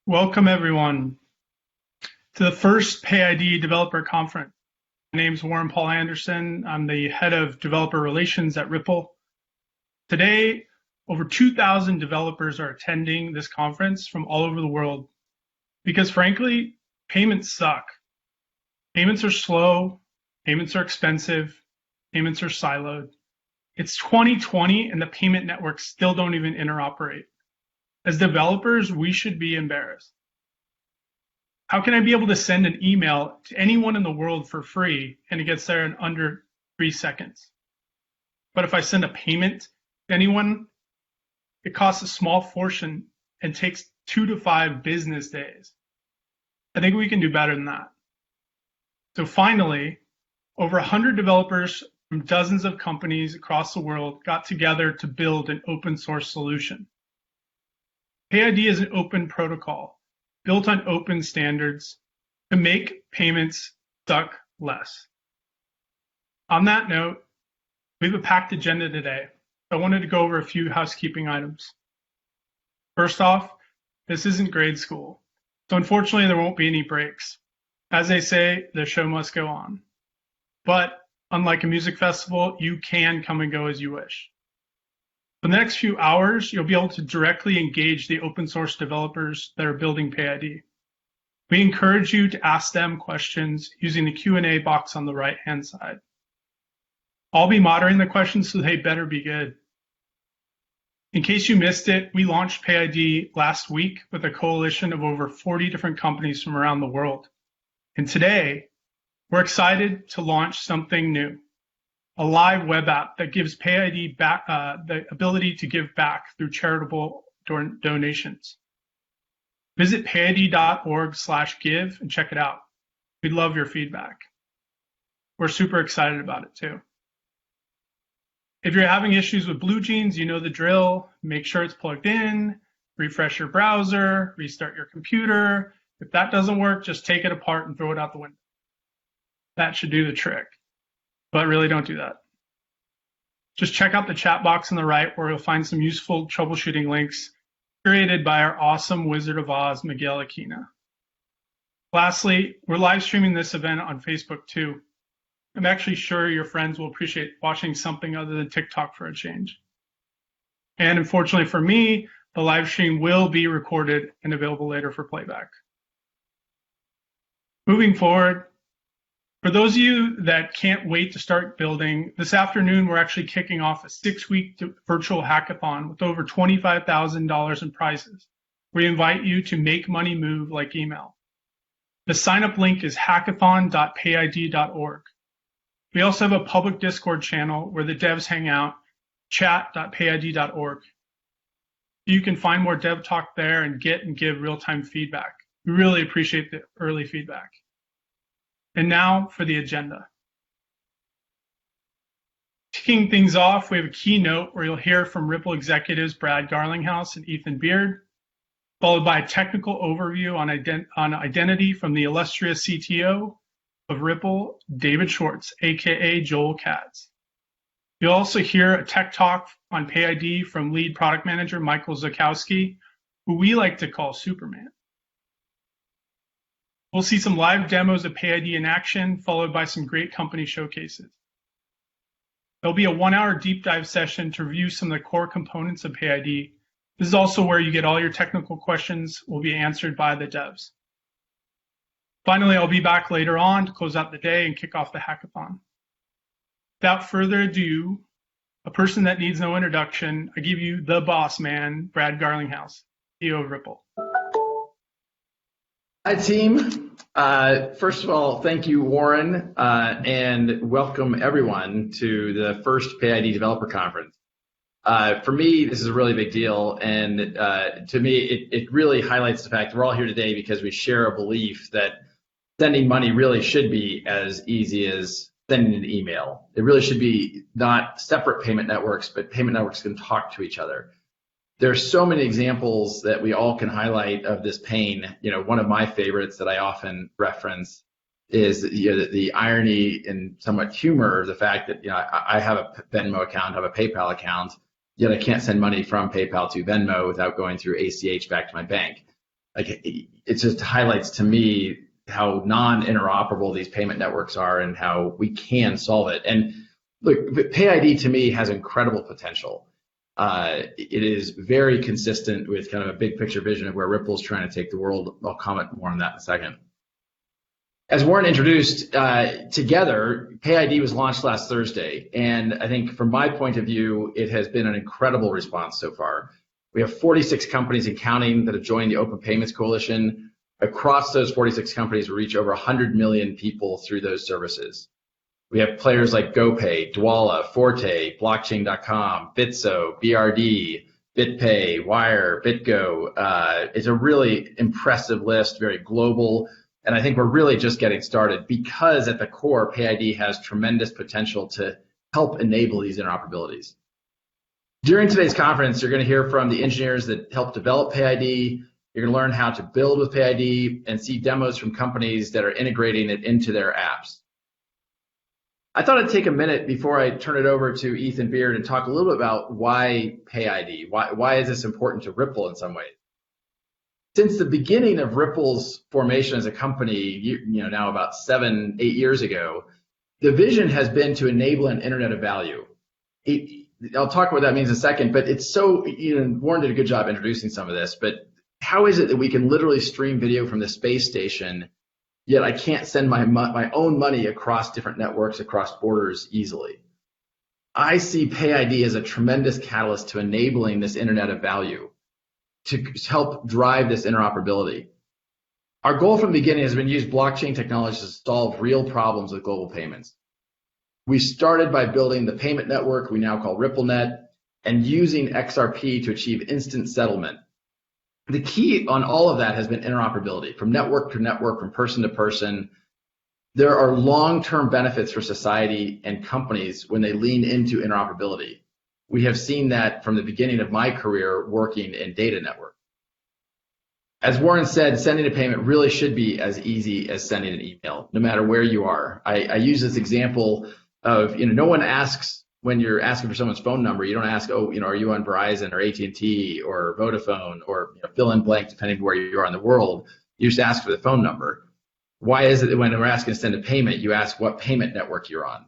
Welcome everyone to the first PayID Developer Conference. My name is Warren Paul Anderson. I'm the head of developer relations at Ripple. Today, over 2,000 developers are attending this conference from all over the world because frankly, payments suck. Payments are slow, payments are expensive, payments are siloed. It's 2020 and the payment networks still don't even interoperate. As developers, we should be embarrassed. How can I be able to send an email to anyone in the world for free and it gets there in under 3 seconds? But if I send a payment to anyone, it costs a small fortune and takes 2 to 5 business days. I think we can do better than that. So finally, over 100 developers from dozens of companies across the world got together to build an open source solution. PayID is an open protocol built on open standards to make payments suck less. On that note, we have a packed agenda today. I wanted to go over a few housekeeping items. First off, this isn't grade school, so unfortunately there won't be any breaks. As they say, the show must go on. But unlike a music festival, you can come and go as you wish. For the next few hours, you'll be able to directly engage the open source developers that are building PayID. We encourage you to ask them questions using the Q&A box on the right-hand side. I'll be moderating the questions, so they better be good. In case you missed it, we launched PayID last week with a coalition of over 40 different companies from around the world. And today, we're excited to launch something new. A live web app that gives PayID back, the ability to give back through charitable donations. Visit payid.org/give and check it out. We'd love your feedback. We're super excited about it too. If you're having issues with BlueJeans, you know the drill. Make sure it's plugged in, refresh your browser, restart your computer. If that doesn't work, just take it apart and throw it out the window. That should do the trick. But really don't do that. Just check out the chat box on the right where you'll find some useful troubleshooting links curated by our awesome Wizard of Oz, Miguel Aquina. Lastly, we're live streaming this event on Facebook too. I'm actually sure your friends will appreciate watching something other than TikTok for a change. And unfortunately for me, the live stream will be recorded and available later for playback. Moving forward, for those of you that can't wait to start building, this afternoon we're actually kicking off a 6-week virtual hackathon with over $25,000 in prizes. We invite you to make money move like email. The sign-up link is hackathon.payid.org. We also have a public Discord channel where the devs hang out, chat.payid.org. You can find more dev talk there and give real-time feedback. We really appreciate the early feedback. And now for the agenda. Kicking things off, we have a keynote where you'll hear from Ripple executives Brad Garlinghouse and Ethan Beard, followed by a technical overview on identity from the illustrious CTO of Ripple, David Schwartz, aka Joel Katz. You'll also hear a tech talk on PayID from lead product manager Michael Zakowski, who we like to call Superman. We'll see some live demos of PayID in action, followed by some great company showcases. There'll be a 1-hour deep dive session to review some of the core components of PayID. This is also where you get all your technical questions will be answered by the devs. Finally, I'll be back later on to close out the day and kick off the hackathon. Without further ado, a person that needs no introduction, I give you the boss man, Brad Garlinghouse, CEO of Ripple. Hi, team. First of all, thank you, Warren, and welcome everyone to the first PayID Developer Conference. For me, this is a really big deal, and to me, it really highlights the fact we're all here today because we share a belief that sending money really should be as easy as sending an email. It really should be not separate payment networks, but payment networks can talk to each other. There's so many examples that we all can highlight of this pain. You know, one of my favorites that I often reference is the irony and somewhat humor of the fact that I have a Venmo account, I have a PayPal account, yet I can't send money from PayPal to Venmo without going through ACH back to my bank. like it just highlights to me how non-interoperable these payment networks are and how we can solve it. And look, PayID to me has incredible potential. It is very consistent with kind of a big picture vision of where Ripple's trying to take the world. I'll comment more on that in a second. As Warren introduced, together, PayID was launched last Thursday, and I think from my point of view, it has been an incredible response so far. We have 46 companies and counting that have joined the Open Payments Coalition. Across those 46 companies, we reach over 100 million people through those services. We have players like GoPay, Dwolla, Forte, Blockchain.com, Bitso, BRD, BitPay, Wire, BitGo. It's a really impressive list, very global. And I think we're really just getting started because at the core, PayID has tremendous potential to help enable these interoperabilities. During today's conference, you're going to hear from the engineers that helped develop PayID. You're going to learn how to build with PayID and see demos from companies that are integrating it into their apps. I thought I'd take a minute before I turn it over to Ethan Beard and talk a little bit about why PayID. Why is this important to Ripple in some ways? Since the beginning of Ripple's formation as a company, now about 7-8 years ago, the vision has been to enable an internet of value. I'll talk about what that means in a second, but it's so, Warren did a good job introducing some of this, but how is it that we can literally stream video from the space station, yet I can't send my own money across different networks, across borders easily? I see PayID as a tremendous catalyst to enabling this internet of value, to help drive this interoperability. Our goal from the beginning has been to use blockchain technology to solve real problems with global payments. We started by building the payment network we now call RippleNet and using XRP to achieve instant settlement. The key on all of that has been interoperability, from network to network, from person to person. There are long-term benefits for society and companies when they lean into interoperability. We have seen that from the beginning of my career working in data network. As Warren said, sending a payment really should be as easy as sending an email, no matter where you are. I use this example of, no one asks when you're asking for someone's phone number, you don't ask, are you on Verizon or AT&T or Vodafone or fill in blank depending on where you are in the world. You just ask for the phone number. Why is it that when we're asking to send a payment, you ask what payment network you're on?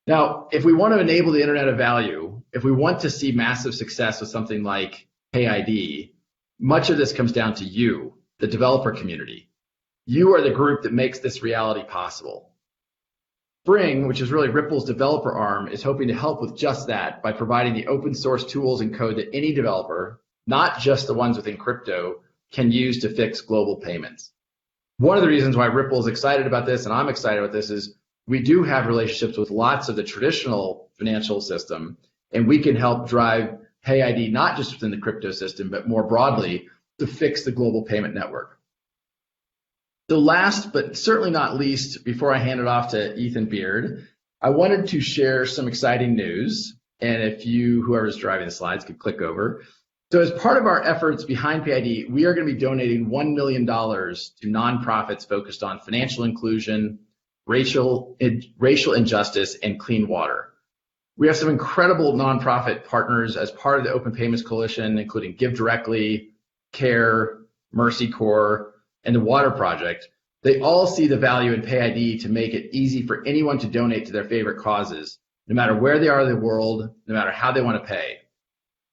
Now, if we want to enable the internet of value, if we want to see massive success with something like PayID, much of this comes down to you, the developer community. You are the group that makes this reality possible. Spring, which is really Ripple's developer arm, is hoping to help with just that by providing the open source tools and code that any developer, not just the ones within crypto, can use to fix global payments. One of the reasons why Ripple is excited about this, and I'm excited about this, is we do have relationships with lots of the traditional financial system, and we can help drive PayID not just within the crypto system, but more broadly to fix the global payment network. So last, but certainly not least, before I hand it off to Ethan Beard, I wanted to share some exciting news. And if whoever's driving the slides, could click over. So as part of our efforts behind PayID, we are going to be donating $1 million to nonprofits focused on financial inclusion, racial injustice, and clean water. We have some incredible nonprofit partners as part of the Open Payments Coalition, including Give Directly, CARE, Mercy Corps, and the Water Project. They all see the value in PayID to make it easy for anyone to donate to their favorite causes, no matter where they are in the world, no matter how they want to pay.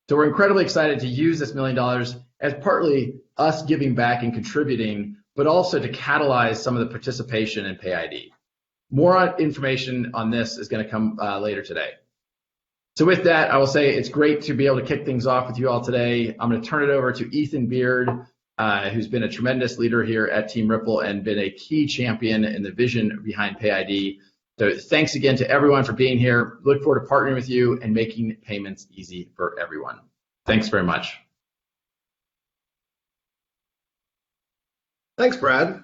So we're incredibly excited to use this $1 million as partly us giving back and contributing, but also to catalyze some of the participation in PayID. More information on this is going to come later today. So with that, I will say it's great to be able to kick things off with you all today. I'm going to turn it over to Ethan Beard, who's been a tremendous leader here at Team Ripple and been a key champion in the vision behind PayID. So thanks again to everyone for being here. Look forward to partnering with you and making payments easy for everyone. Thanks very much. Thanks, Brad.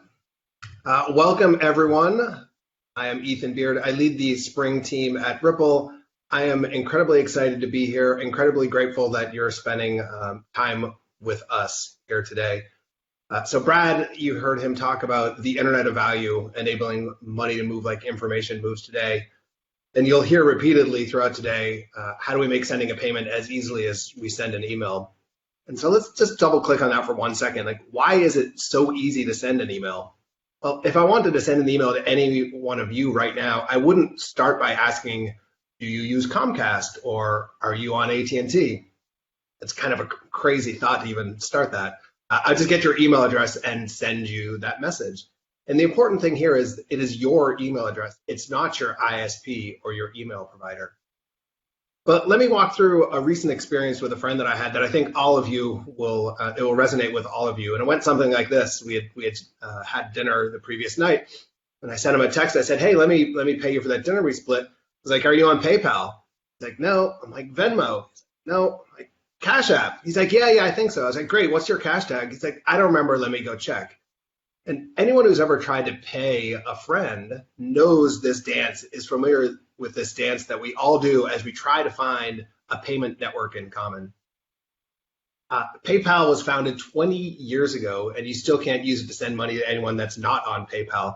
Welcome, everyone. I am Ethan Beard. I lead the Spring team at Ripple. I am incredibly excited to be here, incredibly grateful that you're spending time with us here today. So Brad, you heard him talk about the internet of value, enabling money to move like information moves today. And you'll hear repeatedly throughout today, how do we make sending a payment as easily as we send an email? And so let's just double click on that for 1 second. Like, why is it so easy to send an email? Well, if I wanted to send an email to any one of you right now, I wouldn't start by asking, do you use Comcast or are you on AT&T? It's kind of a crazy thought to even start that. I'll just get your email address and send you that message. And the important thing here is it is your email address. It's not your ISP or your email provider. But let me walk through a recent experience with a friend that I had that I think all of you will, it will resonate with all of you. And it went something like this. We had dinner the previous night, and I sent him a text. I said, hey, let me pay you for that dinner we split. He's like, are you on PayPal? He's like, no. I'm like, Venmo? He's like, no. I'm like, Cash App? He's like, yeah, I think so. I was like, great, what's your cash tag? He's like, I don't remember, let me go check. And anyone who's ever tried to pay a friend knows this dance, is familiar with this dance that we all do as we try to find a payment network in common. PayPal was founded 20 years ago, and you still can't use it to send money to anyone that's not on PayPal.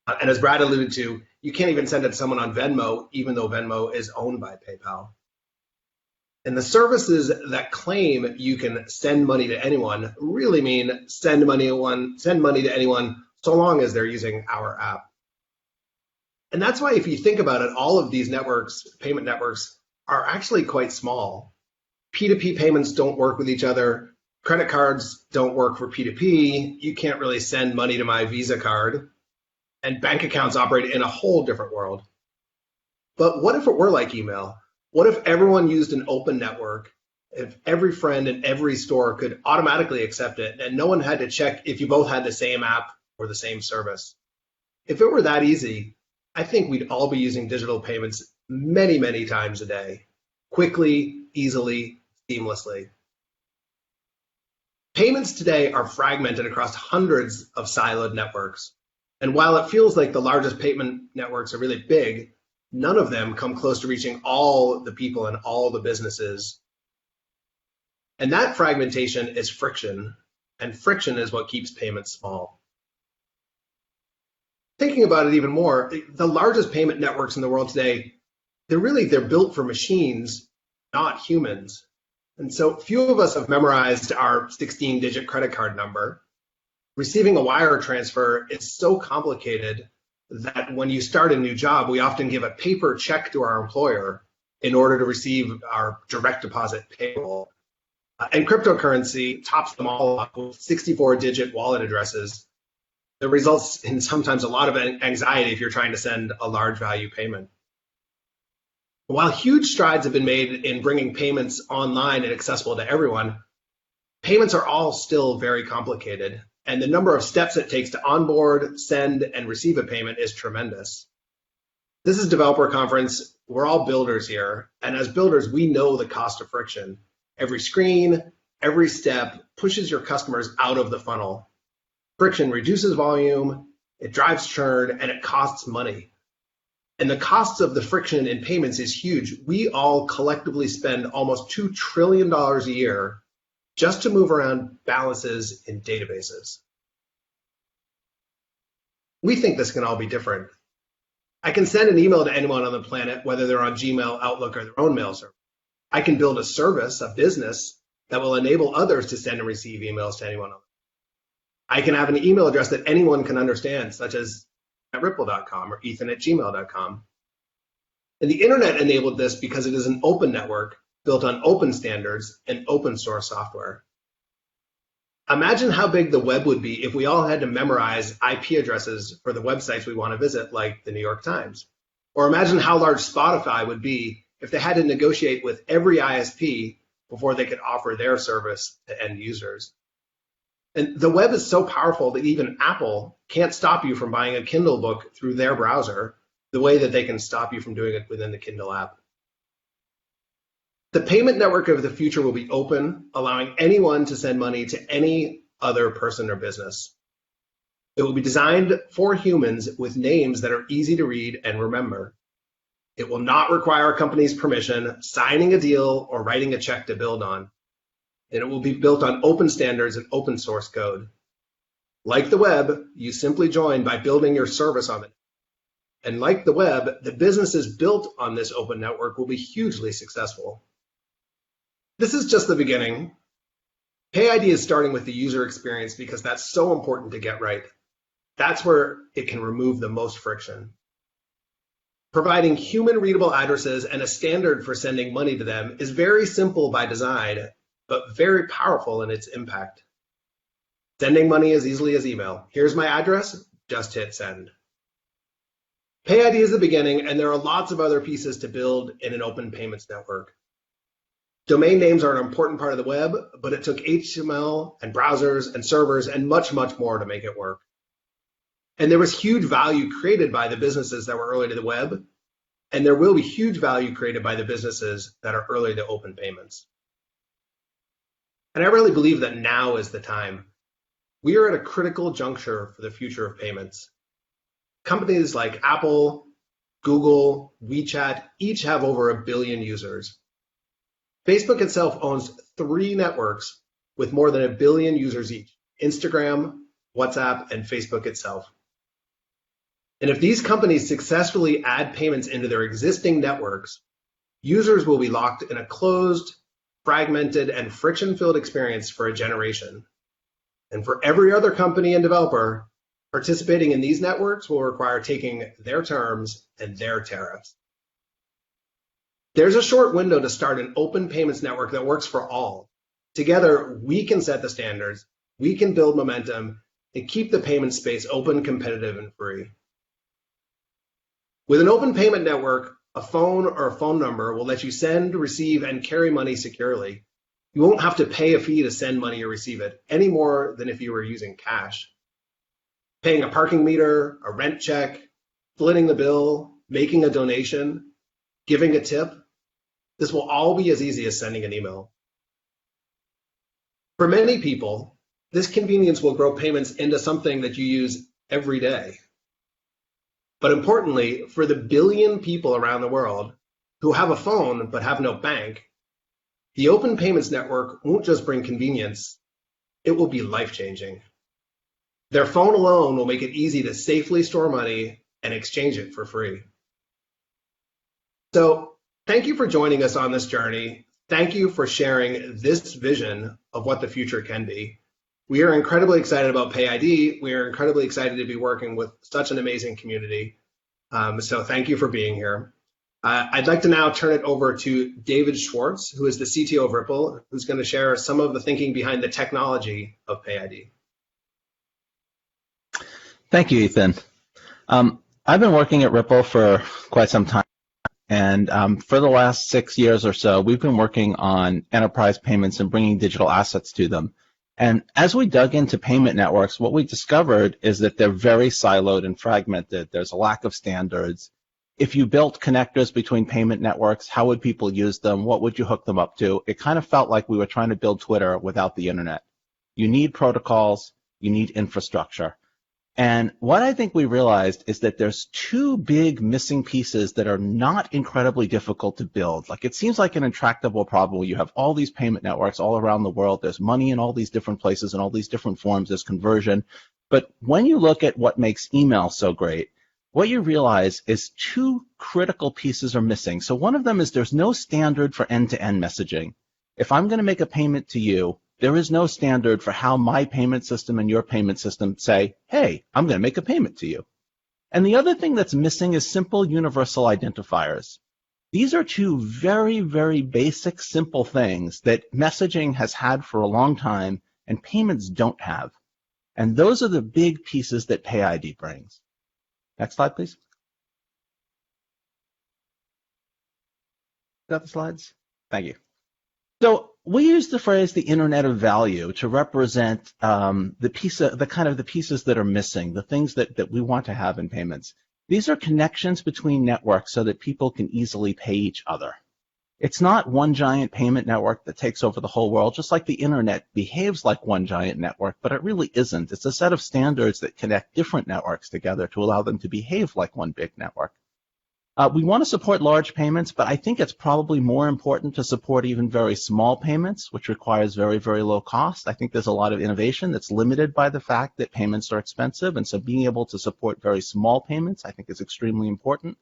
And as Brad alluded to, you can't even send it to someone on Venmo, even though Venmo is owned by PayPal. And the services that claim you can send money to anyone really mean send money to anyone so long as they're using our app. And that's why if you think about it, all of these networks, payment networks, are actually quite small. P2P payments don't work with each other. Credit cards don't work for P2P. You can't really send money to my Visa card. And bank accounts operate in a whole different world. But what if it were like email? What if everyone used an open network? If every friend in every store could automatically accept it and no one had to check if you both had the same app or the same service? If it were that easy, I think we'd all be using digital payments many, many times a day, quickly, easily, seamlessly. Payments today are fragmented across hundreds of siloed networks. And while it feels like the largest payment networks are really big, none of them come close to reaching all the people and all the businesses. And that fragmentation is friction, and friction is what keeps payments small. Thinking about it even more, the largest payment networks in the world today, they're built for machines, not humans. And so few of us have memorized our 16-digit credit card number. Receiving a wire transfer is so complicated that when you start a new job, we often give a paper check to our employer in order to receive our direct deposit payroll. And cryptocurrency tops them all up with 64-digit wallet addresses that results in sometimes a lot of anxiety if you're trying to send a large value payment. While huge strides have been made in bringing payments online and accessible to everyone, payments are all still very complicated. And the number of steps it takes to onboard, send, and receive a payment is tremendous. This is Developer Conference. We're all builders here. And as builders, we know the cost of friction. Every screen, every step pushes your customers out of the funnel. Friction reduces volume, it drives churn, and it costs money. And the costs of the friction in payments is huge. We all collectively spend almost $2 trillion a year just to move around balances in databases. We think this can all be different. I can send an email to anyone on the planet, whether they're on Gmail, Outlook, or their own mail server. I can build a service, a business, that will enable others to send and receive emails to anyone else. I can have an email address that anyone can understand, such as at ripple.com or ethan@gmail.com. And the internet enabled this because it is an open network built on open standards and open source software. Imagine how big the web would be if we all had to memorize IP addresses for the websites we want to visit, like the New York Times. Or imagine how large Spotify would be if they had to negotiate with every ISP before they could offer their service to end users. And the web is so powerful that even Apple can't stop you from buying a Kindle book through their browser the way that they can stop you from doing it within the Kindle app. The payment network of the future will be open, allowing anyone to send money to any other person or business. It will be designed for humans with names that are easy to read and remember. It will not require a company's permission, signing a deal, or writing a check to build on. And it will be built on open standards and open source code. Like the web, you simply join by building your service on it. And like the web, the businesses built on this open network will be hugely successful. This is just the beginning. PayID is starting with the user experience because that's so important to get right. That's where it can remove the most friction. Providing human-readable addresses and a standard for sending money to them is very simple by design, but very powerful in its impact. Sending money as easily as email. Here's my address, just hit send. PayID is the beginning, and there are lots of other pieces to build in an open payments network. Domain names are an important part of the web, but it took HTML and browsers and servers and much, much more to make it work. And there was huge value created by the businesses that were early to the web, and there will be huge value created by the businesses that are early to open payments. And I really believe that now is the time. We are at a critical juncture for the future of payments. Companies like Apple, Google, WeChat each have over 1 billion users. Facebook itself owns 3 networks with more than 1 billion users each: Instagram, WhatsApp, and Facebook itself. And if these companies successfully add payments into their existing networks, users will be locked in a closed, fragmented, and friction-filled experience for a generation. And for every other company and developer, participating in these networks will require taking their terms and their tariffs. There's a short window to start an open payments network that works for all. Together, we can set the standards, we can build momentum, and keep the payment space open, competitive, and free. With an open payment network, a phone or a phone number will let you send, receive, and carry money securely. You won't have to pay a fee to send money or receive it, any more than if you were using cash. Paying a parking meter, a rent check, splitting the bill, making a donation, giving a tip, this will all be as easy as sending an email. For many people, this convenience will grow payments into something that you use every day. But importantly, for the 1 billion people around the world who have a phone but have no bank, the open payments network won't just bring convenience, it will be life-changing. Their phone alone will make it easy to safely store money and exchange it for free. So thank you for joining us on this journey. Thank you for sharing this vision of what the future can be. We are incredibly excited about PayID. We are incredibly excited to be working with such an amazing community. So thank you for being here. I'd like to now turn it over to David Schwartz, who is the CTO of Ripple, who's going to share some of the thinking behind the technology of PayID. Thank you, Ethan. I've been working at Ripple for quite some time, and for the last 6 years or so, we've been working on enterprise payments and bringing digital assets to them. And as we dug into payment networks, what we discovered is that they're very siloed and fragmented. There's a lack of standards. If you built connectors between payment networks, how would people use them? What would you hook them up to? It kind of felt like we were trying to build Twitter without the internet. You need protocols, you need infrastructure. And what I think we realized is that there's 2 big missing pieces that are not incredibly difficult to build. Like, it seems like an intractable problem. You have all these payment networks all around the world. There's money in all these different places in all these different forms. There's conversion. But when you look at what makes email so great, what you realize is 2 critical pieces are missing. So one of them is there's no standard for end-to-end messaging. If I'm going to make a payment to you, there is no standard for how my payment system and your payment system say, hey, I'm going to make a payment to you. And the other thing that's missing is simple universal identifiers. These are 2 very, very basic, simple things that messaging has had for a long time and payments don't have. And those are the big pieces that PayID brings. Next slide, please. Got the slides? Thank you. So we use the phrase the Internet of Value to represent the pieces that are missing, the things that we want to have in payments. These are connections between networks so that people can easily pay each other. It's not one giant payment network that takes over the whole world, just like the Internet behaves like one giant network, but it really isn't. It's a set of standards that connect different networks together to allow them to behave like one big network. We want to support large payments, but I think it's probably more important to support even very small payments, which requires very, very low cost. I think there's a lot of innovation that's limited by the fact that payments are expensive, and so being able to support very small payments, I think, is extremely important.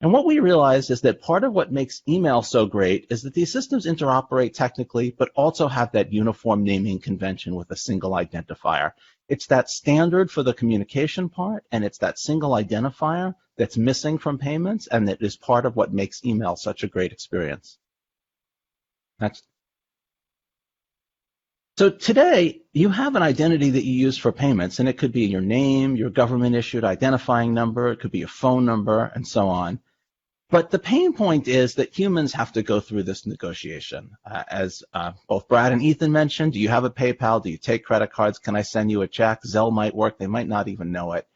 And what we realized is that part of what makes email so great is that these systems interoperate technically, but also have that uniform naming convention with a single identifier. It's that standard for the communication part, and it's that single identifier that's missing from payments, and that is part of what makes email such a great experience. Next. So today, you have an identity that you use for payments, and it could be your name, your government-issued identifying number, it could be a phone number, and so on. But the pain point is that humans have to go through this negotiation. As both Brad and Ethan mentioned, do you have a PayPal? Do you take credit cards? Can I send you a check? Zelle might work. They might not even know it.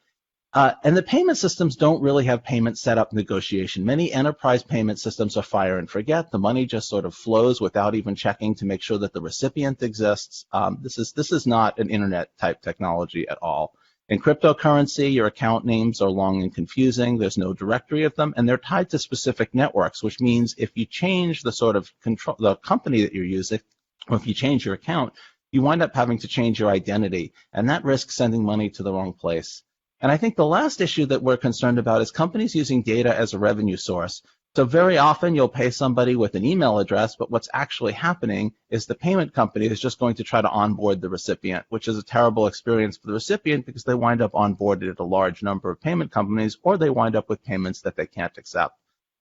And the payment systems don't really have payment setup negotiation. Many enterprise payment systems are fire and forget. The money just sort of flows without even checking to make sure that the recipient exists. This is not an internet type technology at all. In cryptocurrency, your account names are long and confusing. There's no directory of them, and they're tied to specific networks, which means if you change the sort of control, the company that you're using, or if you change your account, you wind up having to change your identity, and that risks sending money to the wrong place. And I think the last issue that we're concerned about is companies using data as a revenue source. So very often you'll pay somebody with an email address, but what's actually happening is the payment company is just going to try to onboard the recipient, which is a terrible experience for the recipient because they wind up onboarded at a large number of payment companies, or they wind up with payments that they can't accept.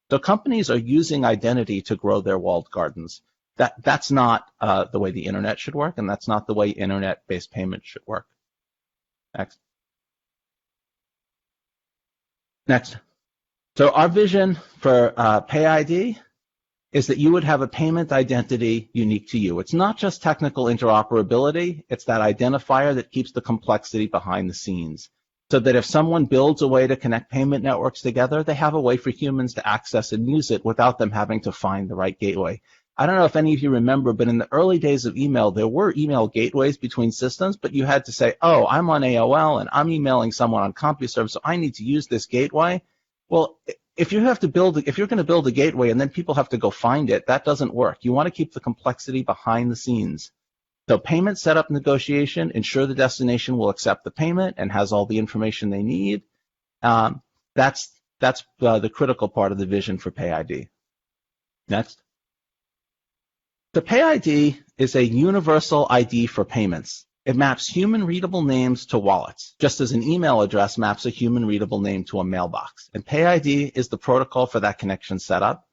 So companies are using identity to grow their walled gardens. That's not the way the internet should work, and that's not the way internet-based payments should work. Next. So our vision for PayID is that you would have a payment identity unique to you. It's not just technical interoperability, it's that identifier that keeps the complexity behind the scenes. So that if someone builds a way to connect payment networks together, they have a way for humans to access and use it without them having to find the right gateway. I don't know if any of you remember, but in the early days of email, there were email gateways between systems, but you had to say, oh, I'm on AOL and I'm emailing someone on CompuServe, so I need to use this gateway. Well, if you're going to build a gateway and then people have to go find it, that doesn't work. You want to keep the complexity behind the scenes. So payment setup negotiation, ensure the destination will accept the payment and has all the information they need. That's the critical part of the vision for PayID. Next. The PayID is a universal ID for payments. It maps human-readable names to wallets, just as an email address maps a human-readable name to a mailbox. And PayID is the protocol for that connection setup,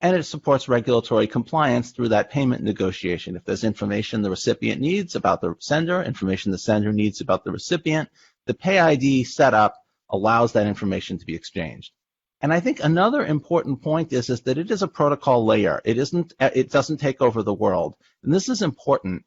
and it supports regulatory compliance through that payment negotiation. If there's information the recipient needs about the sender, information the sender needs about the recipient, the PayID setup allows that information to be exchanged. And I think another important point is that it is a protocol layer. It doesn't take over the world. And this is important.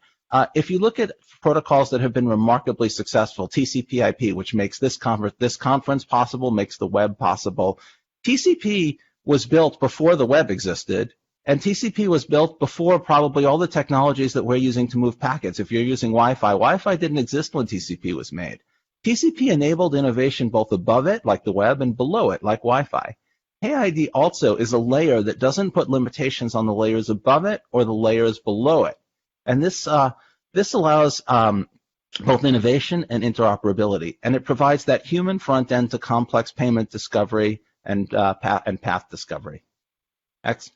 If you look at protocols that have been remarkably successful, TCP/IP, which makes this conference possible, makes the web possible. TCP was built before the web existed, and TCP was built before probably all the technologies that we're using to move packets. If you're using Wi-Fi didn't exist when TCP was made. TCP enabled innovation both above it, like the web, and below it, like Wi-Fi. PayID also is a layer that doesn't put limitations on the layers above it or the layers below it. And this allows both innovation and interoperability, and it provides that human front end to complex payment discovery and path discovery. Next.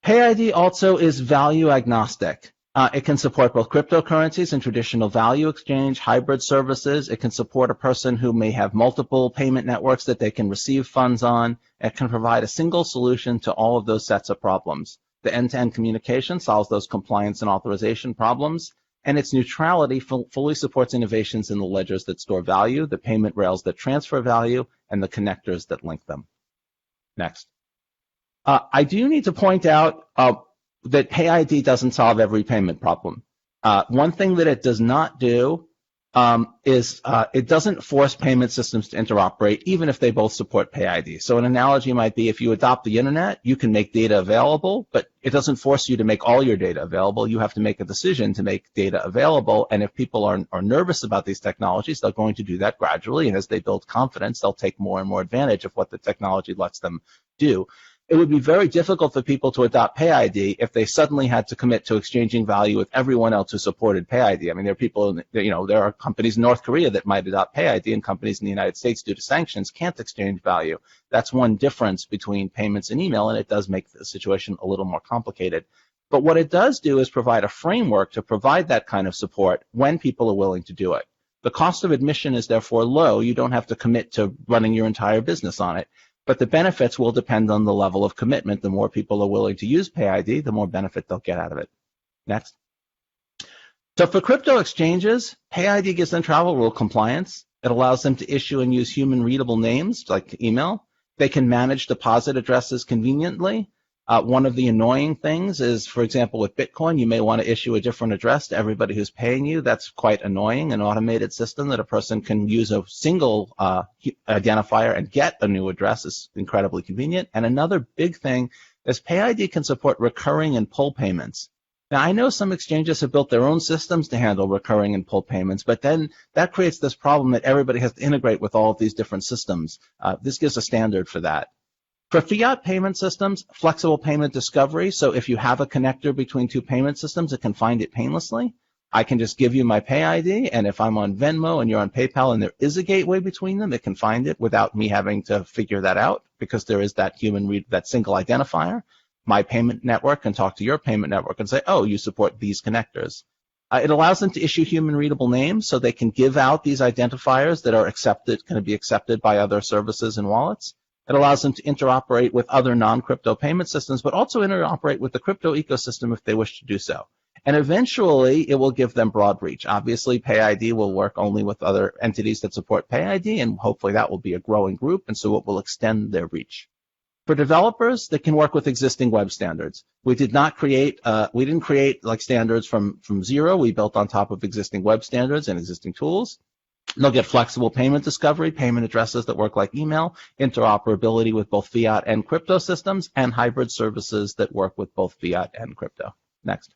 PayID also is value agnostic. It can support both cryptocurrencies and traditional value exchange, hybrid services. It can support a person who may have multiple payment networks that they can receive funds on. It can provide a single solution to all of those sets of problems. The end-to-end communication solves those compliance and authorization problems, and its neutrality fully supports innovations in the ledgers that store value, the payment rails that transfer value, and the connectors that link them. Next. I do need to point out that PayID doesn't solve every payment problem. One thing that it does not do is it doesn't force payment systems to interoperate, even if they both support PayID. So an analogy might be if you adopt the internet, you can make data available, but it doesn't force you to make all your data available. You have to make a decision to make data available, and if people are nervous about these technologies, they're going to do that gradually, and as they build confidence, they'll take more and more advantage of what the technology lets them do. It would be very difficult for people to adopt PayID if they suddenly had to commit to exchanging value with everyone else who supported PayID. I mean, there are people, there are companies in North Korea that might adopt PayID, and companies in the United States, due to sanctions, can't exchange value. That's one difference between payments and email, and it does make the situation a little more complicated. But what it does do is provide a framework to provide that kind of support when people are willing to do it. The cost of admission is therefore low. You don't have to commit to running your entire business on it. But the benefits will depend on the level of commitment. The more people are willing to use PayID, the more benefit they'll get out of it. Next. So for crypto exchanges, PayID gives them travel rule compliance. It allows them to issue and use human readable names like email. They can manage deposit addresses conveniently. One of the annoying things is, for example, with Bitcoin, you may want to issue a different address to everybody who's paying you. That's quite annoying. An automated system that a person can use a single identifier and get a new address is incredibly convenient. And another big thing is PayID can support recurring and pull payments. Now, I know some exchanges have built their own systems to handle recurring and pull payments, but then that creates this problem that everybody has to integrate with all of these different systems. This gives a standard for that. For fiat payment systems, flexible payment discovery, so if you have a connector between two payment systems, it can find it painlessly. I can just give you my PayID, and if I'm on Venmo and you're on PayPal and there is a gateway between them, it can find it without me having to figure that out because there is that that single identifier. My payment network can talk to your payment network and say, oh, you support these connectors. It allows them to issue human readable names so they can give out these identifiers that are going to be accepted by other services and wallets. It allows them to interoperate with other non-crypto payment systems, but also interoperate with the crypto ecosystem if they wish to do so. And eventually, it will give them broad reach. Obviously, PayID will work only with other entities that support PayID, and hopefully that will be a growing group, and so it will extend their reach. For developers, they can work with existing web standards. We didn't create like standards from zero. We built on top of existing web standards and existing tools. They'll get flexible payment discovery, payment addresses that work like email, interoperability with both fiat and crypto systems, and hybrid services that work with both fiat and crypto. Next.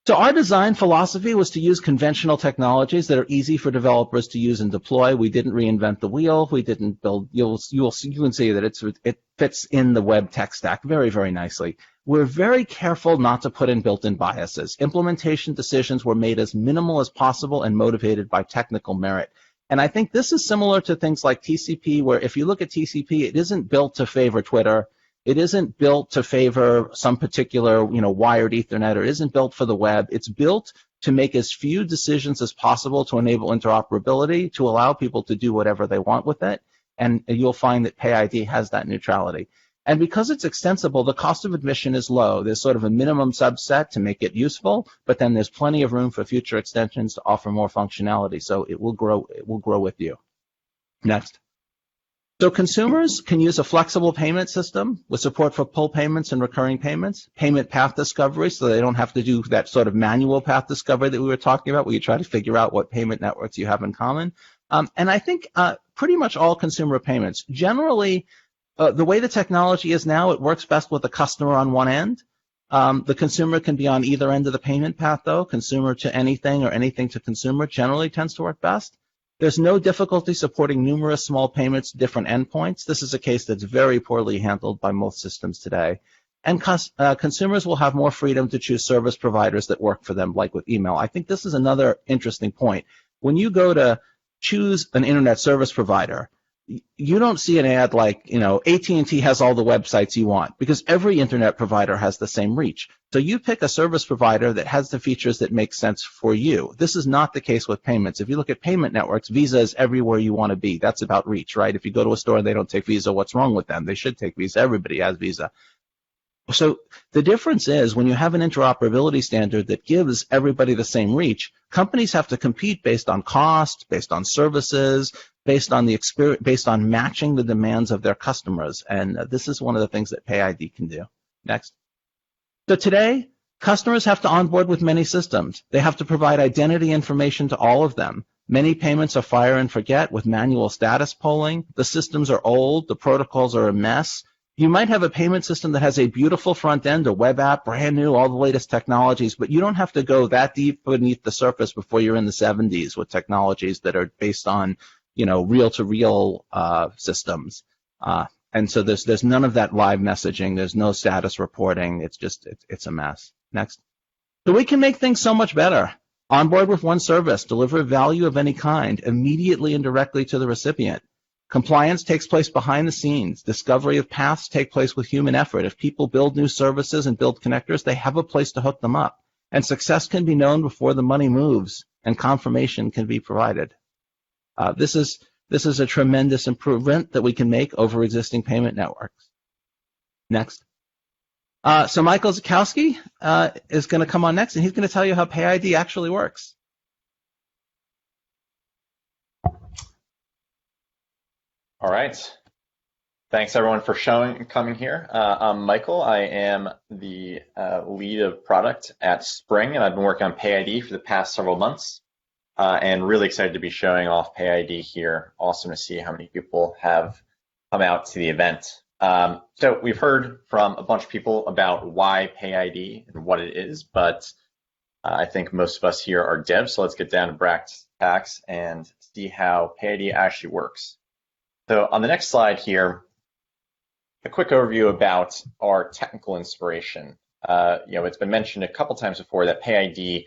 So our design philosophy was to use conventional technologies that are easy for developers to use and deploy. We didn't reinvent the wheel. We didn't build. You can see that it fits in the web tech stack very, very nicely. We're very careful not to put in built-in biases. Implementation decisions were made as minimal as possible and motivated by technical merit. And I think this is similar to things like TCP, where if you look at TCP, it isn't built to favor Twitter. It isn't built to favor some particular, wired Ethernet, or it isn't built for the web. It's built to make as few decisions as possible to enable interoperability, to allow people to do whatever they want with it. And you'll find that PayID has that neutrality. And because it's extensible, the cost of admission is low. There's sort of a minimum subset to make it useful, but then there's plenty of room for future extensions to offer more functionality. So it will grow with you. Next. So consumers can use a flexible payment system with support for pull payments and recurring payments, payment path discovery, so they don't have to do that sort of manual path discovery that we were talking about, where you try to figure out what payment networks you have in common. And I think pretty much all consumer payments, generally, the way the technology is now, it works best with the customer on one end. The consumer can be on either end of the payment path, though. Consumer to anything or anything to consumer generally tends to work best. There's no difficulty supporting numerous small payments to different endpoints. This is a case that's very poorly handled by most systems today. And consumers will have more freedom to choose service providers that work for them, like with email. I think this is another interesting point. When you go to choose an internet service provider, you don't see an ad like, AT&T has all the websites you want, because every internet provider has the same reach. So you pick a service provider that has the features that make sense for you. This is not the case with payments. If you look at payment networks, Visa is everywhere you want to be. That's about reach, right? If you go to a store and they don't take Visa, what's wrong with them? They should take Visa. Everybody has Visa. So the difference is when you have an interoperability standard that gives everybody the same reach, companies have to compete based on cost, based on services, based on the experience, based on matching the demands of their customers. And this is one of the things that PayID can do. Next. So today, customers have to onboard with many systems. They have to provide identity information to all of them. Many payments are fire and forget with manual status polling. The systems are old. The protocols are a mess. You might have a payment system that has a beautiful front end, a web app, brand new, all the latest technologies, but you don't have to go that deep beneath the surface before you're in the 70s with technologies that are based on, reel-to-reel systems. And so there's none of that live messaging. There's no status reporting. It's a mess. Next. So we can make things so much better. Onboard with one service, deliver value of any kind immediately and directly to the recipient. Compliance takes place behind the scenes. Discovery of paths take place with human effort. If people build new services and build connectors, they have a place to hook them up. And success can be known before the money moves, and confirmation can be provided. This is a tremendous improvement that we can make over existing payment networks. Next. So Michael Zakowski is going to come on next, and he's going to tell you how PayID actually works. All right. Thanks everyone for coming here. I'm Michael. I am the lead of product at Spring, and I've been working on PayID for the past several months, and really excited to be showing off PayID here. Awesome to see how many people have come out to the event. So we've heard from a bunch of people about why PayID and what it is, but I think most of us here are devs, so let's get down to brass tacks and see how PayID actually works. So on the next slide here, a quick overview about our technical inspiration. It's been mentioned a couple times before that PayID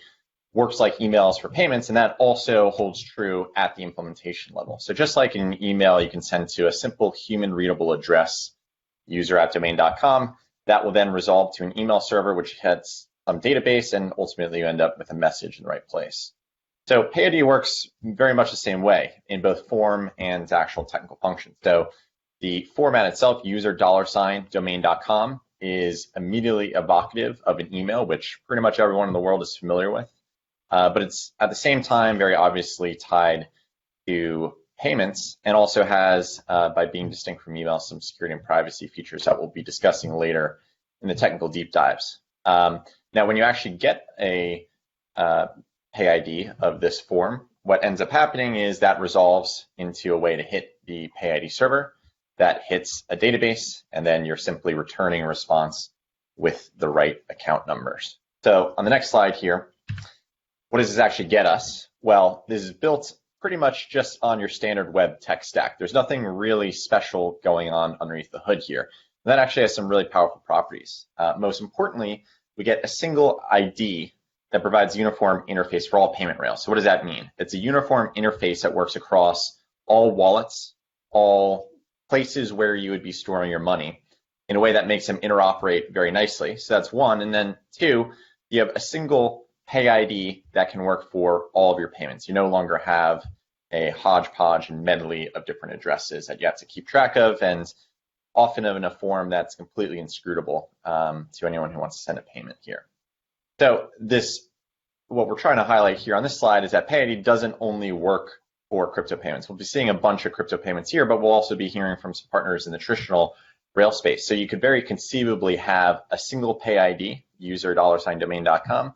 works like emails for payments, and that also holds true at the implementation level. So just like in an email you can send to a simple human readable address, user@domain.com, that will then resolve to an email server, which has some database, and ultimately you end up with a message in the right place. So PayID works very much the same way in both form and actual technical functions. So the format itself, user$domain.com, is immediately evocative of an email, which pretty much everyone in the world is familiar with. But it's at the same time very obviously tied to payments, and also has, by being distinct from email, some security and privacy features that we'll be discussing later in the technical deep dives. Now, when you actually get a PayID of this form, what ends up happening is that resolves into a way to hit the PayID server that hits a database, and then you're simply returning a response with the right account numbers. So on the next slide here, what does this actually get us? Well, this is built pretty much just on your standard web tech stack. There's nothing really special going on underneath the hood here. And that actually has some really powerful properties. Most importantly, we get a single ID that provides a uniform interface for all payment rails. So what does that mean? It's a uniform interface that works across all wallets, all places where you would be storing your money, in a way that makes them interoperate very nicely. So that's one. And then two, you have a single PayID that can work for all of your payments. You no longer have a hodgepodge and medley of different addresses that you have to keep track of, and often in a form that's completely inscrutable to anyone who wants to send a payment here. So what we're trying to highlight here on this slide is that PayID doesn't only work for crypto payments. We'll be seeing a bunch of crypto payments here, but we'll also be hearing from some partners in the traditional rail space. So you could very conceivably have a single PayID, user$domain.com,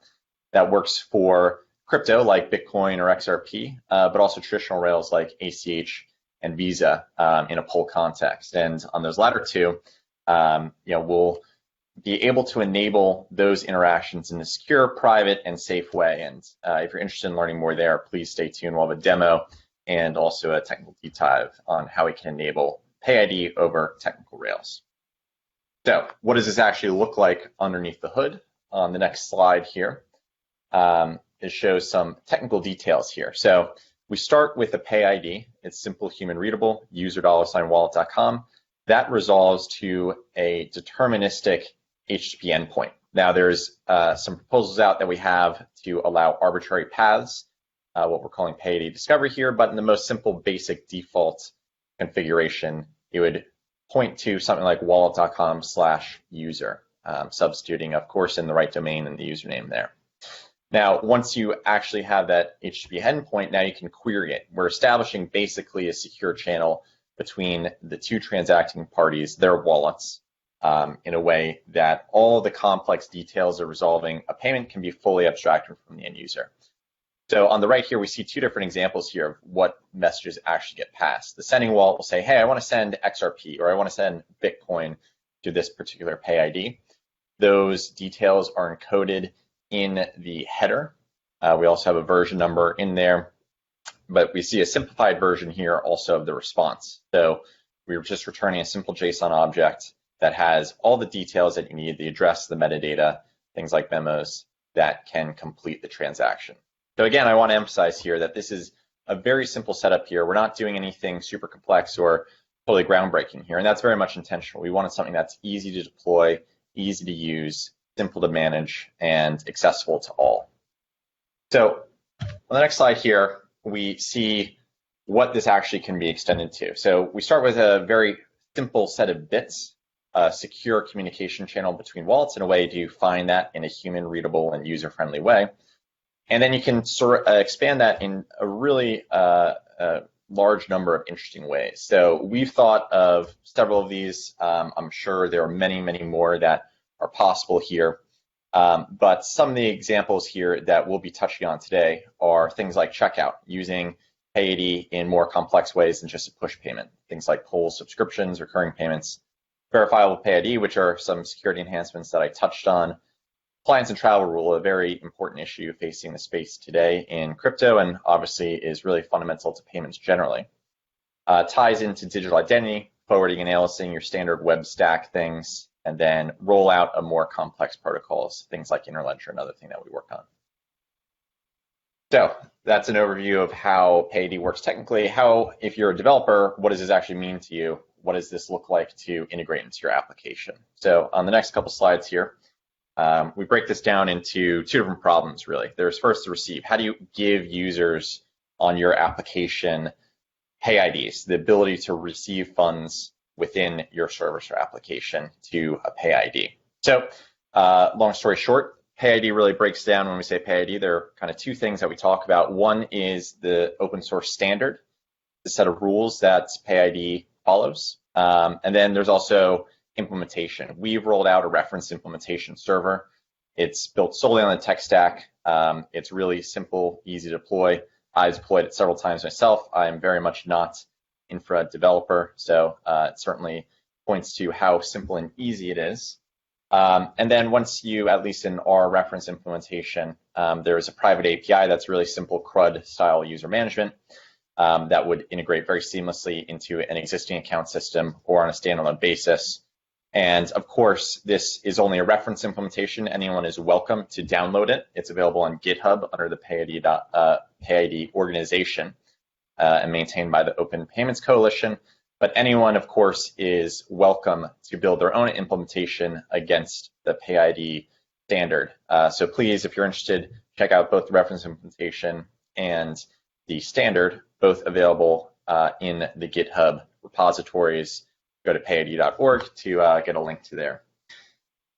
that works for crypto like Bitcoin or XRP, but also traditional rails like ACH and Visa in a pull context. And on those latter two, we'll be able to enable those interactions in a secure, private, and safe way. And if you're interested in learning more there, please stay tuned. We'll have a demo and also a technical deep dive on how we can enable PayID over technical rails. So what does this actually look like underneath the hood? On the next slide here, it shows some technical details here. So we start with a PayID. It's simple, human readable, user$wallet.com. That resolves to a deterministic HTTP endpoint. Now there's some proposals out that we have to allow arbitrary paths, what we're calling PayID discovery here, but in the most simple basic default configuration, it would point to something like wallet.com/user, substituting, of course, in the right domain and the username there. Now, once you actually have that HTTP endpoint, now you can query it. We're establishing basically a secure channel between the two transacting parties, their wallets, in a way that all the complex details of resolving a payment can be fully abstracted from the end user. So on the right here, we see two different examples here of what messages actually get passed. The sending wallet will say, hey, I want to send XRP, or I want to send Bitcoin to this particular PayID. Those details are encoded in the header. We also have a version number in there, but we see a simplified version here also of the response. So we're just returning a simple JSON object that has all the details that you need, the address, the metadata, things like memos that can complete the transaction. So again, I want to emphasize here that this is a very simple setup here. We're not doing anything super complex or totally groundbreaking here, and that's very much intentional. We wanted something that's easy to deploy, easy to use, simple to manage, and accessible to all. So on the next slide here, we see what this actually can be extended to. So we start with a very simple set of bits, a secure communication channel between wallets, and a way to find that in a human readable and user-friendly way. And then you can expand that in a really large number of interesting ways. So we've thought of several of these. I'm sure there are many, many more that are possible here. But some of the examples here that we'll be touching on today are things like checkout, using PayID in more complex ways than just a push payment. Things like polls, subscriptions, recurring payments, verifiable PayID, which are some security enhancements that I touched on. Compliance and travel rule, a very important issue facing the space today in crypto, and obviously is really fundamental to payments generally. Ties into digital identity, forwarding and aliasing, your standard web stack things, and then roll out of more complex protocols, things like Interledger, another thing that we work on. So that's an overview of how PayID works technically. How, if you're a developer, what does this actually mean to you? What does this look like to integrate into your application? So on the next couple slides here, we break this down into two different problems, really. There's first the receive. How do you give users on your application PayIDs, the ability to receive funds within your service or application to a PayID? So long story short, PayID really breaks down when we say PayID. There are kind of two things that we talk about. One is the open source standard, the set of rules that PayID follows. And then there's also implementation. We've rolled out a reference implementation server. It's built solely on the tech stack. It's really simple, easy to deploy. I've deployed it several times myself. I'm very much not infra developer, so it certainly points to how simple and easy it is. And then once you, at least in our reference implementation, there's a private API that's really simple CRUD style user management that would integrate very seamlessly into an existing account system or on a standalone basis. And of course, this is only a reference implementation. Anyone is welcome to download it. It's available on GitHub under the PayID organization and maintained by the Open Payments Coalition. But anyone, of course, is welcome to build their own implementation against the PayID standard. So please, if you're interested, check out both the reference implementation and the standard, both available in the GitHub repositories. Go to payid.org to get a link to there.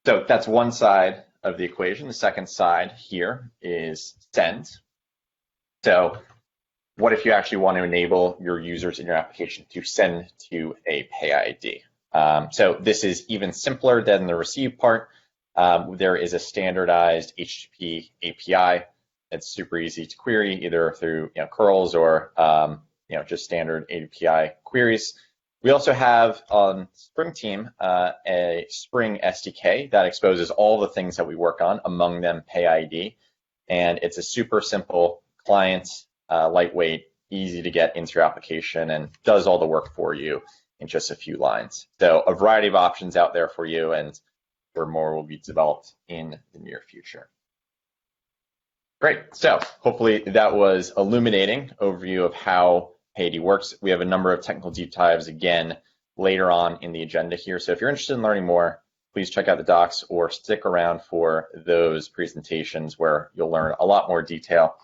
So that's one side of the equation. The second side here is send. So what if you actually want to enable your users in your application to send to a PayID? So this is even simpler than the receive part. There is a standardized HTTP API. It's super easy to query either through curls or just standard API queries. We also have on Spring team a Spring SDK that exposes all the things that we work on, among them PayID. And it's a super simple client, lightweight, easy to get into your application, and does all the work for you in just a few lines. So a variety of options out there for you, and where more will be developed in the near future. Great. So hopefully that was illuminating overview of how PayID works. We have a number of technical deep dives again later on in the agenda here. So if you're interested in learning more, please check out the docs or stick around for those presentations where you'll learn a lot more detail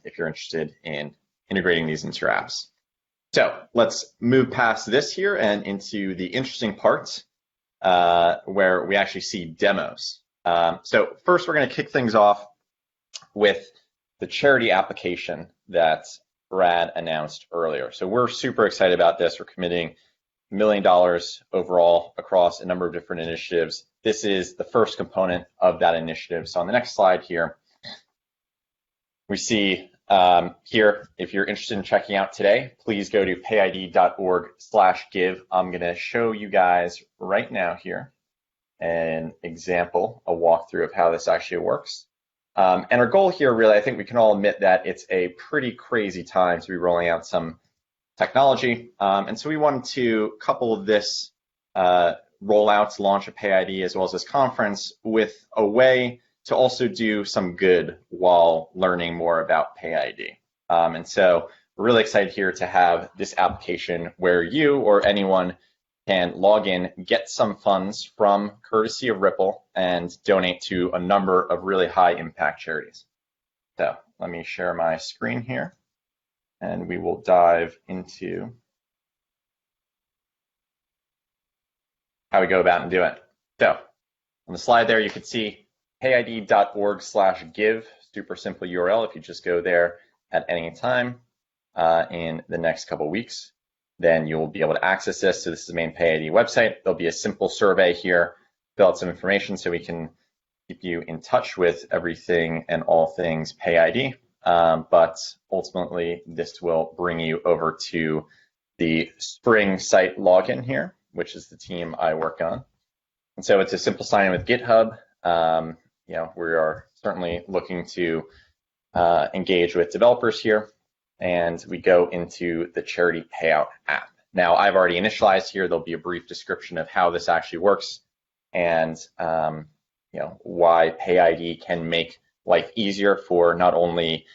if you're interested in integrating these into your apps. So let's move past this here and into the interesting parts where we actually see demos. So first we're going to kick things off with the charity application that Brad announced earlier. So we're super excited about this. We're committing $1 million overall across a number of different initiatives. This is the first component of that initiative. So on the next slide here, we see here, if you're interested in checking out today, please go to payid.org/give. I'm going to show you guys right now here an example, a walkthrough of how this actually works. And our goal here, really, I think we can all admit that it's a pretty crazy time to be rolling out some technology. And so we wanted to couple this rollout, launch of PayID, as well as this conference with a way to also do some good while learning more about PayID. And so we're really excited here to have this application where you or anyone can log in, get some funds from courtesy of Ripple, and donate to a number of really high impact charities. So let me share my screen here, and we will dive into how we go about and do it. So on the slide there, you can see payid.org/give, super simple URL. If you just go there at any time in the next couple of weeks, then you'll be able to access this. So this is the main PayID website. There'll be a simple survey here, fill out some information so we can keep you in touch with everything and all things PayID. But ultimately, this will bring you over to the Spring site login here, which is the team I work on. And so it's a simple sign in with GitHub. We are certainly looking to engage with developers here. And we go into the charity payout app. Now, I've already initialized here. There'll be a brief description of how this actually works and why PayID can make life easier for not only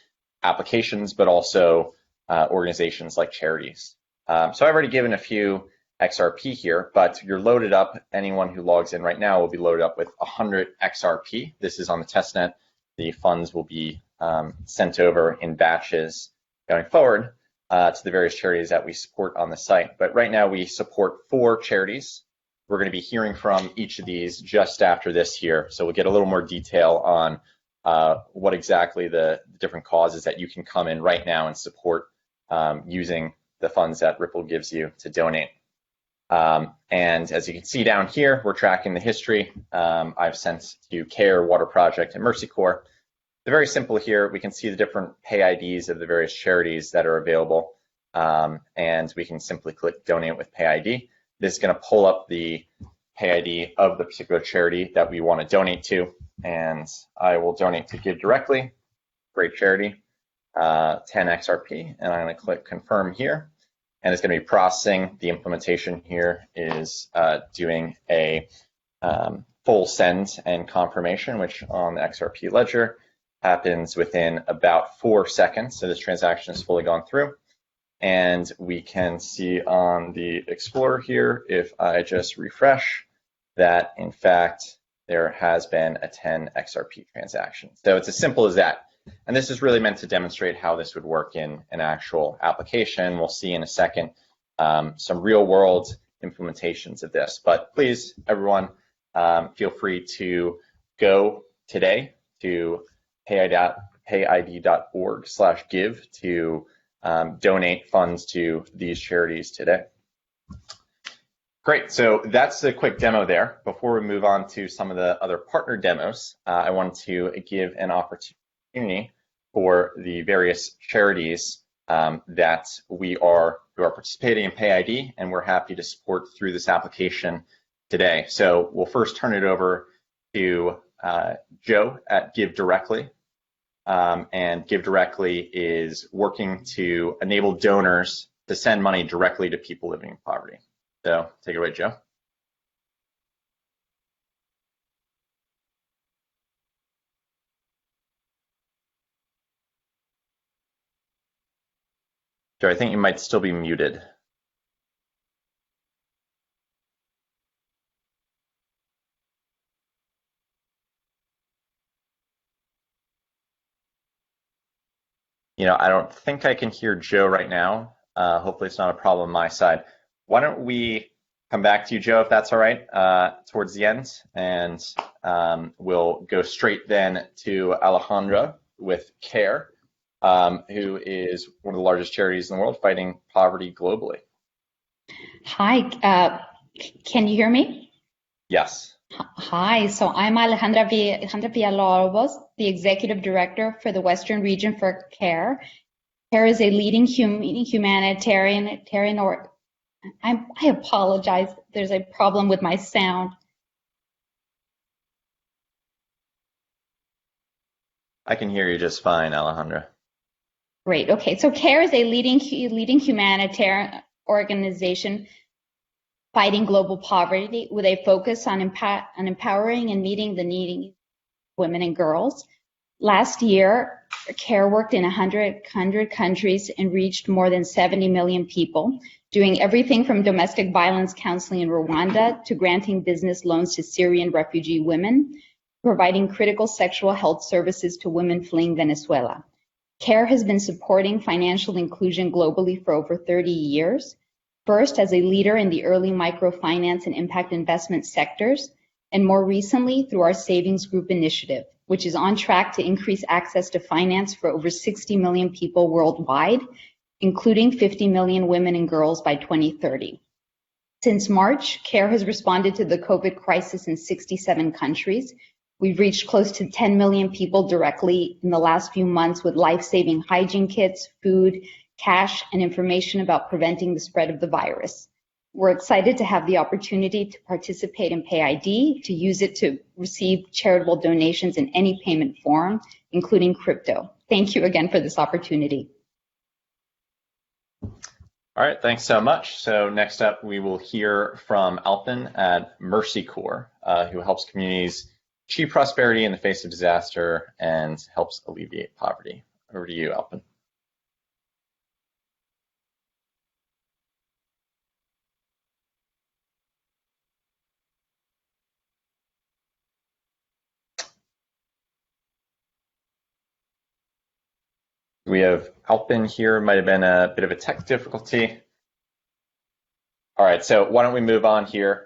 applications, but also organizations like charities. So I've already given a few XRP here, but you're loaded up. Anyone who logs in right now will be loaded up with 100 XRP. This is on the testnet. The funds will be sent over in batches going forward to the various charities that we support on the site. But right now we support 4 charities. We're going to be hearing from each of these just after this here. So we'll get a little more detail on what exactly the different causes that you can come in right now and support using the funds that Ripple gives you to donate. And as you can see down here, we're tracking the history. I've sent to CARE, Water Project, and Mercy Corps. They're very simple here. We can see the different PayIDs of the various charities that are available, and we can simply click Donate with PayID. This is going to pull up the PayID of the particular charity that we want to donate to, and I will donate to Give Directly, great charity, 10 XRP, and I'm going to click Confirm here, and it's going to be processing. The implementation here is doing a full send and confirmation, which on the XRP ledger happens within about 4 seconds. So this transaction is fully gone through. And we can see on the Explorer here, if I just refresh, that in fact, there has been a 10 XRP transaction. So it's as simple as that. And this is really meant to demonstrate how this would work in an actual application. We'll see in a second some real world implementations of this. But please, everyone, feel free to go today to payid.org/give to donate funds to these charities today. Great, so that's a quick demo there. Before we move on to some of the other partner demos, I wanted to give an opportunity for the various charities that who are participating in PayID, and we're happy to support through this application today. So we'll first turn it over to Joe at Give Directly. And Give Directly is working to enable donors to send money directly to people living in poverty. So take it away, Joe. Joe, I think you might still be muted. I don't think I can hear Joe right now. Hopefully it's not a problem on my side. Why don't we come back to you, Joe, if that's all right, towards the end, and we'll go straight then to Alejandra with CARE, who is one of the largest charities in the world fighting poverty globally. Hi, can you hear me? Yes. Hi, so I'm Alejandra Villalobos, the Executive Director for the Western Region for CARE. CARE is a leading humanitarian I apologize, there's a problem with my sound. I can hear you just fine, Alejandra. Great. Okay. So CARE is a leading humanitarian organization fighting global poverty with a focus on empowering and meeting the needs of women and girls. Last year, CARE worked in 100 countries and reached more than 70 million people, doing everything from domestic violence counseling in Rwanda to granting business loans to Syrian refugee women, providing critical sexual health services to women fleeing Venezuela. CARE has been supporting financial inclusion globally for over 30 years, first as a leader in the early microfinance and impact investment sectors, and more recently through our Savings Group initiative, which is on track to increase access to finance for over 60 million people worldwide, including 50 million women and girls by 2030. Since March, CARE has responded to the COVID crisis in 67 countries. We've reached close to 10 million people directly in the last few months with life-saving hygiene kits, food, cash, and information about preventing the spread of the virus. We're excited to have the opportunity to participate in PayID, to use it to receive charitable donations in any payment form, including crypto. Thank you again for this opportunity. All right, thanks so much. So next up, we will hear from Alpin at Mercy Corps, who helps communities achieve prosperity in the face of disaster and helps alleviate poverty. Over to you, Alpin. We have Alpin here, might have been a bit of a tech difficulty. All right, so why don't we move on here?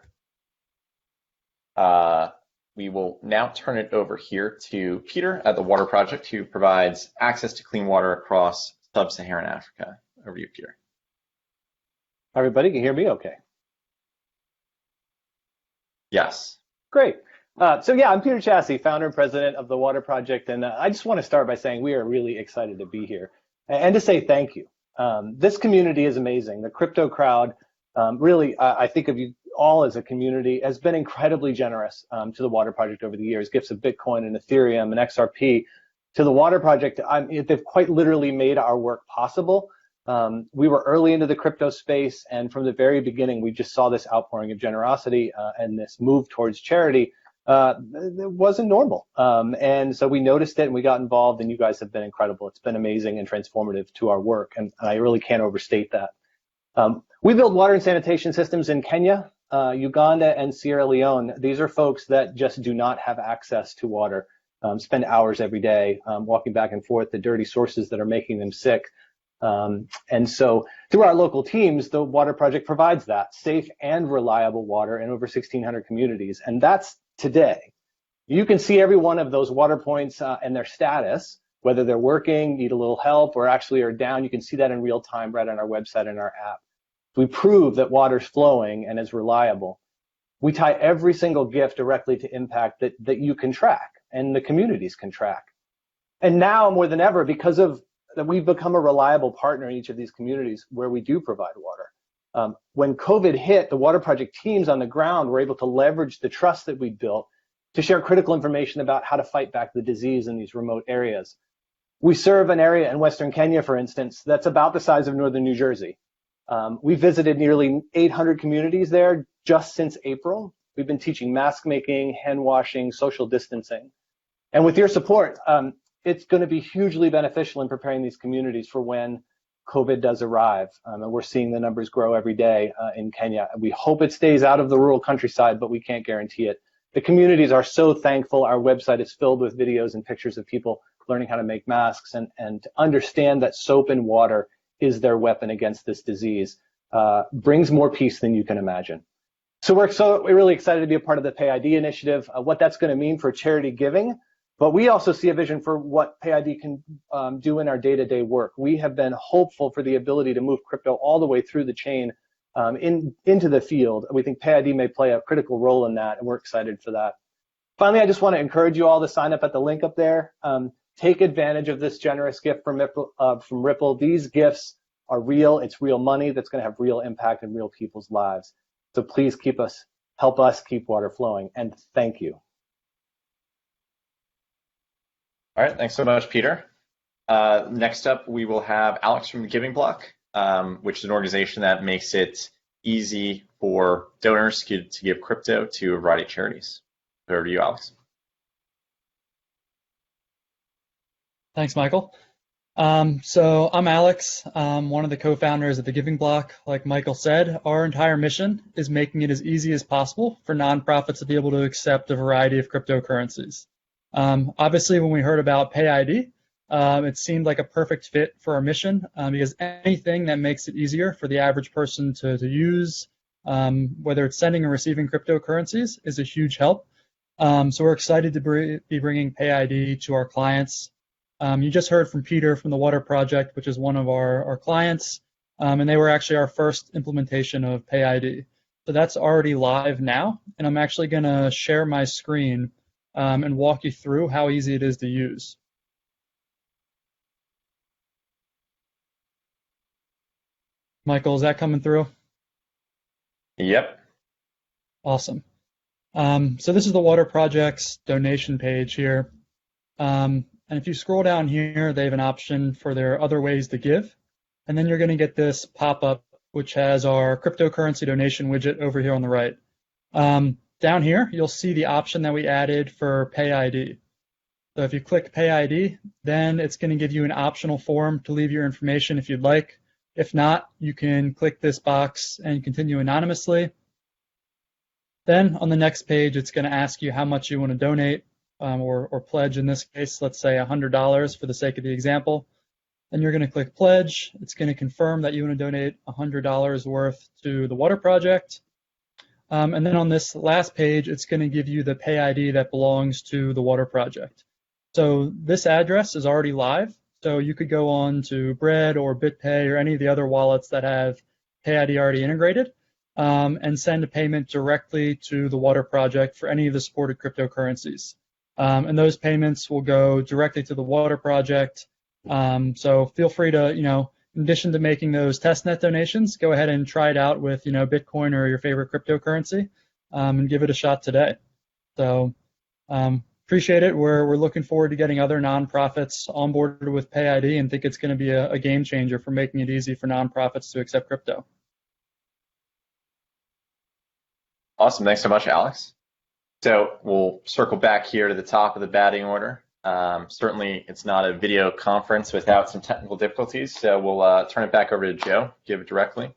We will now turn it over here to Peter at the Water Project, who provides access to clean water across sub-Saharan Africa. Over to you, Peter. Everybody can hear me okay? Yes. Great. So yeah, I'm Peter Chassie, founder and president of the Water Project, and I just want to start by saying we are really excited to be here and to say thank you. This community is amazing. The crypto crowd, really, I think of you all as a community, has been incredibly generous to the Water Project over the years. Gifts of Bitcoin and Ethereum and XRP to the Water Project. They've quite literally made our work possible. We were early into the crypto space, and from the very beginning, we just saw this outpouring of generosity and this move towards charity. It wasn't normal. And so we noticed it and we got involved, and you guys have been incredible. It's been amazing and transformative to our work, and I really can't overstate that. We build water and sanitation systems in Kenya, Uganda, and Sierra Leone. These are folks that just do not have access to water, spend hours every day walking back and forth to dirty sources that are making them sick. And so through our local teams, the Water Project provides that safe and reliable water in over 1,600 communities. And that's today. You can see every one of those water points and their status, whether they're working, need a little help, or actually are down. You can see that in real time right on our website and our app. We prove that water's flowing and is reliable. We tie every single gift directly to impact that you can track and the communities can track. And now more than ever, because of that, we've become a reliable partner in each of these communities where we do provide water. When COVID hit, the Water Project teams on the ground were able to leverage the trust that we built to share critical information about how to fight back the disease in these remote areas. We serve an area in Western Kenya, for instance, that's about the size of northern New Jersey. We visited nearly 800 communities there just since April. We've been teaching mask making, hand washing, social distancing. And with your support, it's going to be hugely beneficial in preparing these communities for when COVID does arrive. And we're seeing the numbers grow every day in Kenya. We hope it stays out of the rural countryside, but we can't guarantee it. The communities are so thankful. Our website is filled with videos and pictures of people learning how to make masks and to understand that soap and water is their weapon against this disease, brings more peace than you can imagine. So we're really excited to be a part of the PayID initiative, what that's going to mean for charity giving. But we also see a vision for what PayID can do in our day-to-day work. We have been hopeful for the ability to move crypto all the way through the chain into the field. We think PayID may play a critical role in that, and we're excited for that. Finally, I just want to encourage you all to sign up at the link up there. Take advantage of this generous gift from Ripple. These gifts are real. It's real money that's going to have real impact in real people's lives. So please help us keep water flowing, and thank you. All right, thanks so much, Peter. Next up, we will have Alex from the Giving Block, which is an organization that makes it easy for donors to give crypto to a variety of charities. Over to you, Alex. Thanks, Michael. So I'm Alex. I'm one of the co-founders of the Giving Block. Like Michael said, our entire mission is making it as easy as possible for nonprofits to be able to accept a variety of cryptocurrencies. Obviously, when we heard about PayID, it seemed like a perfect fit for our mission because anything that makes it easier for the average person to use, whether it's sending or receiving cryptocurrencies, is a huge help. So we're excited to be bringing PayID to our clients. You just heard from Peter from the Water Project, which is one of our clients, and they were actually our first implementation of PayID. So that's already live now, and I'm actually going to share my screen and walk you through how easy it is to use. Michael, is that coming through? Yep. Awesome. So this is the Water Project's donation page here. And if you scroll down here, they have an option for their other ways to give. And then you're going to get this pop-up, which has our cryptocurrency donation widget over here on the right. Down here, you'll see the option that we added for PayID. So if you click PayID, then it's going to give you an optional form to leave your information if you'd like. If not, you can click this box and continue anonymously. Then on the next page, it's going to ask you how much you want to donate. Or pledge in this case, let's say $100 for the sake of the example. Then you're going to click pledge. It's going to confirm that you want to donate $100 worth to the Water Project. And then on this last page, it's going to give you the PayID that belongs to the Water Project. So this address is already live. So you could go on to Bread or BitPay or any of the other wallets that have PayID already integrated and send a payment directly to the Water Project for any of the supported cryptocurrencies. And those payments will go directly to the Water Project. So feel free to, in addition to making those testnet donations, go ahead and try it out with, Bitcoin or your favorite cryptocurrency and give it a shot today. So appreciate it. We're looking forward to getting other nonprofits onboarded with PayID and think it's going to be a game changer for making it easy for nonprofits to accept crypto. Awesome. Thanks so much, Alex. So we'll circle back here to the top of the batting order. Certainly, it's not a video conference without some technical difficulties, so we'll turn it back over to Joe, give it directly.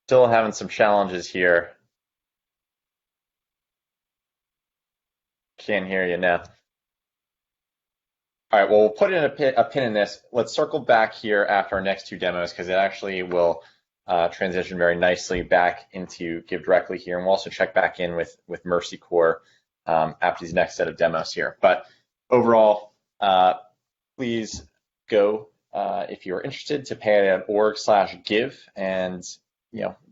Still having some challenges here. Can't hear you now. All right, well, we'll put in a pin in this. Let's circle back here after our next two demos because it actually will transition very nicely back into Give Directly here. And we'll also check back in with Mercy Corps after these next set of demos here. But overall, please go, if you're interested, to payid.org/give and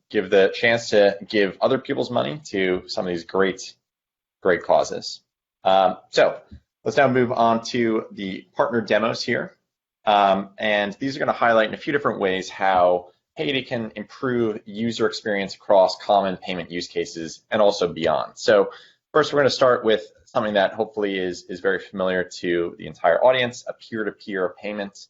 give the chance to give other people's money to some of these great causes. So let's now move on to the partner demos here. And these are going to highlight in a few different ways how PayID can improve user experience across common payment use cases and also beyond. So first, we're going to start with something that hopefully is very familiar to the entire audience, a peer-to-peer payment.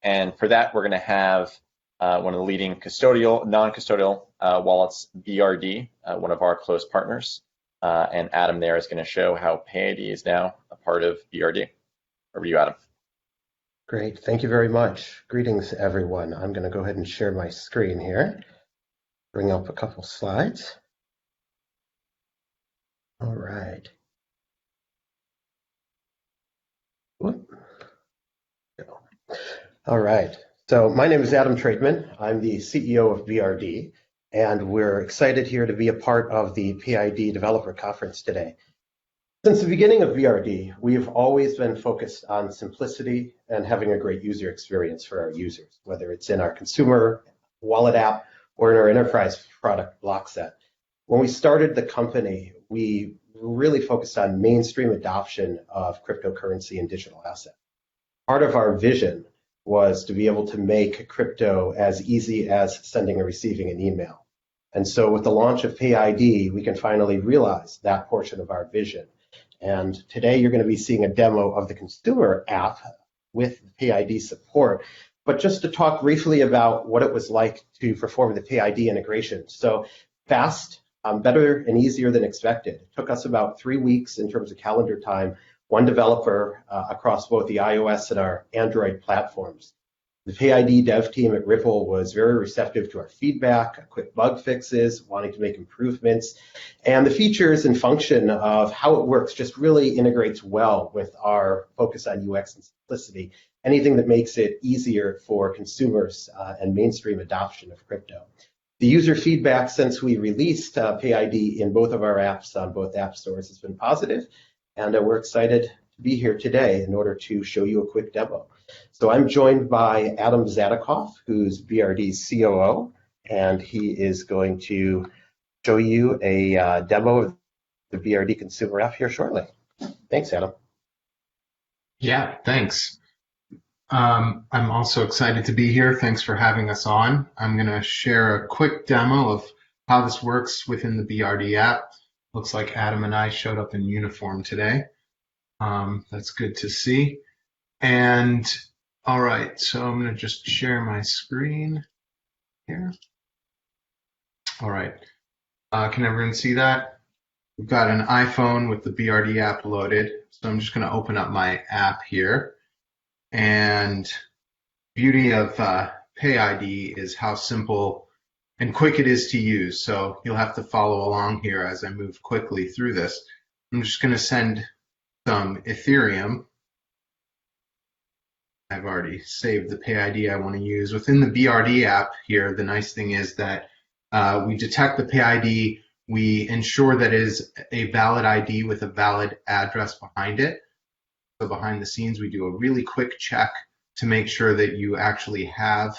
And for that, we're going to have one of the leading non-custodial wallets, BRD, one of our close partners. And Adam there is going to show how PayID is now a part of BRD. Over to you, Adam. Great, thank you very much. Greetings, everyone. I'm going to go ahead and share my screen here. Bring up a couple slides. All right. Whoop. All right. So my name is Adam Trademan. I'm the CEO of BRD, and we're excited here to be a part of the PayID Developer Conference today. Since the beginning of BRD, we've always been focused on simplicity and having a great user experience for our users, whether it's in our consumer wallet app or in our enterprise product Blockset. When we started the company, we really focused on mainstream adoption of cryptocurrency and digital assets. Part of our vision was to be able to make crypto as easy as sending or receiving an email. And so with the launch of PayID, we can finally realize that portion of our vision. And today you're going to be seeing a demo of the consumer app with PayID support. But just to talk briefly about what it was like to perform the PayID integration. So fast, better and easier than expected. It took us about 3 weeks in terms of calendar time, one developer across both the iOS and our Android platforms. The PayID dev team at Ripple was very receptive to our feedback, quick bug fixes, wanting to make improvements, and the features and function of how it works just really integrates well with our focus on UX and simplicity, anything that makes it easier for consumers and mainstream adoption of crypto. The user feedback since we released PayID in both of our apps on both app stores has been positive, and we're excited to be here today in order to show you a quick demo. So I'm joined by Adam Zadikoff, who's BRD's COO, and he is going to show you a demo of the BRD consumer app here shortly. Thanks, Adam. Yeah, thanks. I'm also excited to be here. Thanks for having us on. I'm going to share a quick demo of how this works within the BRD app. Looks like Adam and I showed up in uniform today. That's good to see. And all right, so I'm going to just share my screen here. All right, can everyone see that? We've got an iPhone with the BRD app loaded. So I'm just going to open up my app here. And beauty of PayID is how simple and quick it is to use. So you'll have to follow along here as I move quickly through this. I'm just going to send some Ethereum. I've already saved the PayID I want to use. Within the BRD app here, the nice thing is that we detect the PayID, we ensure that it is a valid ID with a valid address behind it. So behind the scenes, we do a really quick check to make sure that you actually have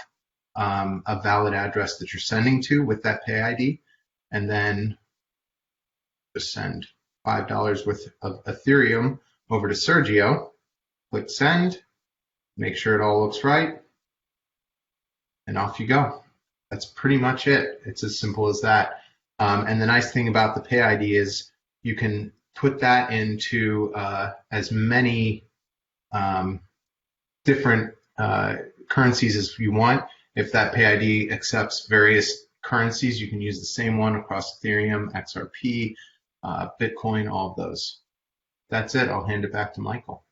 a valid address that you're sending to with that PayID, and then just send $5 worth of Ethereum over to Sergio. Click send. Make sure it all looks right, and off you go. That's pretty much it. It's as simple as that. And the nice thing about the PayID is you can put that into as many different currencies as you want. If that PayID accepts various currencies, you can use the same one across Ethereum, XRP, Bitcoin, all of those. That's it. I'll hand it back to Michael.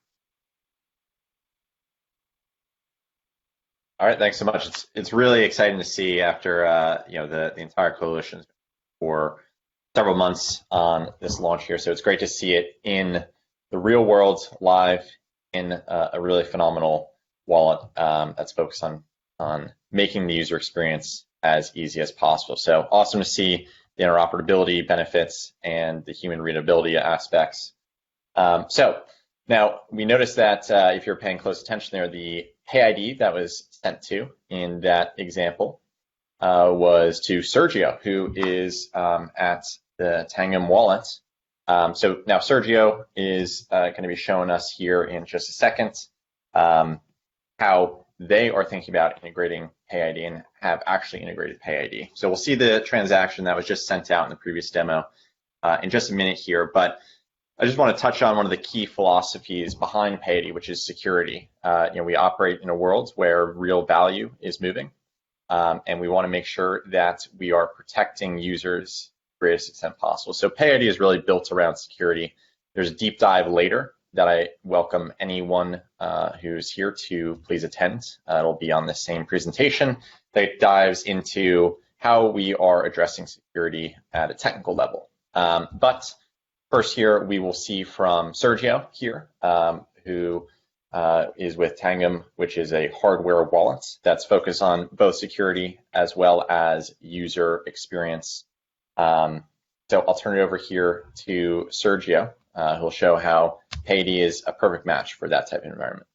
All right, thanks so much. It's really exciting to see after the entire coalition for several months on this launch here. So it's great to see it in the real world, live in a really phenomenal wallet that's focused on making the user experience as easy as possible. So awesome to see the interoperability benefits and the human readability aspects. So now we noticed that if you're paying close attention there, the PayID that was sent to in that example was to Sergio, who is at the Tangum wallet. So now Sergio is going to be showing us here in just a second how they are thinking about integrating PayID and have actually integrated PayID. So we'll see the transaction that was just sent out in the previous demo in just a minute here, but I just want to touch on one of the key philosophies behind PayID, which is security. We operate in a world where real value is moving, and we want to make sure that we are protecting users to the greatest extent possible. So PayID is really built around security. There's a deep dive later that I welcome anyone who's here to please attend. It'll be on the same presentation that dives into how we are addressing security at a technical level. But first here, we will see from Sergio here, who is with Tangum, which is a hardware wallet that's focused on both security as well as user experience. So I'll turn it over here to Sergio, who'll show how PayID is a perfect match for that type of environment.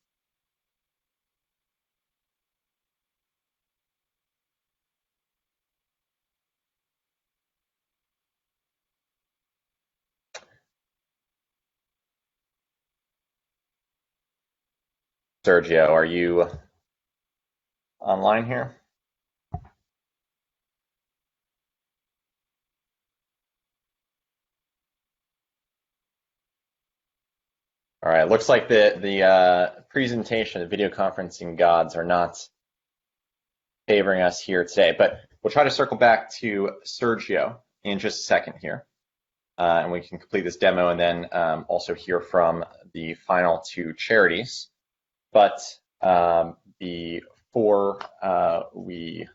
Sergio, are you online here? All right, looks like the presentation, the video conferencing gods are not favoring us here today, but we'll try to circle back to Sergio in just a second here, and we can complete this demo and then also hear from the final two charities. But before we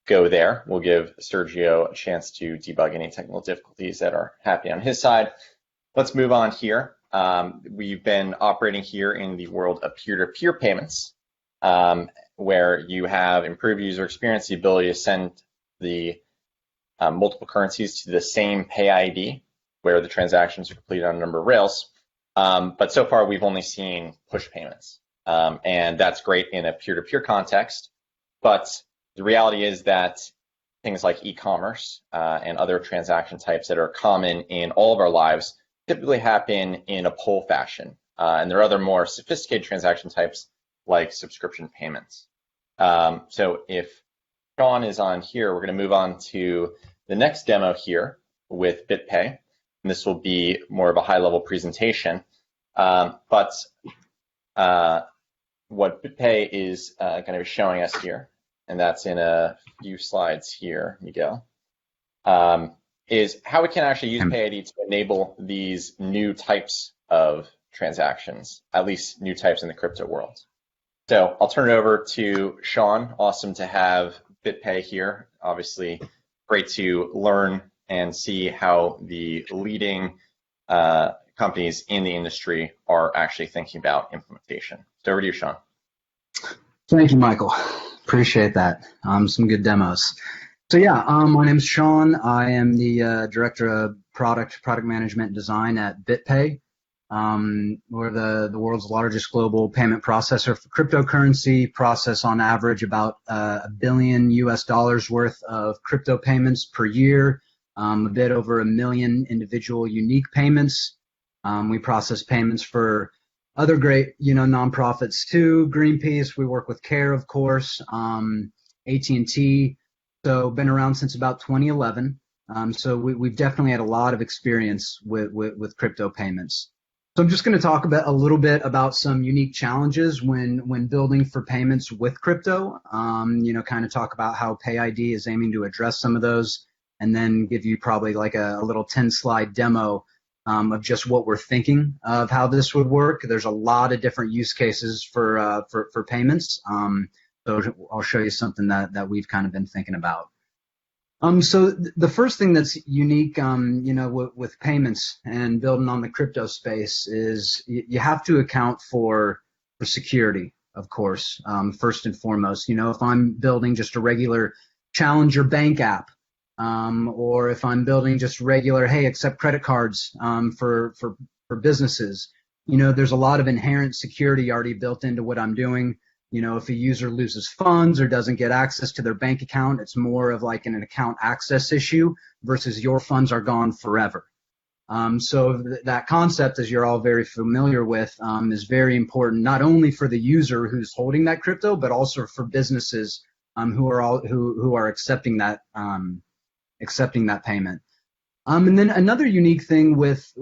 go there, we'll give Sergio a chance to debug any technical difficulties that are happening on his side. Let's move on here. We've been operating here in the world of peer-to-peer payments, where you have improved user experience, the ability to send the multiple currencies to the same PayID, where the transactions are completed on a number of rails. But so far, we've only seen push payments, and that's great in a peer-to-peer context. But the reality is that things like e-commerce and other transaction types that are common in all of our lives typically happen in a pull fashion. And there are other more sophisticated transaction types like subscription payments. So if Sean is on here, we're going to move on to the next demo here with BitPay. And this will be more of a high-level presentation. But what BitPay is going to be showing us here, and that's in a few slides here, Miguel, is how we can actually use PayID to enable these new types of transactions, at least new types in the crypto world. So I'll turn it over to Sean. Awesome to have BitPay here. Obviously, great to learn and see how the leading companies in the industry are actually thinking about implementation. So over to you, Sean. Thank you, Michael. Appreciate that. Some good demos. So yeah, my name's Sean. I am the Director of Product Management and Design at BitPay. We're the world's largest global payment processor for cryptocurrency, process on average about $1 billion worth of crypto payments per year, a bit over 1 million individual unique payments. We process payments for other great, nonprofits too. Greenpeace, we work with CARE, of course, AT&T. So been around since about 2011. So we've definitely had a lot of experience with crypto payments. So I'm just going to talk a little bit about some unique challenges when building for payments with crypto. Kind of talk about how PayID is aiming to address some of those, and then give you probably like a little 10-slide demo of just what we're thinking of how this would work. There's a lot of different use cases for payments. So I'll show you something that we've kind of been thinking about. So the first thing that's unique, with payments and building on the crypto space is you have to account for security, of course, first and foremost. If I'm building just a regular challenger bank app, or if I'm building just regular, hey, accept credit cards for businesses, there's a lot of inherent security already built into what I'm doing. If a user loses funds or doesn't get access to their bank account, it's more of like an account access issue versus your funds are gone forever. So that concept, as you're all very familiar with, is very important, not only for the user who's holding that crypto, but also for businesses who are accepting that payment. And then another unique thing with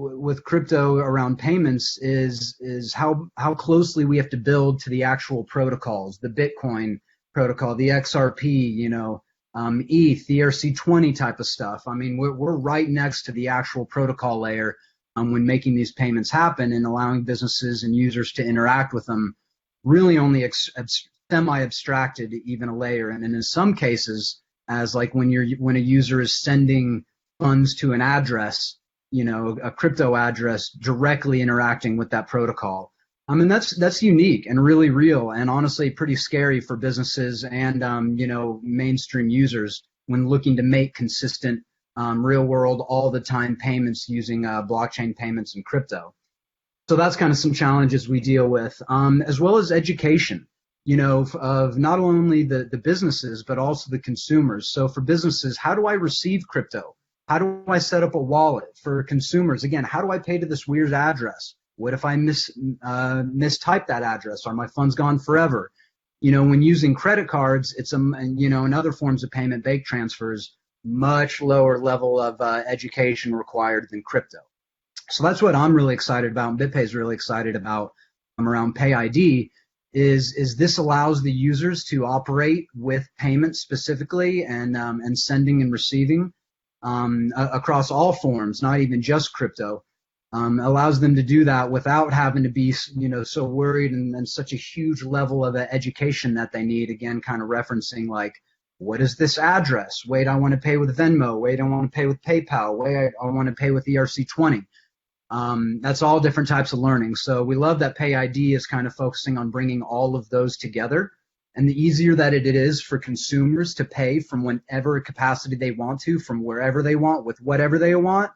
crypto around payments is how closely we have to build to the actual protocols, the Bitcoin protocol, the XRP, ETH, the ERC20 type of stuff. I mean, we're right next to the actual protocol layer when making these payments happen and allowing businesses and users to interact with them, really only semi-abstracted even a layer. And in some cases, as like when a user is sending funds to an address, a crypto address, directly interacting with that protocol. I mean, that's unique and really real, and honestly pretty scary for businesses and mainstream users when looking to make consistent real world all the time payments using blockchain payments and crypto. So that's kind of some challenges we deal with, as well as education, of not only the businesses but also the consumers. So for businesses, how do I receive crypto? How do I set up a wallet? For consumers, again, how do I pay to this weird address? What if I mistype that address? Are my funds gone forever? When using credit cards, it's and other forms of payment, bank transfers, much lower level of education required than crypto. So that's what I'm really excited about, and BitPay is really excited about around PayID. Is this allows the users to operate with payments specifically and sending and receiving across all forms, not even just crypto. Allows them to do that without having to be, so worried and such a huge level of education that they need. Again, kind of referencing like, what is this address? Wait, I want to pay with Venmo. Wait, I want to pay with PayPal. Wait, I want to pay with ERC20. That's all different types of learning. So we love that PayID is kind of focusing on bringing all of those together. And the easier that it is for consumers to pay from whenever capacity they want to, from wherever they want, with whatever they want,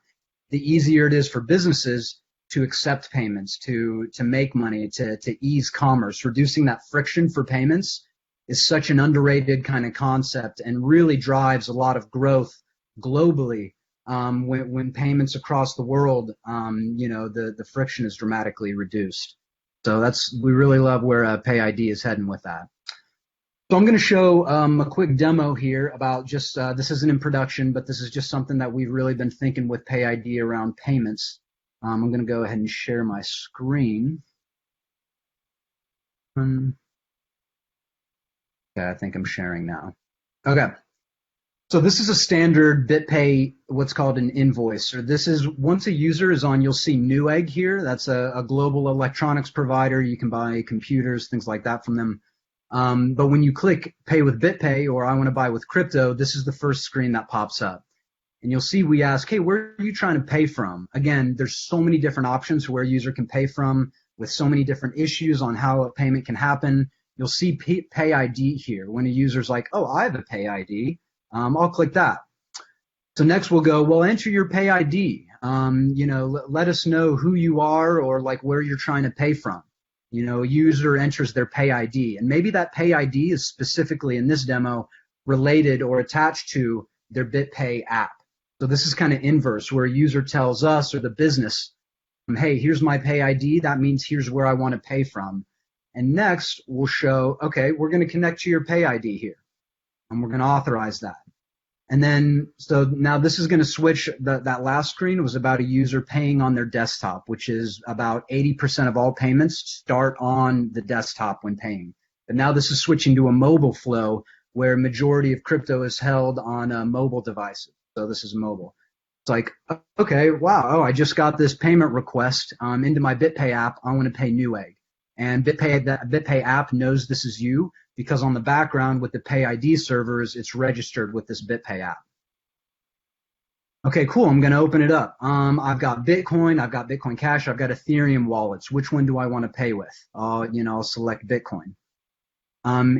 the easier it is for businesses to accept payments, to make money, to ease commerce. Reducing that friction for payments is such an underrated kind of concept and really drives a lot of growth globally. When payments across the world, the friction is dramatically reduced. So we really love where PayID is heading with that. So I'm going to show a quick demo here about just, this isn't in production, but this is just something that we've really been thinking with PayID around payments. I'm going to go ahead and share my screen. Okay, I think I'm sharing now. Okay. So this is a standard BitPay, what's called an invoice. Or this is, once a user is on, you'll see Newegg here. That's a global electronics provider. You can buy computers, things like that from them. But when you click pay with BitPay or I want to buy with crypto, this is the first screen that pops up. And you'll see we ask, hey, where are you trying to pay from? Again, there's so many different options where a user can pay from with so many different issues on how a payment can happen. You'll see PayID here. When a user's like, oh, I have a PayID, I'll click that. So next we'll go, well, enter your PayID. Let us know who you are or like where you're trying to pay from. A user enters their PayID, and maybe that PayID is specifically in this demo related or attached to their BitPay app. So this is kind of inverse, where a user tells us or the business, hey, here's my PayID. That means here's where I want to pay from. And next we'll show, okay, we're going to connect to your PayID here, and we're going to authorize that. And then, so now this is going to switch. That last screen was about a user paying on their desktop, which is about 80% of all payments start on the desktop when paying. But now this is switching to a mobile flow where majority of crypto is held on mobile devices. So this is mobile. It's like, okay, wow, oh, I just got this payment request into my BitPay app. I want to pay Newegg. And BitPay app knows this is you, because on the background with the PayID servers, it's registered with this BitPay app. Okay, cool. I'm going to open it up. I've got Bitcoin, I've got Bitcoin Cash, I've got Ethereum wallets. Which one do I want to pay with? I'll select Bitcoin.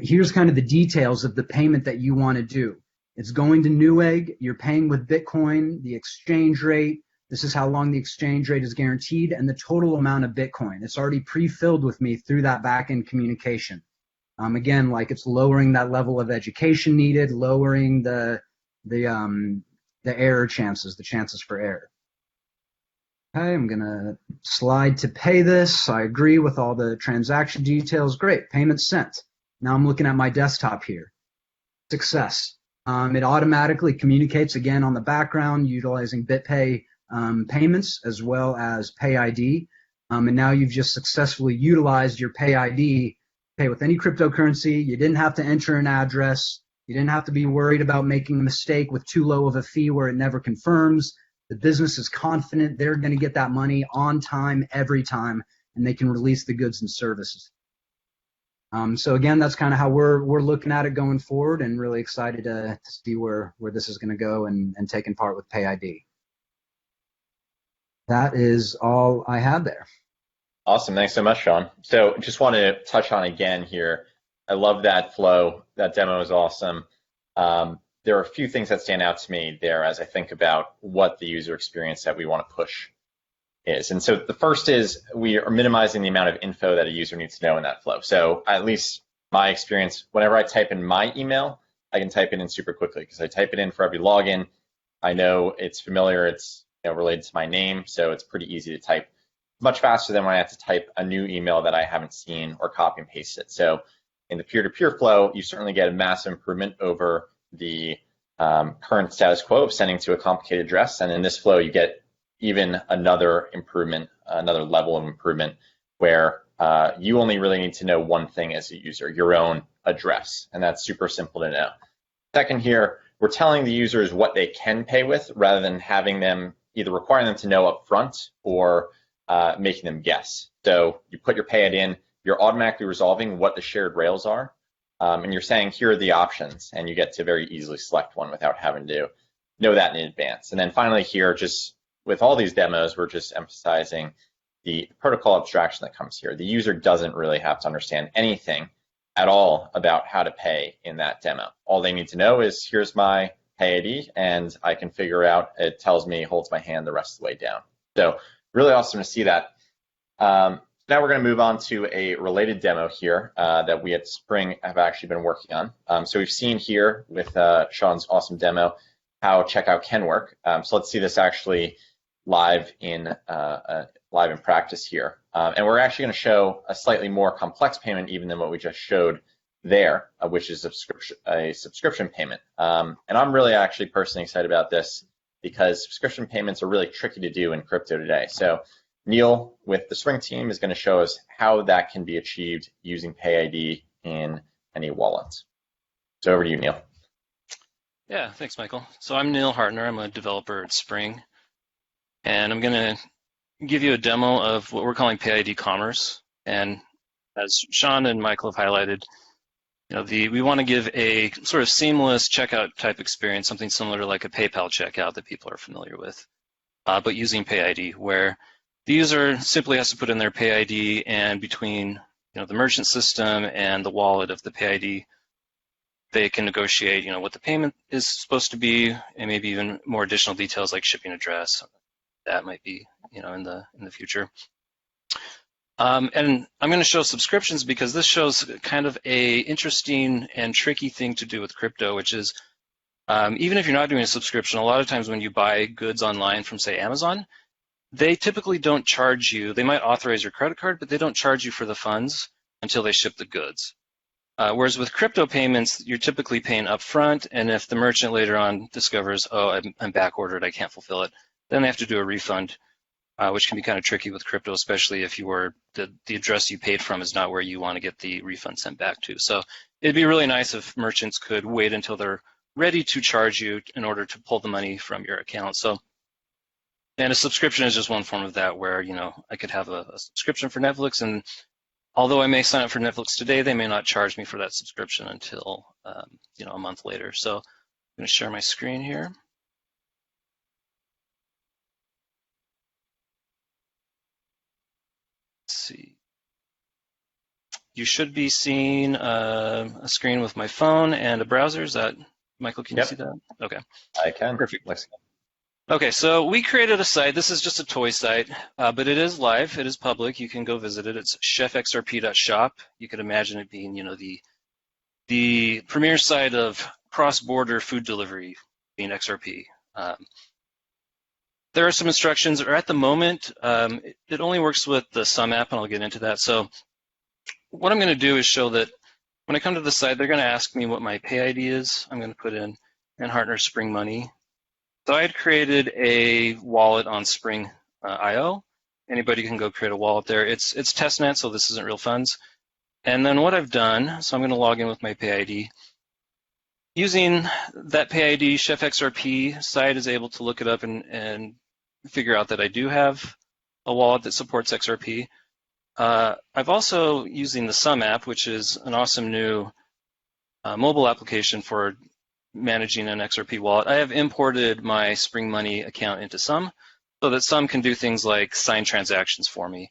Here's kind of the details of the payment that you want to do. It's going to Newegg. You're paying with Bitcoin, the exchange rate. This is how long the exchange rate is guaranteed, and the total amount of Bitcoin. It's already pre-filled with me through that back-end communication. Again, like it's lowering that level of education needed, lowering the error chances, the chances for error. Okay, I'm gonna slide to pay this. I agree with all the transaction details. Great, payment sent. Now I'm looking at my desktop here. Success. It automatically communicates again on the background utilizing BitPay payments as well as PayID. And now you've just successfully utilized your PayID. Pay with any cryptocurrency. You didn't have to enter an address. You didn't have to be worried about making a mistake with too low of a fee where it never confirms. The business is confident they're going to get that money on time every time, and they can release the goods and services. So again, that's kind of how we're looking at it going forward, and really excited to see where this is going to go and taking part with PayID. That is all I had there. Awesome. Thanks so much, Sean. So just want to touch on again here. I love that flow. That demo is awesome. There are a few things that stand out to me there as I think about what the user experience that we want to push is. And so the first is we are minimizing the amount of info that a user needs to know in that flow. So at least my experience, whenever I type in my email, I can type it in super quickly because I type it in for every login. I know it's familiar, it's related to my name, so it's pretty easy to type. Much faster than when I have to type a new email that I haven't seen or copy and paste it. So in the peer-to-peer flow, you certainly get a massive improvement over the current status quo of sending to a complicated address. And in this flow, you get even another improvement, another level of improvement where you only really need to know one thing as a user, your own address, and that's super simple to know. Second here, we're telling the users what they can pay with rather than having them either requiring them to know up front or making them guess. So you put your PayID in, you're automatically resolving what the shared rails are, and you're saying here are the options, and you get to very easily select one without having to know that in advance. And then finally here, just with all these demos, we're just emphasizing the protocol abstraction that comes here. The user doesn't really have to understand anything at all about how to pay in that demo. All they need to know is here's my PayID, and I can figure out, it tells me, holds my hand the rest of the way down. So really awesome to see that. Now we're going to move on to a related demo here that we at Spring have actually been working on. So we've seen here with Sean's awesome demo how checkout can work. So let's see this actually live in practice here. And we're actually going to show a slightly more complex payment even than what we just showed there, which is a subscription payment. And I'm really actually personally excited about this because subscription payments are really tricky to do in crypto today. So Neil with the Spring team is going to show us how that can be achieved using PayID in any wallet. So over to you, Neil. Yeah, thanks, Michael. So I'm Neil Hartner. I'm a developer at Spring, and I'm going to give you a demo of what we're calling PayID Commerce. And as Sean and Michael have highlighted, we want to give a sort of seamless checkout type experience, something similar to like a PayPal checkout that people are familiar with, but using PayID, where the user simply has to put in their PayID, and between the merchant system and the wallet of the PayID, they can negotiate what the payment is supposed to be, and maybe even more additional details like shipping address. That might be in the future. And I'm going to show subscriptions because this shows kind of a interesting and tricky thing to do with crypto, which is even if you're not doing a subscription, a lot of times when you buy goods online from, say, Amazon, they typically don't charge you. They might authorize your credit card, but they don't charge you for the funds until they ship the goods. Whereas with crypto payments, you're typically paying upfront, and if the merchant later on discovers, oh, I'm back ordered, I can't fulfill it, then they have to do a refund, which can be kind of tricky with crypto, especially if the address you paid from is not where you want to get the refund sent back to. So it'd be really nice if merchants could wait until they're ready to charge you in order to pull the money from your account. And a subscription is just one form of that, where I could have a subscription for Netflix, and although I may sign up for Netflix today, they may not charge me for that subscription until a month later. So I'm going to share my screen here. Let's see. You should be seeing a screen with my phone and a browser. Is that, Michael, can you see that? Okay. I can. Perfect. Okay, so we created a site. This is just a toy site, but it is live. It is public. You can go visit it. It's chefxrp.shop. You could imagine it being, the premier site of cross-border food delivery, being XRP. There are some instructions, or at the moment, it only works with the Sum app, and I'll get into that. So what I'm going to do is show that when I come to the site, they're going to ask me what my PayID is. I'm going to put in Hartner Spring Money. So I had created a wallet on Spring IO. Anybody can go create a wallet there. It's testnet, so this isn't real funds. And then what I've done, so I'm going to log in with my PayID. Using that PayID, ChefXRP site is able to look it up and figure out that I do have a wallet that supports XRP. I've also, using the Sum app, which is an awesome new mobile application for managing an XRP wallet, I have imported my Spring Money account into Sum so that Sum can do things like sign transactions for me,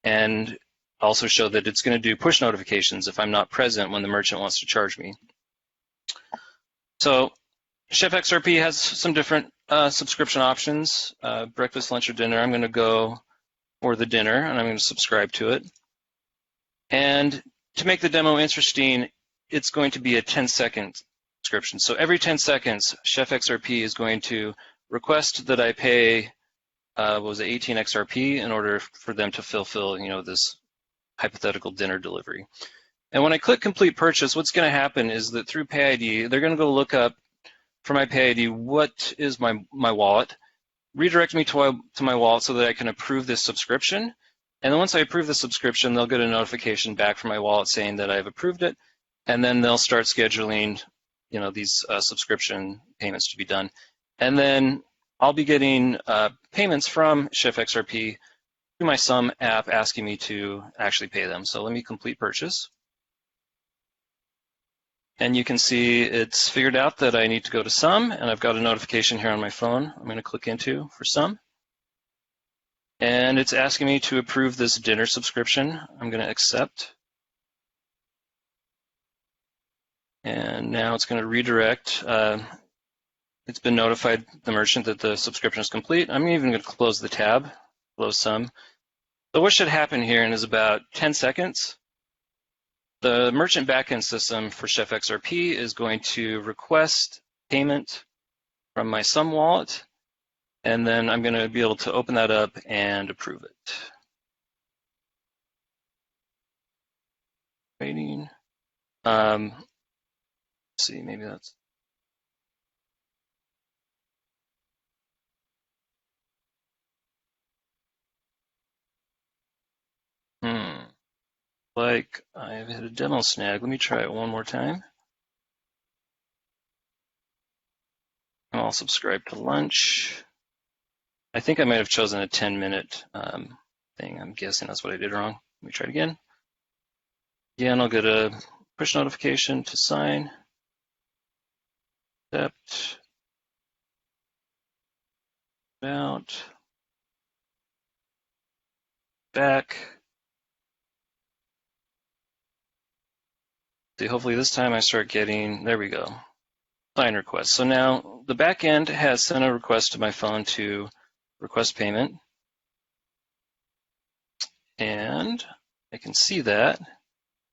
and also show that it's going to do push notifications if I'm not present when the merchant wants to charge me. So ChefXRP has some different subscription options, breakfast, lunch, or dinner. I'm going to go for the dinner, and I'm going to subscribe to it. And to make the demo interesting, it's going to be a 10-second subscription. So every 10 seconds, ChefXRP is going to request that I pay, 18 XRP in order for them to fulfill, this hypothetical dinner delivery. And when I click complete purchase, what's going to happen is that through PayID, they're going to go look up for my PayID what is my wallet, redirect me to my wallet so that I can approve this subscription. And then once I approve the subscription, they'll get a notification back from my wallet saying that I've approved it, and then they'll start scheduling, these subscription payments to be done. And then I'll be getting payments from Chef XRP through my Sum app asking me to actually pay them. So let me complete purchase. And you can see it's figured out that I need to go to Sum, and I've got a notification here on my phone I'm going to click into for Sum. And it's asking me to approve this dinner subscription. I'm going to accept. And now it's going to redirect. It's been notified the merchant that the subscription is complete. I'm even going to close the tab, close Sum. So what should happen here in is about 10 seconds. The merchant backend system for Chef XRP is going to request payment from my Sum wallet, and then I'm going to be able to open that up and approve it. Waiting. Let's see, maybe that's. Like I've hit a demo snag. Let me try it one more time. I'll subscribe to lunch. I think I might have chosen a 10-minute thing. I'm guessing that's what I did wrong. Let me try it again. Again, I'll get a push notification to sign. Accept. Out. Back. See, hopefully this time I start getting, there we go, sign request. So now the back end has sent a request to my phone to request payment. And I can see that.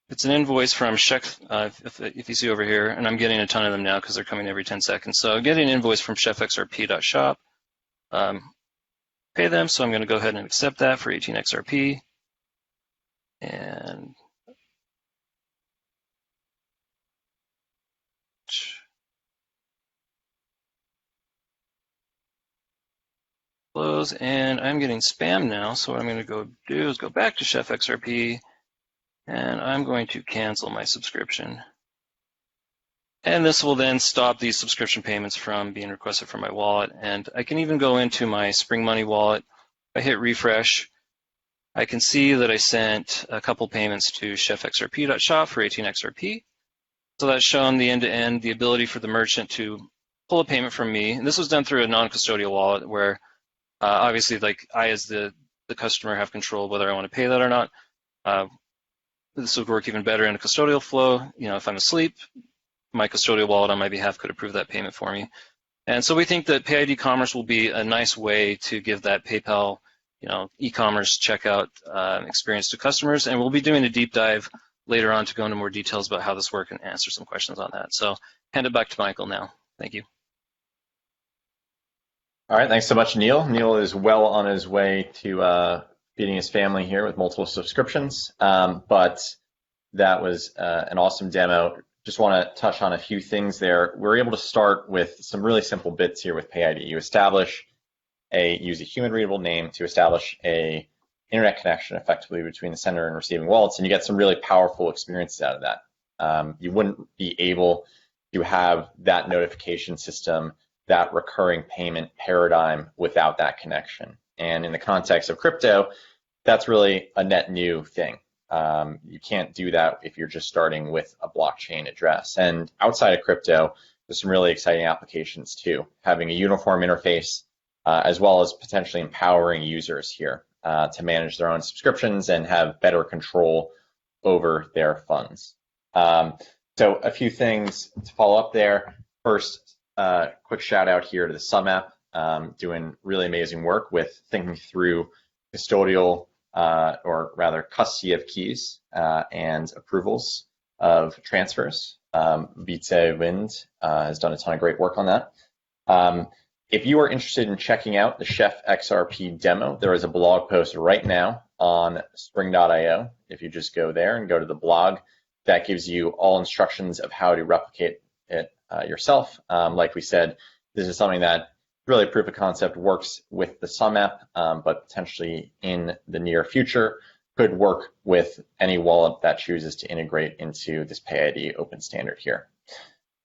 It's an invoice from Chef, if you see over here, and I'm getting a ton of them now because they're coming every 10 seconds. So I'm getting an invoice from chefxrp.shop. Pay them, so I'm going to go ahead and accept that for 18XRP. And close, and I'm getting spam now, so what I'm going to go do is go back to Chef XRP, and I'm going to cancel my subscription. And this will then stop these subscription payments from being requested from my wallet. And I can even go into my Spring Money wallet. If I hit refresh, I can see that I sent a couple payments to chefxrp.shop for 18XRP. So that's shown the end-to-end, the ability for the merchant to pull a payment from me. And this was done through a non-custodial wallet where obviously, like I as the customer have control whether I want to pay that or not. This would work even better in a custodial flow. If I'm asleep, my custodial wallet on my behalf could approve that payment for me. And so we think that PayID Commerce will be a nice way to give that PayPal, e-commerce checkout experience to customers. And we'll be doing a deep dive later on to go into more details about how this works and answer some questions on that. So hand it back to Michael now. Thank you. All right, thanks so much, Neil. Neil is well on his way to feeding his family here with multiple subscriptions, but that was an awesome demo. Just want to touch on a few things there. We're able to start with some really simple bits here with PayID. You use a human readable name to establish a internet connection effectively between the sender and receiving wallets, and you get some really powerful experiences out of that. You wouldn't be able to have that notification system, that recurring payment paradigm without that connection. And in the context of crypto, that's really a net new thing. You can't do that if you're just starting with a blockchain address. And outside of crypto, there's some really exciting applications too, having a uniform interface, as well as potentially empowering users here to manage their own subscriptions and have better control over their funds. So a few things to follow up there. First, quick shout out here to the Sum app, doing really amazing work with thinking through custodial or rather custody of keys and approvals of transfers. Vite Wind has done a ton of great work on that. If you are interested in checking out the Chef XRP demo, there is a blog post right now on spring.io. If you just go there and go to the blog, that gives you all instructions of how to replicate it yourself. Like we said, this is something that really proof of concept works with the Sum app, but potentially in the near future could work with any wallet that chooses to integrate into this PayID open standard here.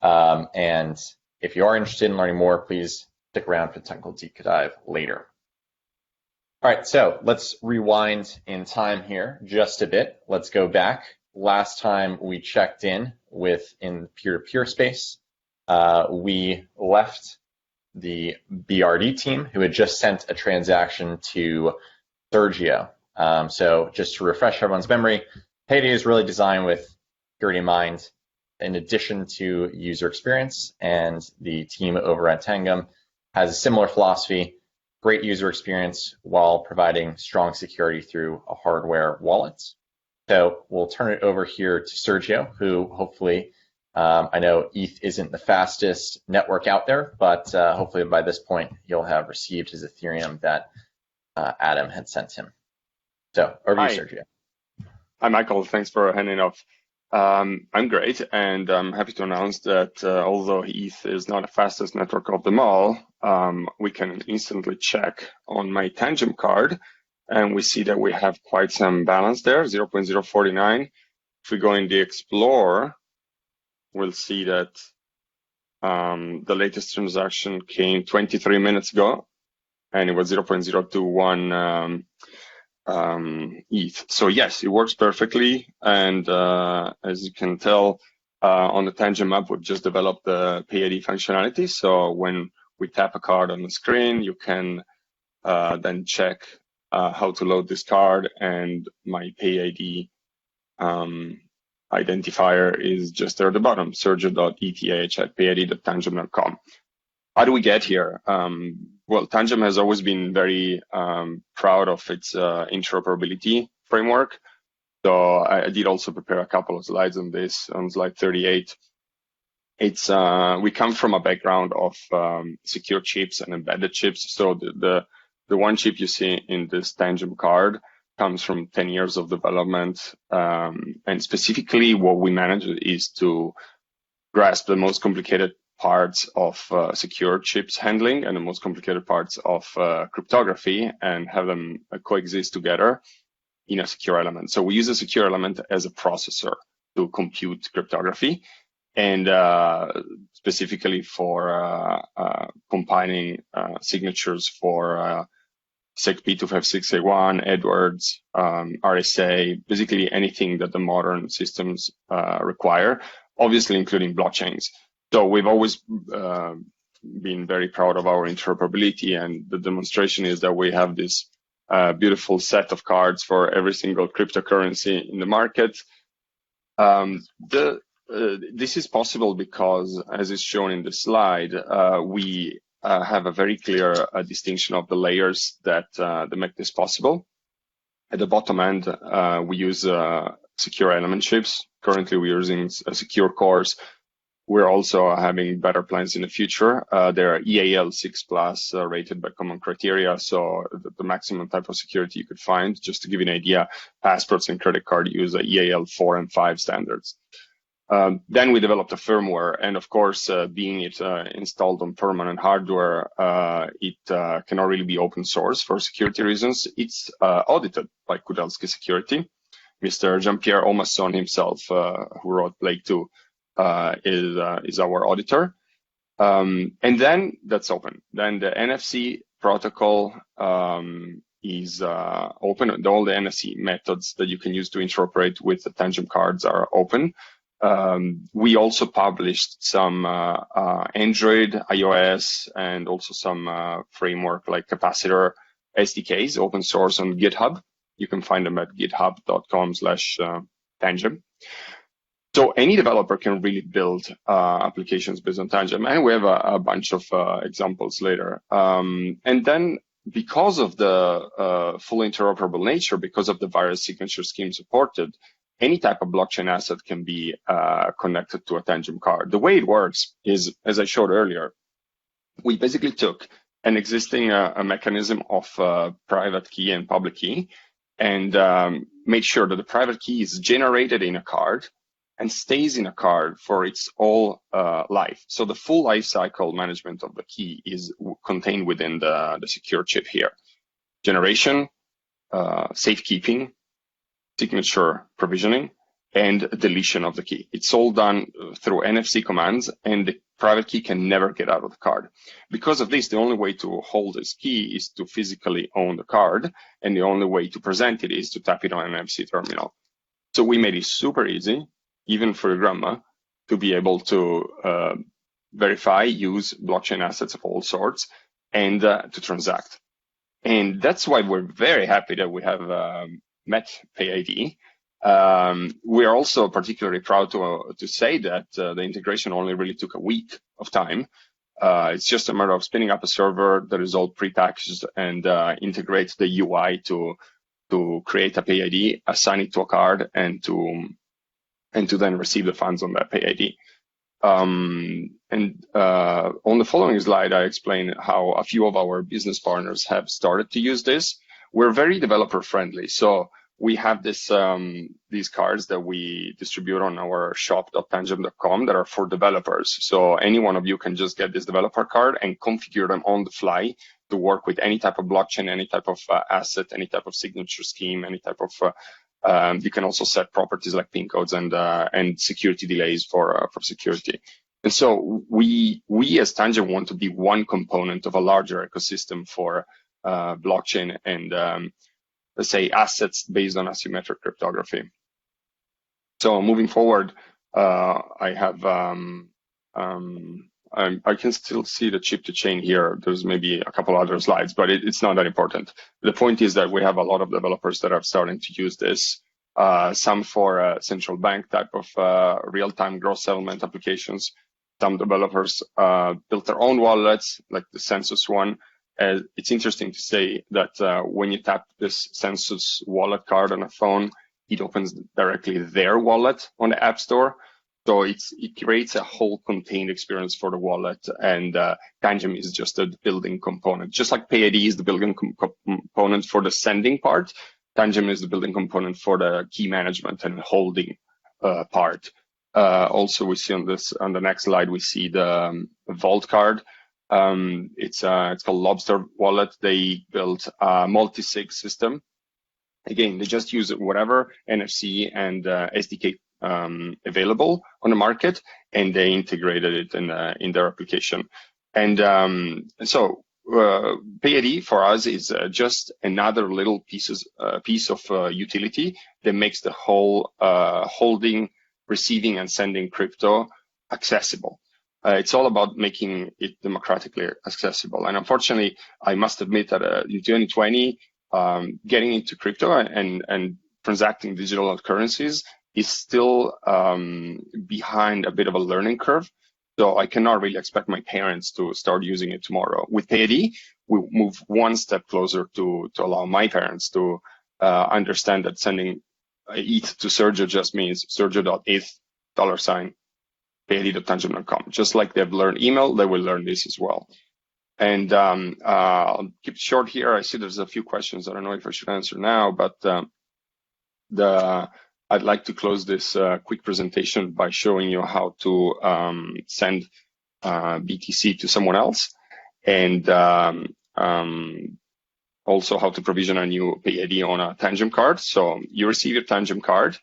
And if you are interested in learning more, please stick around for the technical deep dive later. All right, so let's rewind in time here just a bit. Let's go back. Last time we checked in in peer-to-peer space, we left the BRD team who had just sent a transaction to Sergio. So just to refresh everyone's memory, PayID is really designed with security in mind in addition to user experience, and the team over at Tangum has a similar philosophy, great user experience while providing strong security through a hardware wallet. So we'll turn it over here to Sergio, who hopefully, I know ETH isn't the fastest network out there, but hopefully by this point, he'll have received his Ethereum that Adam had sent him. So over to you, Sergio. Hi, Michael. Thanks for handing off. I'm great, and I'm happy to announce that although ETH is not the fastest network of them all, we can instantly check on my Tangem card, and we see that we have quite some balance there, 0.049. If we go in the Explorer, we'll see that the latest transaction came 23 minutes ago, and it was 0.021 ETH. So yes, it works perfectly, and as you can tell, on the Tangem app, we've just developed the PayID functionality. So when we tap a card on the screen, you can then check how to load this card, and my PayID identifier is just there at the bottom, sergio.eth@payid.tangem.com. How do we get here? Well, Tangem has always been very proud of its interoperability framework. So I did also prepare a couple of slides on this, on slide 38. We come from a background of secure chips and embedded chips. So the one chip you see in this Tangem card comes from 10 years of development. And specifically what we manage is to grasp the most complicated parts of secure chips handling and the most complicated parts of cryptography and have them coexist together in a secure element. So we use a secure element as a processor to compute cryptography, and specifically for combining signatures for SEC-P256A1, Edwards, RSA, basically anything that the modern systems require, obviously including blockchains. So we've always been very proud of our interoperability, and the demonstration is that we have this beautiful set of cards for every single cryptocurrency in the market. This is possible because, as is shown in the slide, we have a very clear distinction of the layers that make this possible. At the bottom end, we use secure element chips. Currently, we're using secure cores. We're also having better plans in the future. There are EAL 6+ rated by common criteria, so the maximum type of security you could find. Just to give you an idea, passports and credit card use EAL 4 and 5 standards. Then we developed a firmware, and of course, being it installed on permanent hardware, it cannot really be open source for security reasons. It's audited by Kudelski Security. Mr. Jean-Pierre Omasson himself, who wrote Plague 2, is our auditor. And then that's open. Then the NFC protocol is open. All the NFC methods that you can use to interoperate with the Tangem cards are open. We also published some Android, iOS, and also some framework like capacitor SDKs, open source on GitHub. You can find them at github.com/Tangem. So any developer can really build applications based on Tangem, and we have a bunch of examples later. And then because of the full interoperable nature, because of the various signature schemes supported, any type of blockchain asset can be connected to a Tangem card. The way it works is, as I showed earlier, we basically took an existing mechanism of private key and public key and made sure that the private key is generated in a card and stays in a card for its whole life. So the full life cycle management of the key is contained within the secure chip here. Generation, safekeeping, signature provisioning, and deletion of the key. It's all done through NFC commands, and the private key can never get out of the card. Because of this, the only way to hold this key is to physically own the card, and the only way to present it is to tap it on an NFC terminal. So we made it super easy, even for your grandma, to be able to verify, use blockchain assets of all sorts, and to transact. And that's why we're very happy that we have met PayID. We are also particularly proud to say that the integration only really took a week of time. It's just a matter of spinning up a server that is all prepackaged and integrate the UI to create a PayID, assign it to a card, and to then receive the funds on that PayID. On the following slide, I explain how a few of our business partners have started to use this. We're very developer friendly, so we have these cards that we distribute on our shop.tangem.com that are for developers. So any one of you can just get this developer card and configure them on the fly to work with any type of blockchain, any type of asset, any type of signature scheme, any type of you can also set properties like PIN codes and security delays for security. And so we as Tangem want to be one component of a larger ecosystem for blockchain and let's say assets based on asymmetric cryptography. So moving forward, I have I can still see the chip to chain here. There's maybe a couple other slides, but it's not that important. The point is that we have a lot of developers that are starting to use this, some for central bank type of real-time gross settlement applications. Some developers built their own wallets, like the Census one. It's interesting to say that when you tap this Census wallet card on a phone, it opens directly their wallet on the App Store. So it creates a whole contained experience for the wallet, and Tangem is just a building component. Just like PayID is the building component for the sending part, Tangem is the building component for the key management and holding part. Also, we see on the next slide, we see the Vault card. It's called Lobster Wallet. They built a multi-sig system. Again, they just use whatever NFC and SDK available on the market, and they integrated it in their application. And so PayID for us is just another little piece of utility that makes the whole holding, receiving, and sending crypto accessible. It's all about making it democratically accessible. And unfortunately, I must admit that in 2020, getting into crypto and transacting digital currencies is still behind a bit of a learning curve. So I cannot really expect my parents to start using it tomorrow. With PayID, we move one step closer to allow my parents to understand that sending ETH to Sergio just means Sergio.eth $PayID.tangem.com. Just like they've learned email, they will learn this as well. And I'll keep it short here. I see there's a few questions. I don't know if I should answer now, but I'd like to close this quick presentation by showing you how to send BTC to someone else, and also how to provision a new PayID on a Tangem card. So you receive your Tangem card,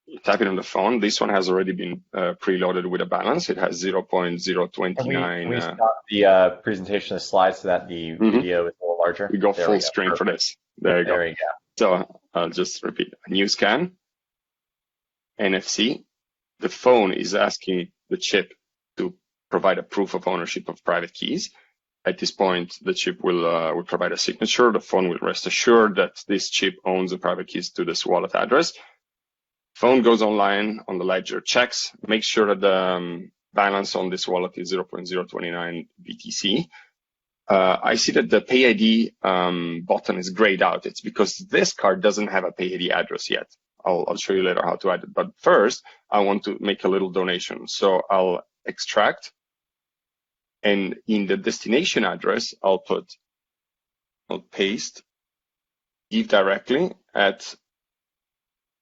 you tap it on the phone. This one has already been preloaded with a balance. It has 0.029. Can we stop the presentation of slides so that the video is a little larger? We go full screen for this. There you go. There you go. So I'll just repeat. A new scan, NFC. The phone is asking the chip to provide a proof of ownership of private keys. At this point, the chip will provide a signature. The phone will rest assured that this chip owns the private keys to this wallet address. Phone goes online on the ledger, checks, makes sure that the balance on this wallet is 0.029 BTC. I see that the PayID button is grayed out. It's because this card doesn't have a PayID address yet. I'll show you later how to add it. But first, I want to make a little donation. So I'll extract, and in the destination address, I'll paste give directly at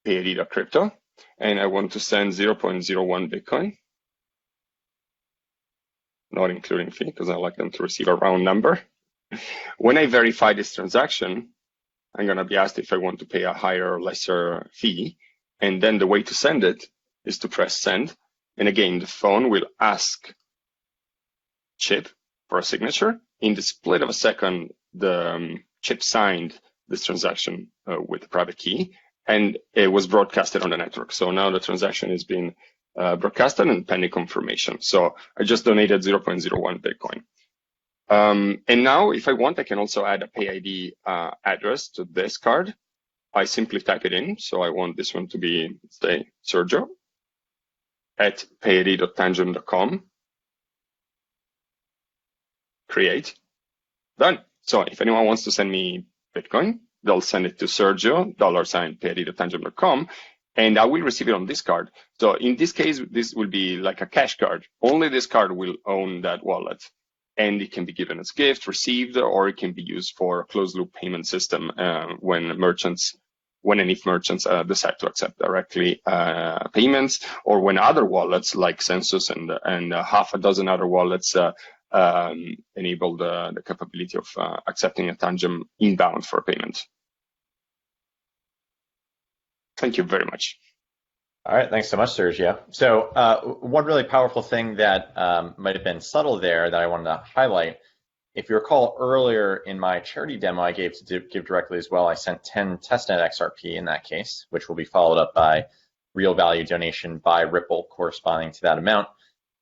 PayID.crypto, and I want to send 0.01 Bitcoin. not including fee, because I like them to receive a round number. When I verify this transaction, I'm going to be asked if I want to pay a higher or lesser fee. And then the way to send it is to press send. And again, the phone will ask Chip for a signature. In the split of a second, the Chip signed this transaction with a private key, and it was broadcasted on the network. So now the transaction is being broadcasted and pending confirmation. So I just donated 0.01 Bitcoin. And now, if I want, I can also add a PayID address to this card. I simply type it in. So I want this one to be, say, Sergio at payid.tangent.com. Create. Done. So if anyone wants to send me Bitcoin, they'll send it to Sergio, $payid.tangent.com, and I will receive it on this card. So in this case, this will be like a cash card. Only this card will own that wallet. And it can be given as gift, received, or it can be used for a closed loop payment system when and if merchants decide to accept directly payments, or when other wallets like Census and half a dozen other wallets enable the capability of accepting a Tangent inbound for payment. Thank you very much. All right, thanks so much, Sergio. So one really powerful thing that might have been subtle there that I wanted to highlight, if you recall earlier in my charity demo I gave to Give Directly as well, I sent 10 testnet XRP in that case, which will be followed up by real value donation by Ripple corresponding to that amount.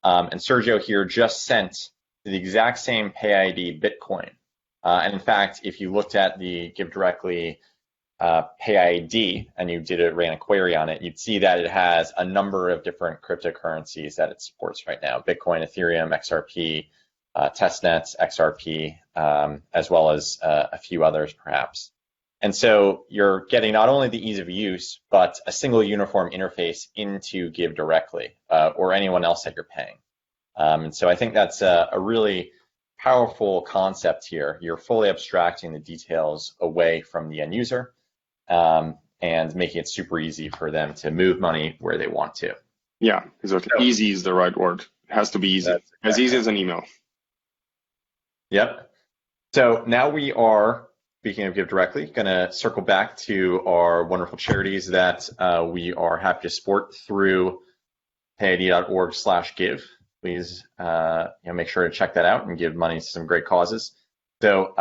And Sergio here just sent the exact same PayID Bitcoin. And in fact, if you looked at the Give Directly PayID and you ran a query on it, you'd see that it has a number of different cryptocurrencies that it supports right now: Bitcoin, Ethereum, XRP, testnets, XRP, as well as a few others perhaps. And so you're getting not only the ease of use, but a single uniform interface into Give Directly or anyone else that you're paying. And so I think that's a really powerful concept here. You're fully abstracting the details away from the end user and making it super easy for them to move money where they want to. Yeah, exactly. Easy is the right word. It has to be easy. As easy as an email. Yep. So now we are, speaking of Give Directly, going to circle back to our wonderful charities that we are happy to support through payid.org/give. Please make sure to check that out and give money to some great causes. So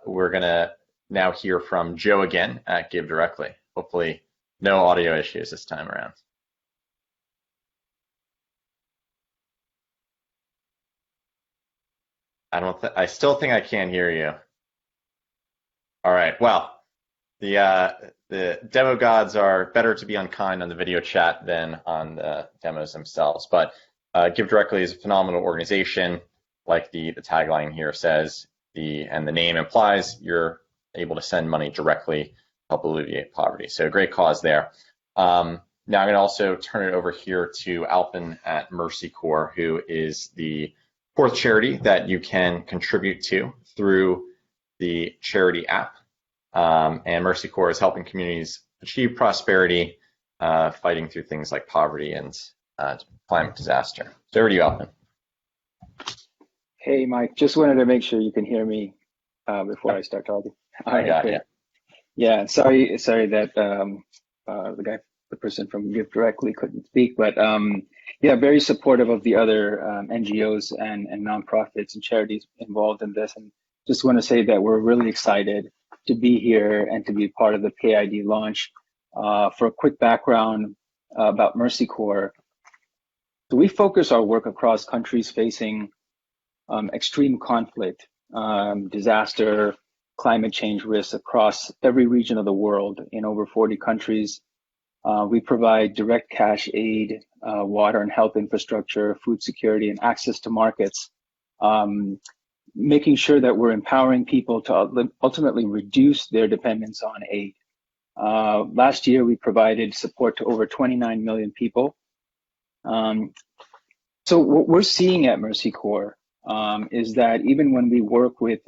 we're going to now hear from Joe again at Give Directly. Hopefully no audio issues this time around. I still think I can't hear you. All right, well, the demo gods are better to be unkind on the video chat than on the demos themselves, but Give Directly is a phenomenal organization, like the tagline here says, and the name implies you're able to send money directly to help alleviate poverty. So great cause there. Now I'm going to also turn it over here to Alpin at Mercy Corps, who is the fourth charity that you can contribute to through the charity app. And Mercy Corps is helping communities achieve prosperity, fighting through things like poverty and climate disaster. So over to you, Alpin. Hey, Mike, just wanted to make sure you can hear me before I start talking. I got you. Yeah, sorry that the person from Give Directly couldn't speak, but yeah, very supportive of the other NGOs and nonprofits and charities involved in this. And just want to say that we're really excited to be here and to be part of the PayID launch. For a quick background about Mercy Corps, so we focus our work across countries facing extreme conflict, disaster, climate change risks across every region of the world in over 40 countries. We provide direct cash aid, water and health infrastructure, food security, and access to markets, making sure that we're empowering people to ultimately reduce their dependence on aid. Last year, we provided support to over 29 million people. So what we're seeing at Mercy Corps is that even when we work with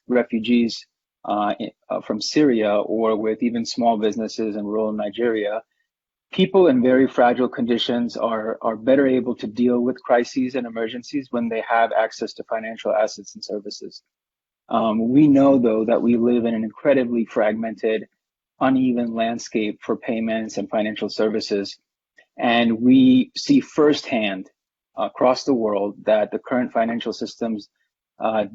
refugees from Syria or with even small businesses in rural Nigeria, people in very fragile conditions are better able to deal with crises and emergencies when they have access to financial assets and services. We know, though, that we live in an incredibly fragmented, uneven landscape for payments and financial services. And we see firsthand across the world that the current financial systems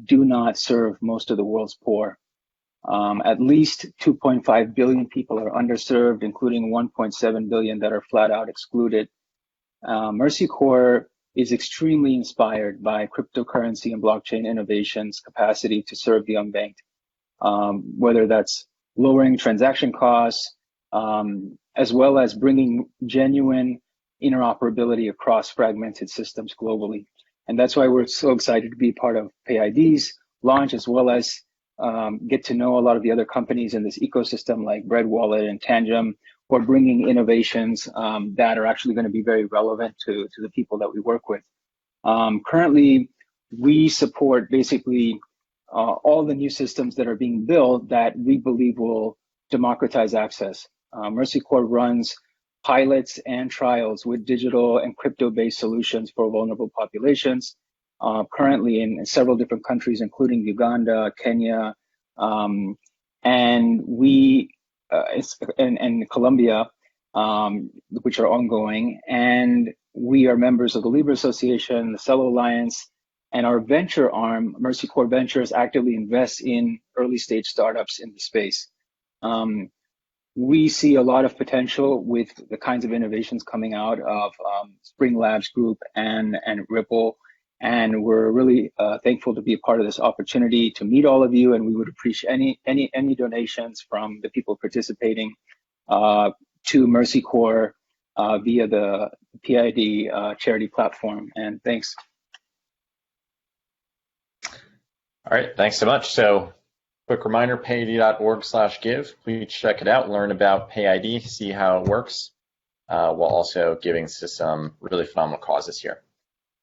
do not serve most of the world's poor. At least 2.5 billion people are underserved, including 1.7 billion that are flat out excluded. Mercy Corps is extremely inspired by cryptocurrency and blockchain innovations' capacity to serve the unbanked, whether that's lowering transaction costs, as well as bringing genuine interoperability across fragmented systems globally. And that's why we're so excited to be part of PayID's launch, as well as get to know a lot of the other companies in this ecosystem like Bread Wallet and Tangem, who are bringing innovations that are actually going to be very relevant to the people that we work with. Currently, we support basically all the new systems that are being built that we believe will democratize access. Mercy Corps runs pilots and trials with digital and crypto-based solutions for vulnerable populations, currently in several different countries, including Uganda, Kenya, and Colombia, which are ongoing. And we are members of the Libra Association, the Cello Alliance, and our venture arm, Mercy Corps Ventures, actively invests in early stage startups in the space. We see a lot of potential with the kinds of innovations coming out of Spring Labs Group and Ripple. And we're really thankful to be a part of this opportunity to meet all of you. And we would appreciate any donations from the people participating to Mercy Corps via the PID charity platform. And thanks. All right, thanks so much. So quick reminder, payid.org/give. Please check it out, learn about PayID, see how it works, while also giving to some really phenomenal causes here.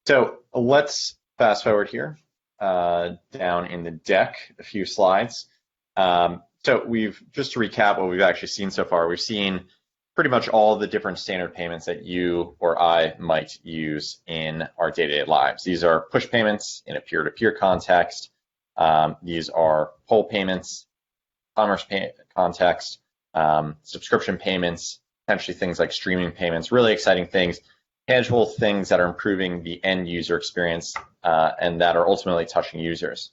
So let's fast forward here down in the deck, a few slides. So just to recap what we've actually seen so far, we've seen pretty much all the different standard payments that you or I might use in our day-to-day lives. These are push payments in a peer-to-peer context. These are poll payments, commerce context, subscription payments, potentially things like streaming payments, really exciting things, tangible things that are improving the end user experience and that are ultimately touching users.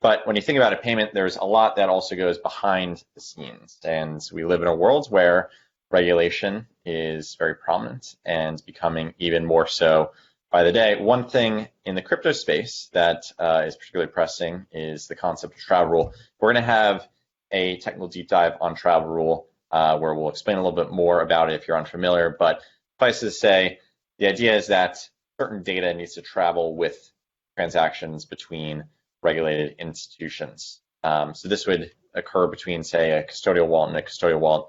But when you think about a payment, there's a lot that also goes behind the scenes. And we live in a world where regulation is very prominent and becoming even more so by the day. One thing in the crypto space that is particularly pressing is the concept of travel rule. We're going to have a technical deep dive on travel rule where we'll explain a little bit more about it if you're unfamiliar. But suffice to say, the idea is that certain data needs to travel with transactions between regulated institutions. So this would occur between, say, a custodial wallet and a custodial wallet,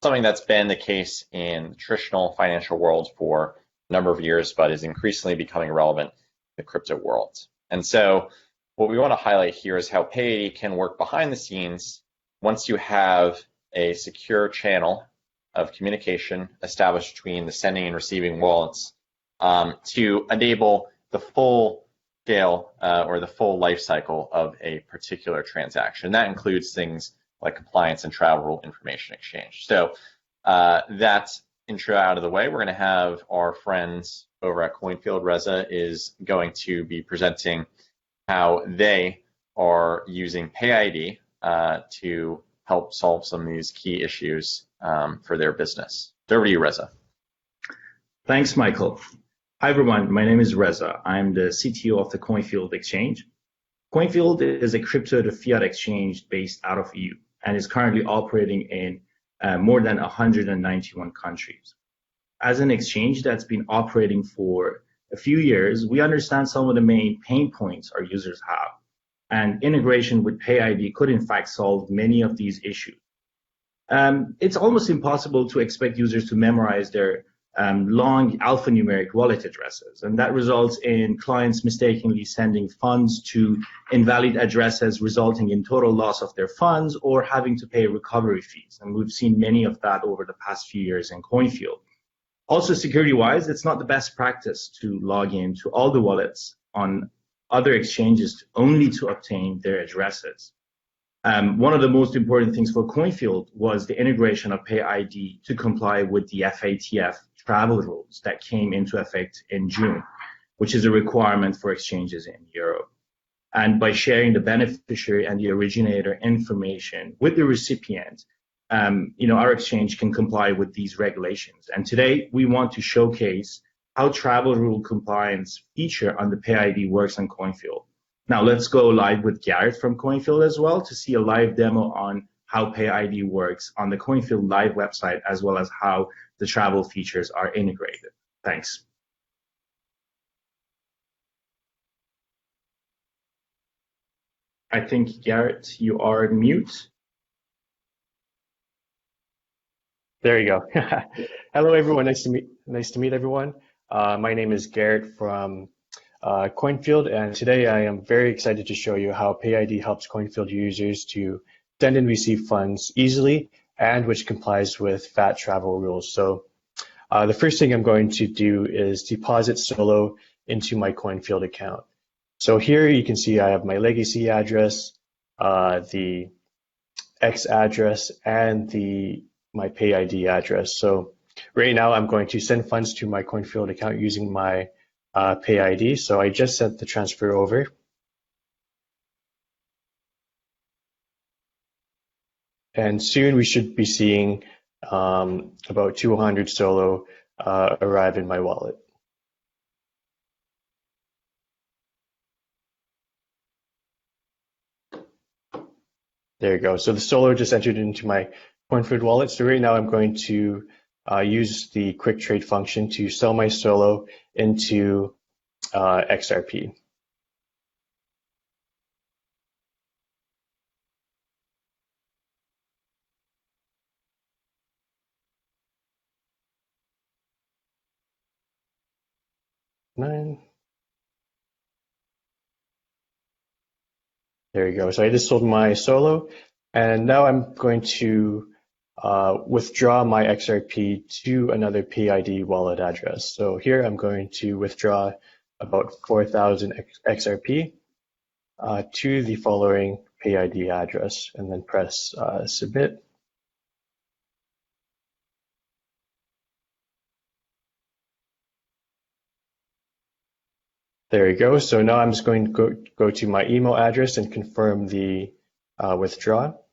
something that's been the case in the traditional financial world for a number of years, but is increasingly becoming relevant in the crypto world. And so what we want to highlight here is how PayID can work behind the scenes once you have a secure channel of communication established between the sending and receiving wallets to enable the full scale or the full life cycle of a particular transaction. That includes things like compliance and travel rule information exchange. So that intro out of the way, we're going to have our friends over at Coinfield. Reza is going to be presenting how they are using PayID to help solve some of these key issues for their business. Over to you, Reza. Thanks, Michael. Hi, everyone. My name is Reza. I'm the CTO of the Coinfield exchange. Coinfield is a crypto to fiat exchange based out of EU and is currently operating in more than 191 countries. As an exchange that's been operating for a few years, we understand some of the main pain points our users have, and integration with PayID could in fact solve many of these issues. It's almost impossible to expect users to memorize their long alphanumeric wallet addresses, and that results in clients mistakenly sending funds to invalid addresses, resulting in total loss of their funds or having to pay recovery fees. And we've seen many of that over the past few years in Coinfield. Also, security-wise, it's not the best practice to log in to all the wallets on other exchanges only to obtain their addresses. One of the most important things for CoinField was the integration of PayID to comply with the FATF travel rules that came into effect in June, which is a requirement for exchanges in Europe. And by sharing the beneficiary and the originator information with the recipient, our exchange can comply with these regulations. And today we want to showcase how travel rule compliance feature on the PayID works on CoinField. Now let's go live with Garrett from CoinField as well to see a live demo on how PayID works on the CoinField live website, as well as how the travel features are integrated. Thanks. I think, Garrett, you are mute. There you go. Hello, everyone. Nice to meet everyone. My name is Garrett from CoinField, and today I am very excited to show you how PayID helps CoinField users to send and receive funds easily, and which complies with VAT travel rules. So the first thing I'm going to do is deposit Solo into my CoinField account. So here you can see I have my legacy address, the X address, and my PayID address. So right now I'm going to send funds to my CoinField account using my PayID. So I just sent the transfer over. And soon we should be seeing about 200 Solo arrive in my wallet. There you go. So the Solo just entered into my CoinField wallet. So right now I'm going to use the quick trade function to sell my Solo into XRP. There you go. So I just sold my Solo, and now I'm going to withdraw my XRP to another PayID wallet address. So here I'm going to withdraw about 4,000 XRP to the following PayID address, and then press submit. There you go. So now I'm just going to go to my email address and confirm the withdrawal.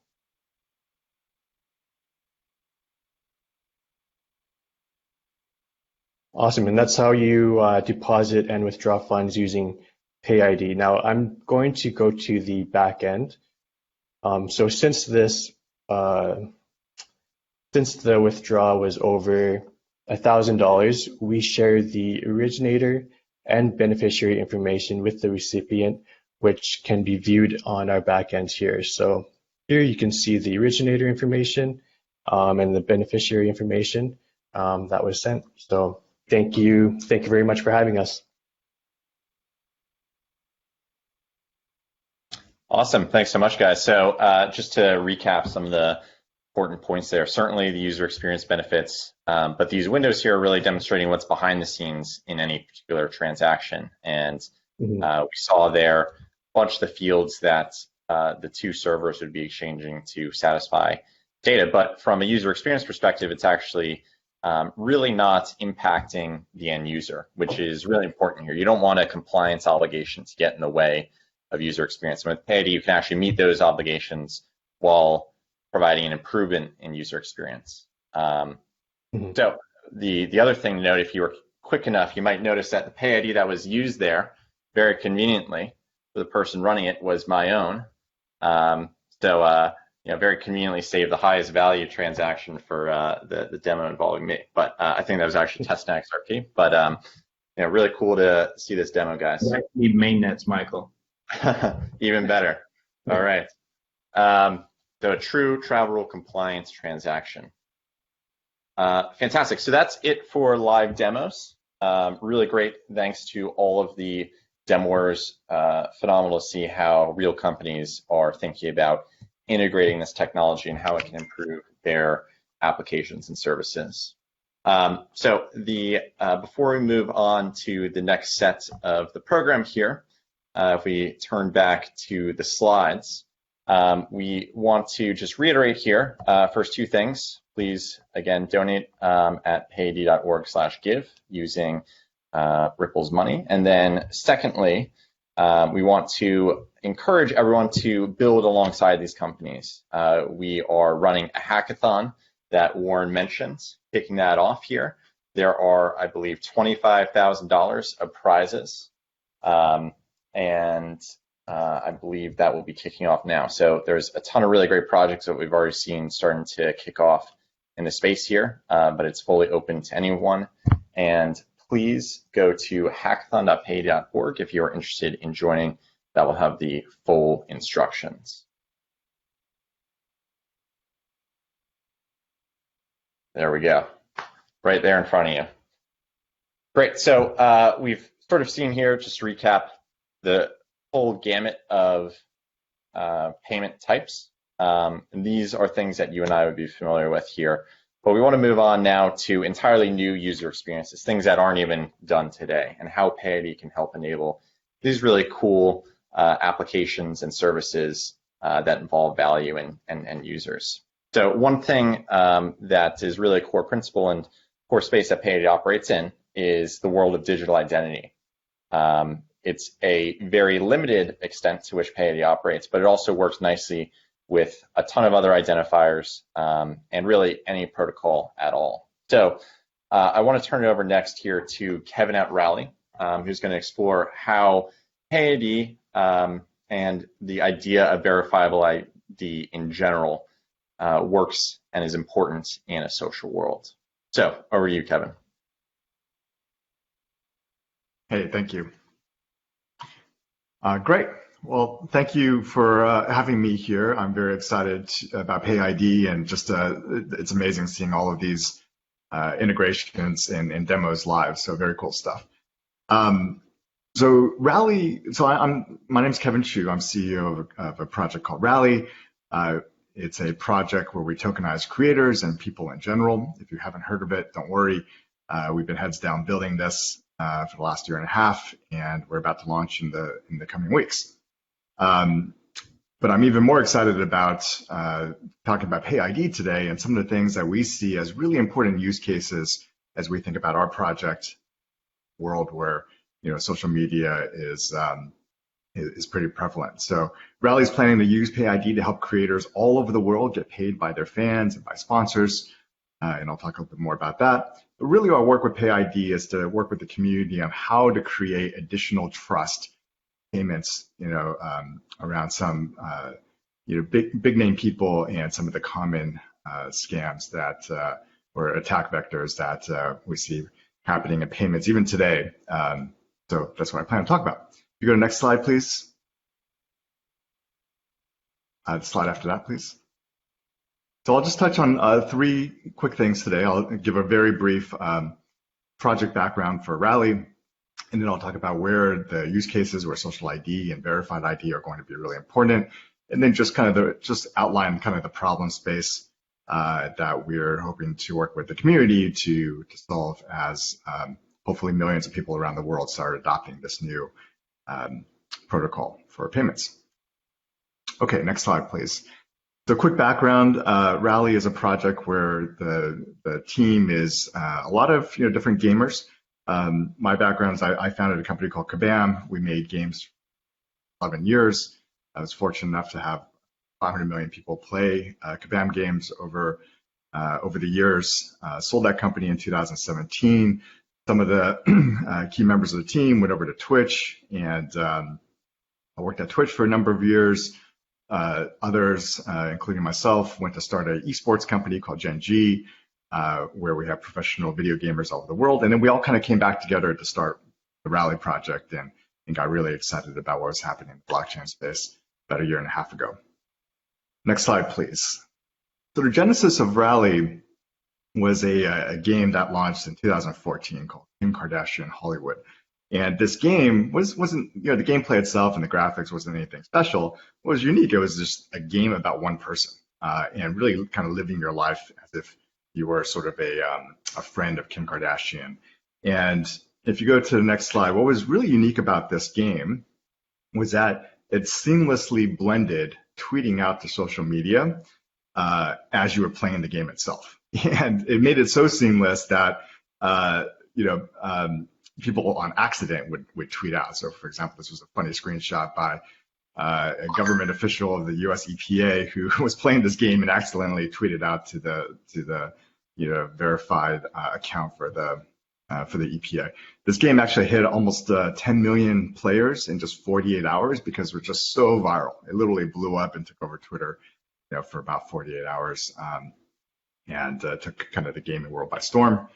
Awesome, and that's how you deposit and withdraw funds using PayID. Now I'm going to go to the back end. So since the withdrawal was over $1,000, we share the originator and beneficiary information with the recipient, which can be viewed on our back end here. So here you can see the originator information and the beneficiary information that was sent. So thank you very much for having us. Awesome, thanks so much, guys. So just to recap some of the important points there, certainly the user experience benefits, but these windows here are really demonstrating what's behind the scenes in any particular transaction. And we saw there a bunch of the fields that the two servers would be exchanging to satisfy data. But from a user experience perspective, it's actually really not impacting the end user, which is really important here. You don't want a compliance obligation to get in the way of user experience. And with PayID, you can actually meet those obligations while providing an improvement in user experience. So the other thing to note, if you were quick enough, you might notice that the PayID that was used there very conveniently for the person running it was my own. Very conveniently saved the highest value transaction for the demo involving me. But I think that was actually testing XRP. But really cool to see this demo, guys. Need mainnets, Michael. Even better. All right. So a true travel rule compliance transaction. Fantastic. So that's it for live demos. Really great. Thanks to all of the demoers. Phenomenal to see how real companies are thinking about integrating this technology and how it can improve their applications and services. So before we move on to the next set of the program here, if we turn back to the slides, we want to just reiterate here, first two things. Please, again, donate at payid.org/give using Ripple's money. And then secondly, we want to encourage everyone to build alongside these companies. We are running a hackathon that Warren mentions, kicking that off here. There are, I believe, $25,000 of prizes, and I believe that will be kicking off now. So there's a ton of really great projects that we've already seen starting to kick off in the space here, but it's fully open to anyone. And please go to hackathon.payid.org if you're interested in joining. That will have the full instructions. There we go, right there in front of you. Great, so we've sort of seen here, just to recap, the whole gamut of payment types. And these are things that you and I would be familiar with here. But we want to move on now to entirely new user experiences, things that aren't even done today, and how PayID can help enable these really cool applications and services that involve value and users. So one thing that is really a core principle and core space that PayID operates in is the world of digital identity. It's a very limited extent to which PayID operates, but it also works nicely with a ton of other identifiers and really any protocol at all. So I want to turn it over next here to Kevin at Rally, who's going to explore how PayID and the idea of verifiable ID in general works and is important in a social world. So over to you, Kevin. Hey, thank you. Great. Well, thank you for having me here. I'm very excited about PayID, and just it's amazing seeing all of these integrations and demos live. So very cool stuff. So Rally. So my name's Kevin Chu. I'm CEO of a project called Rally. It's a project where we tokenize creators and people in general. If you haven't heard of it, don't worry. We've been heads down building this for the last year and a half, and we're about to launch in the coming weeks. But I'm even more excited about talking about PayID today and some of the things that we see as really important use cases as we think about our project world where social media is pretty prevalent. So Rally's planning to use PayID to help creators all over the world get paid by their fans and by sponsors, and I'll talk a little bit more about that. But really our work with PayID is to work with the community on how to create additional trust payments, around some, big name people and some of the common scams that, or attack vectors that we see happening in payments even today. So that's what I plan to talk about. If you go to the next slide, please. The slide after that, please. So I'll just touch on three quick things today. I'll give a very brief project background for Rally, and then I'll talk about where the use cases where social ID and verified ID are going to be really important, and then just outline kind of the problem space that we're hoping to work with the community to solve as hopefully millions of people around the world start adopting this new protocol for payments. Okay, next slide, please. So quick background, Rally is a project where the team is a lot of different gamers. My background is I founded a company called Kabam. We made games for 11 years. I was fortunate enough to have 500 million people play Kabam games over the years. Sold that company in 2017. Some of the key members of the team went over to Twitch, and I worked at Twitch for a number of years. Others, including myself, went to start an esports company called Gen G, where we have professional video gamers all over the world. And then we all kind of came back together to start the Rally project and got really excited about what was happening in the blockchain space about a year and a half ago. Next slide, please. So the genesis of Rally was a game that launched in 2014 called Kim Kardashian Hollywood. And this game wasn't, the gameplay itself and the graphics wasn't anything special. What was unique, it was just a game about one person and really kind of living your life as if you were sort of a friend of Kim Kardashian. And if you go to the next slide, what was really unique about this game was that it seamlessly blended tweeting out to social media as you were playing the game itself. And it made it so seamless that, people on accident would tweet out. So for example, this was a funny screenshot by a government official of the US EPA who was playing this game and accidentally tweeted out to the verified account for the EPA. This game actually hit almost 10 million players in just 48 hours because it was just so viral. It literally blew up and took over Twitter, for about 48 hours, and took kind of the gaming world by storm.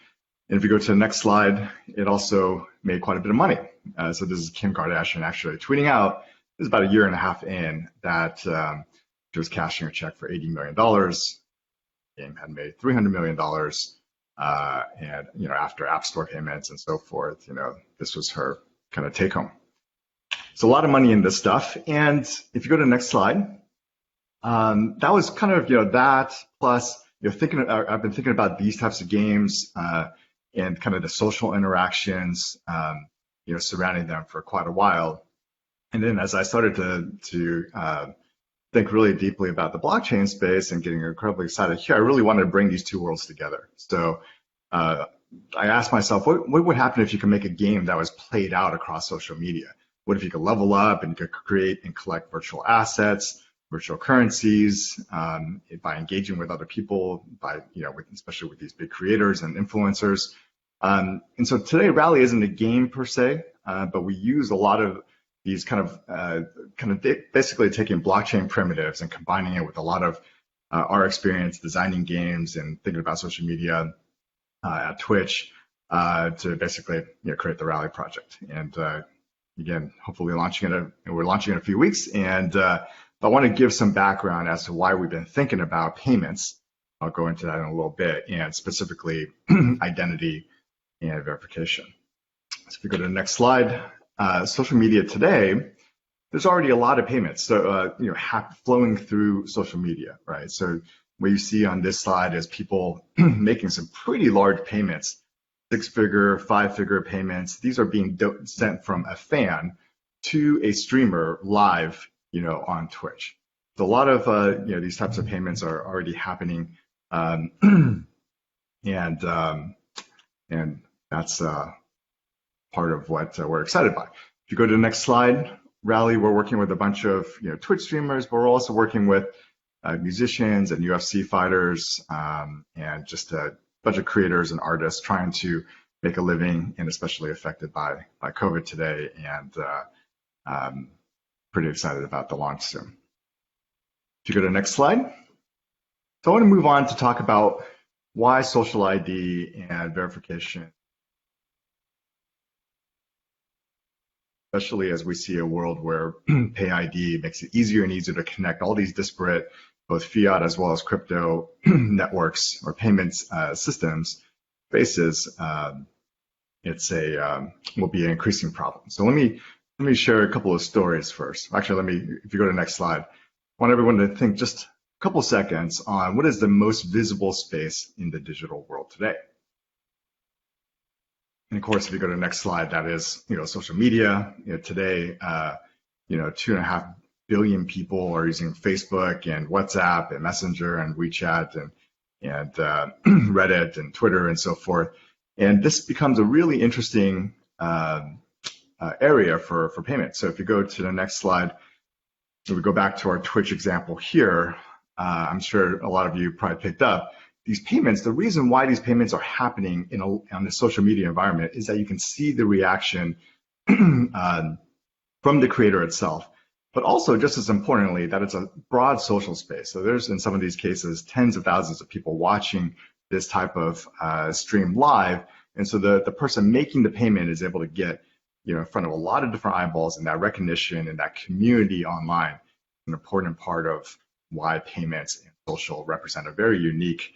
And if you go to the next slide, it also made quite a bit of money. So this is Kim Kardashian actually tweeting out, this is about a year and a half in, that she was cashing a check for $80 million. The game had made $300 million. And after App Store payments and so forth, this was her kind of take home. So a lot of money in this stuff. And if you go to the next slide, that was kind of, that plus, I've been thinking about these types of games and kind of the social interactions, surrounding them for quite a while. And then as I started to think really deeply about the blockchain space and getting incredibly excited here, I really wanted to bring these two worlds together. So I asked myself, what would happen if you could make a game that was played out across social media? What if you could level up and you could create and collect virtual assets, virtual currencies, by engaging with other people, especially with these big creators and influencers. And so today Rally isn't a game per se, but we use a lot of these kind of basically taking blockchain primitives and combining it with a lot of our experience designing games and thinking about social media at Twitch to basically create the Rally project. And again, hopefully we're launching in a few weeks. And I want to give some background as to why we've been thinking about payments. I'll go into that in a little bit, and specifically identity and verification. So if you go to the next slide, social media today, there's already a lot of payments, so flowing through social media, right? So what you see on this slide is people making some pretty large payments, 6-figure, 5-figure payments. These are being sent from a fan to a streamer live, on Twitch. So a lot of these types of payments are already happening, and that's part of what we're excited by. If you go to the next slide, Rally, we're working with a bunch of Twitch streamers, but we're also working with musicians and UFC fighters, and just a bunch of creators and artists trying to make a living, and especially affected by COVID today, and pretty excited about the launch soon. If you go to the next slide. So I want to move on to talk about why social ID and verification, especially as we see a world where PayID makes it easier and easier to connect all these disparate, both fiat as well as crypto networks or payments systems spaces. Will be an increasing problem. So let me share a couple of stories first. Actually, if you go to the next slide, I want everyone to think just a couple seconds on what is the most visible space in the digital world today. And of course, if you go to the next slide, that is, social media. Today, 2.5 billion people are using Facebook and WhatsApp and Messenger and WeChat and Reddit and Twitter and so forth. And this becomes a really interesting area for payment. So if you go to the next slide, so we go back to our Twitch example here, I'm sure a lot of you probably picked up these payments. The reason why these payments are happening on the social media environment is that you can see the reaction from the creator itself, but also just as importantly, that it's a broad social space. So there's, in some of these cases, tens of thousands of people watching this type of stream live. And so the person making the payment is able to get in front of a lot of different eyeballs, and that recognition and that community online is an important part of why payments and social represent a very unique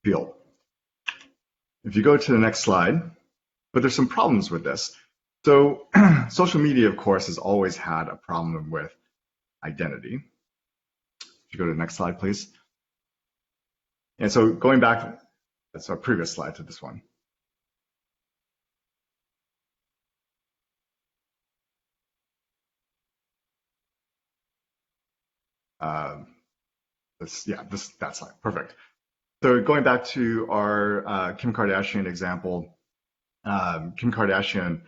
field. If you go to the next slide, but there's some problems with this. So social media, of course, has always had a problem with identity. If you go to the next slide, please. And so going back, that's our previous slide to this one. That slide, perfect. So going back to our Kim Kardashian example, Kim Kardashian,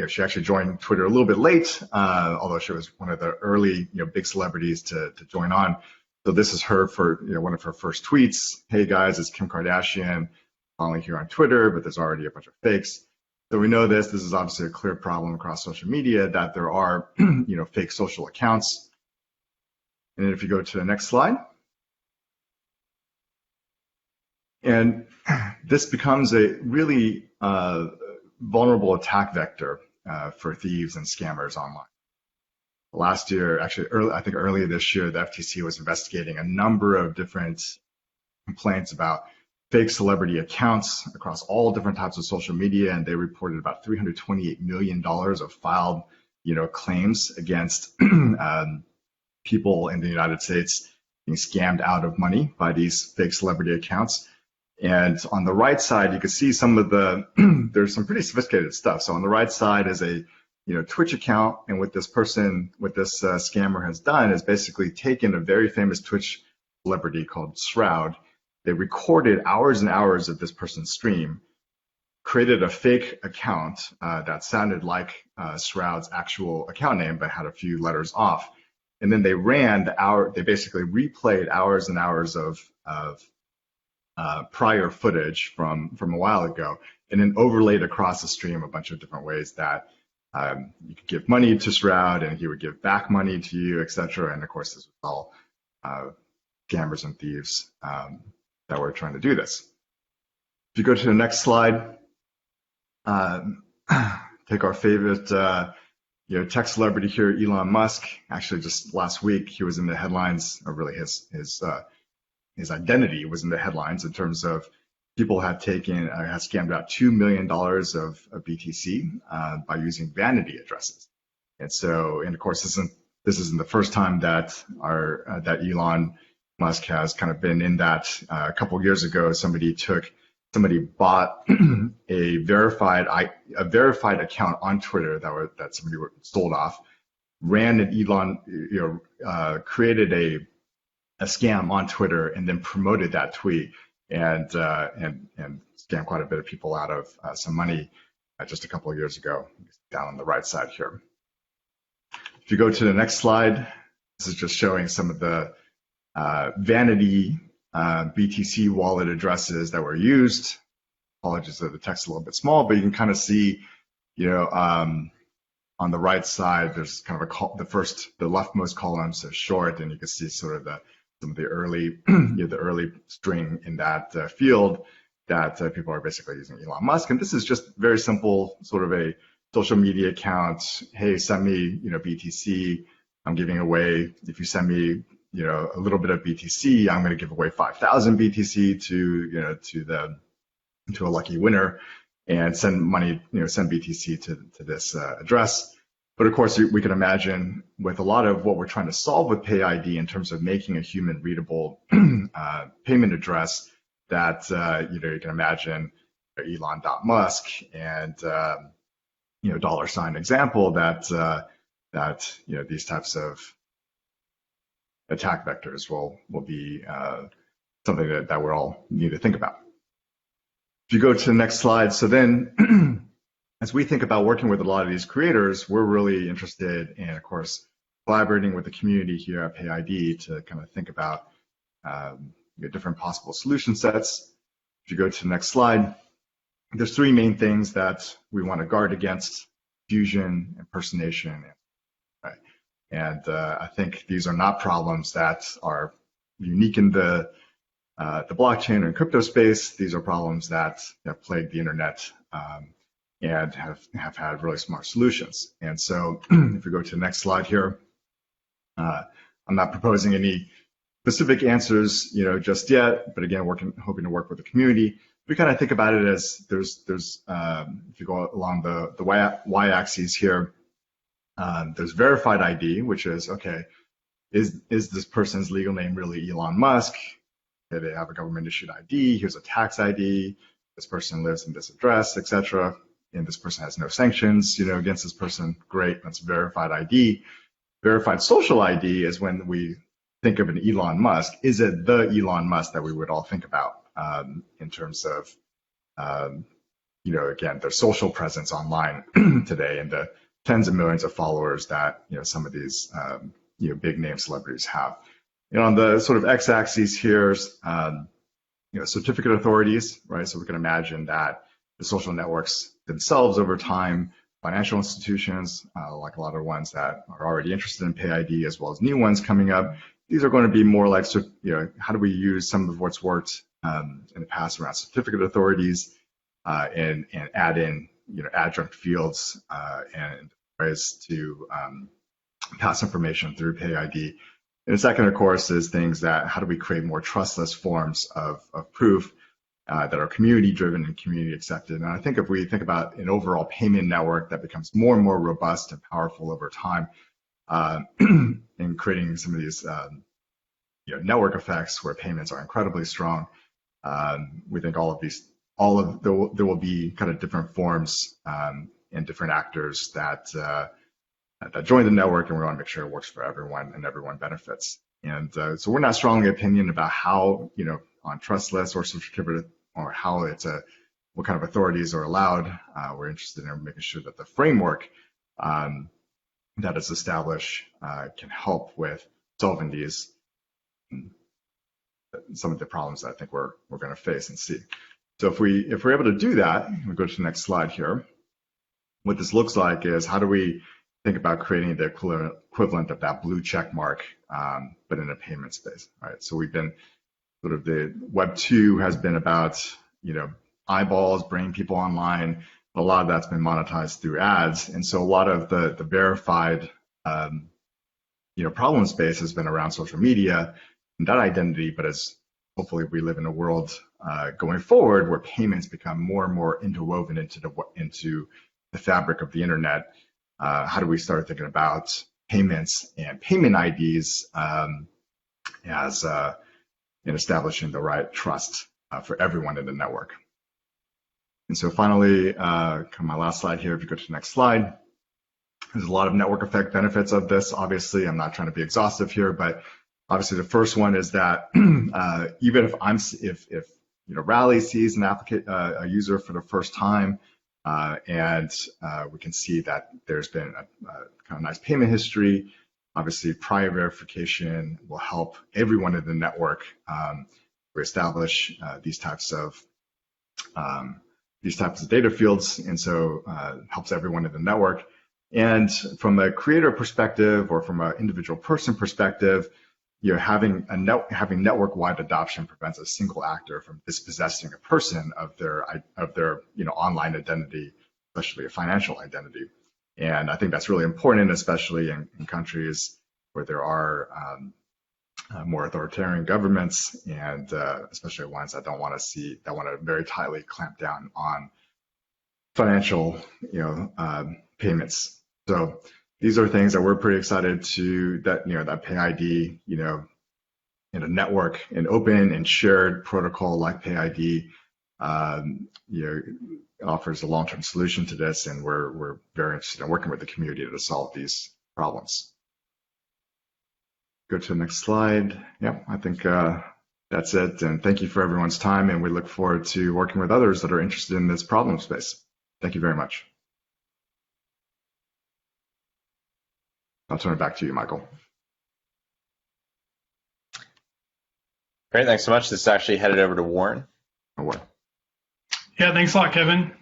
she actually joined Twitter a little bit late, although she was one of the early, big celebrities to join on. So this is her for, one of her first tweets. Hey guys, it's Kim Kardashian, following here on Twitter, but there's already a bunch of fakes. So we know this is obviously a clear problem across social media that there are, fake social accounts. And if you go to the next slide, and this becomes a really vulnerable attack vector for thieves and scammers online. Last year, actually, I think earlier this year, the FTC was investigating a number of different complaints about fake celebrity accounts across all different types of social media, and they reported about $328 million of filed, claims against people in the United States being scammed out of money by these fake celebrity accounts. And on the right side, you can see some of the, there's some pretty sophisticated stuff. So on the right side is a, Twitch account. And what this scammer has done is basically taken a very famous Twitch celebrity called Shroud. They recorded hours and hours of this person's stream, created a fake account that sounded like Shroud's actual account name, but had a few letters off. And then they they basically replayed hours and hours of prior footage from a while ago, and then overlaid across the stream a bunch of different ways that you could give money to Shroud and he would give back money to you, etc. And of course, this was all scammers and thieves that were trying to do this. If you go to the next slide, take our favorite tech celebrity here, Elon Musk. Actually, just last week, he was in the headlines, or really his identity was in the headlines in terms of people had scammed out $2 million of BTC by using vanity addresses. And of course, this isn't the first time that that Elon Musk has kind of been in that. A couple of years ago, somebody bought a verified account on Twitter that somebody sold off, ran an Elon, created a scam on Twitter, and then promoted that tweet and scammed quite a bit of people out of some money just a couple of years ago. Down on the right side here. If you go to the next slide, this is just showing some of the vanity BTC wallet addresses that were used. Apologies that the text is a little bit small, but you can kind of see, on the right side, there's kind of the leftmost column says short, and you can see sort of some of the early, the early string in that field that people are basically using Elon Musk. And this is just very simple, sort of a social media account. Hey, send me, BTC. I'm giving away, if you send me, a little bit of BTC, I'm going to give away 5,000 BTC to a lucky winner, and send money, send BTC to this address. But of course, we can imagine with a lot of what we're trying to solve with PayID in terms of making a human readable payment address, that you can imagine Elon.Musk and $ example that these types of attack vectors will be something that we all need to think about. If you go to the next slide, so then as we think about working with a lot of these creators, we're really interested in, of course, collaborating with the community here at PayID to kind of think about different possible solution sets. If you go to the next slide, there's three main things that we want to guard against: fusion, impersonation, right? And I think these are not problems that are unique in the blockchain and crypto space. These are problems that have plagued the internet and have had really smart solutions. And so if we go to the next slide here, I'm not proposing any specific answers, just yet, but again, hoping to work with the community. We kind of think about it as there's if you go along the y-axis here, there's verified ID, which is, okay, is this person's legal name really Elon Musk? Okay, they have a government issued ID. Here's a tax ID. This person lives in this address, etc. And this person has no sanctions, against this person. Great, that's a verified ID. Verified social ID is when we think of an Elon Musk. Is it the Elon Musk that we would all think about in terms of, again, their social presence online today and the tens of millions of followers that some of these big name celebrities have. On the sort of x-axis here's certificate authorities, right? So we can imagine that the social networks themselves over time, financial institutions, like a lot of ones that are already interested in PayID, as well as new ones coming up, these are going to be more like, how do we use some of what's worked in the past around certificate authorities and add in, adjunct fields and ways to pass information through PayID. And the second, of course, is things that how do we create more trustless forms of proof that are community driven and community accepted. And I think if we think about an overall payment network that becomes more and more robust and powerful over time, in creating some of these network effects where payments are incredibly strong, we think there will be kind of different forms and different actors that join the network, and we want to make sure it works for everyone and everyone benefits. And so we're not strongly opinion about how, on trustless or certificate or how what kind of authorities are allowed. We're interested in making sure that the framework that is established can help with solving some of the problems that I think we're going to face and see. So if we're able to do that, we go to the next slide here. What this looks like is how do we think about creating the equivalent of that blue check mark, but in a payment space, right? So we've been sort of the Web 2 has been about, eyeballs, bringing people online. A lot of that's been monetized through ads. And so a lot of the verified, problem space has been around social media and that identity, but as hopefully we live in a world going forward where payments become more and more interwoven into the fabric of the internet, how do we start thinking about payments and payment IDs as in establishing the right trust for everyone in the network? And so finally, my last slide here, if you go to the next slide, there's a lot of network effect benefits of this. Obviously, I'm not trying to be exhaustive here, but obviously the first one is that even if Rally sees a user for the first time, and we can see that there's been a kind of nice payment history. Obviously, prior verification will help everyone in the network reestablish these types of data fields, and so helps everyone in the network. And from a creator perspective or from an individual person perspective, having network-wide adoption prevents a single actor from dispossessing a person of their online identity, especially a financial identity. And I think that's really important, especially in countries where there are more authoritarian governments, and especially ones that want to very tightly clamp down on financial, payments. So these are things that we're pretty excited that PayID, in a network, an open and shared protocol like PayID, offers a long-term solution to this, and we're very interested in working with the community to solve these problems. Go to the next slide. Yeah, I think that's it. And thank you for everyone's time, and we look forward to working with others that are interested in this problem space. Thank you very much. I'll turn it back to you, Michael. Great, thanks so much. This is actually headed over to Warren. Yeah, thanks a lot, Kevin.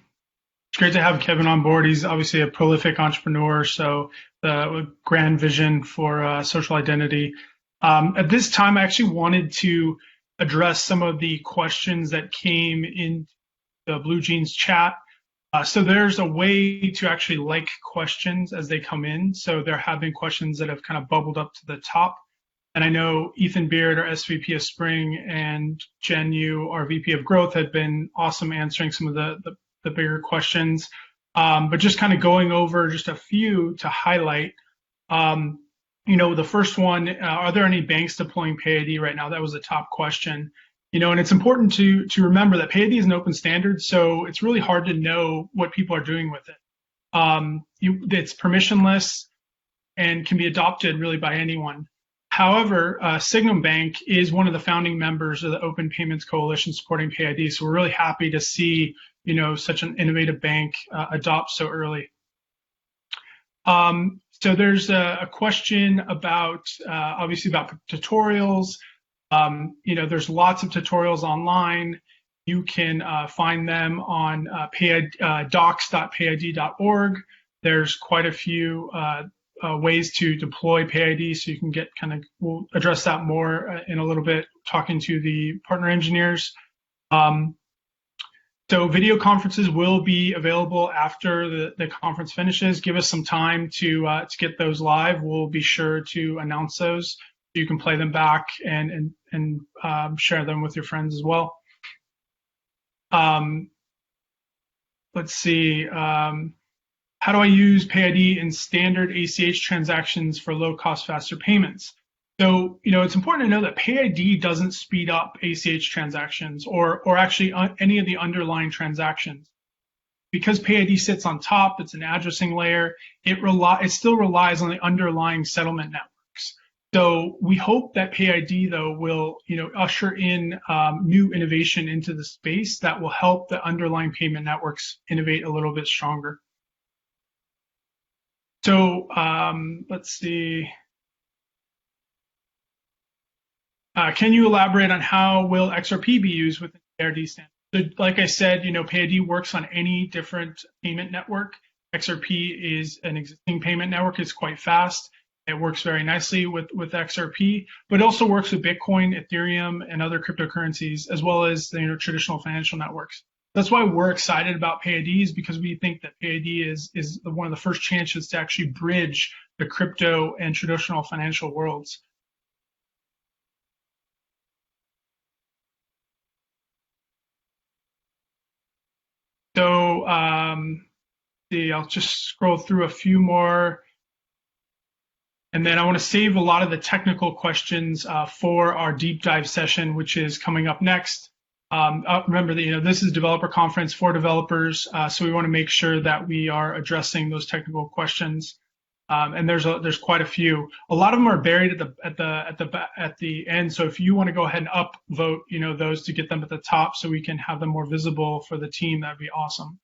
It's great to have Kevin on board. He's obviously a prolific entrepreneur, so the grand vision for social identity. At this time, I actually wanted to address some of the questions that came in the Blue Jeans chat. So there's a way to actually like questions as they come in. So there have been questions that have kind of bubbled up to the top. And I know Ethan Beard, our SVP of Spring, and Jen Yu, our VP of Growth, had been awesome answering some of the bigger questions. But just kind of going over just a few to highlight. The first one, are there any banks deploying PayID right now? That was the top question. And it's important to remember that PayID is an open standard, so it's really hard to know what people are doing with it. It's permissionless and can be adopted really by anyone. However, Signum Bank is one of the founding members of the Open Payments Coalition supporting PayID, so we're really happy to see such an innovative bank adopt so early. So there's a question about obviously about tutorials. There's lots of tutorials online. You can find them on docs.payid.org. There's quite a few ways to deploy PayID, so you can get we'll address that more in a little bit, talking to the partner engineers. So video conferences will be available after the conference finishes. Give us some time to get those live. We'll be sure to announce those. You can play them back and share them with your friends as well. Let's see. How do I use PayID in standard ACH transactions for low-cost, faster payments? So, it's important to know that PayID doesn't speed up ACH transactions or actually any of the underlying transactions. Because PayID sits on top, it's an addressing layer, it still relies on the underlying settlement networks. So we hope that PayID, though, will usher in new innovation into the space that will help the underlying payment networks innovate a little bit stronger. So let's see. Can you elaborate on how will XRP be used within the PayID standard? So like I said, PayID works on any different payment network. XRP is an existing payment network. It's quite fast. It works very nicely with XRP, but it also works with Bitcoin, Ethereum, and other cryptocurrencies, as well as traditional financial networks. That's why we're excited about PayID, is because we think that PayID is one of the first chances to actually bridge the crypto and traditional financial worlds. So I'll just scroll through a few more. And then I want to save a lot of the technical questions for our deep dive session, which is coming up next. Remember that this is developer conference for developers, so we want to make sure that we are addressing those technical questions. And there's quite a few. A lot of them are buried at the end. So if you want to go ahead and upvote those to get them at the top, so we can have them more visible for the team, that'd be awesome.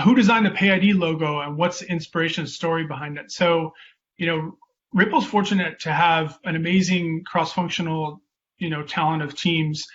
Who designed the PayID logo, and what's the inspiration story behind it? So, Ripple's fortunate to have an amazing cross-functional, talent of teams.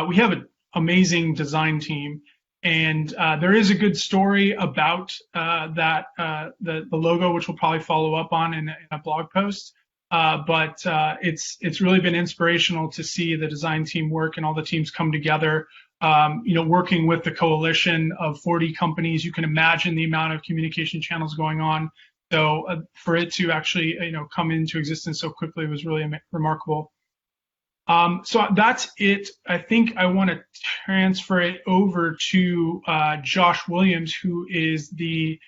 We have an amazing design team, and there is a good story about the logo, which we'll probably follow up on in a blog post. But it's really been inspirational to see the design team work and all the teams come together. Working with the coalition of 40 companies, you can imagine the amount of communication channels going on. So for it to actually, come into existence so quickly was really remarkable. So that's it. I think I want to transfer it over to Josh Williams, who is the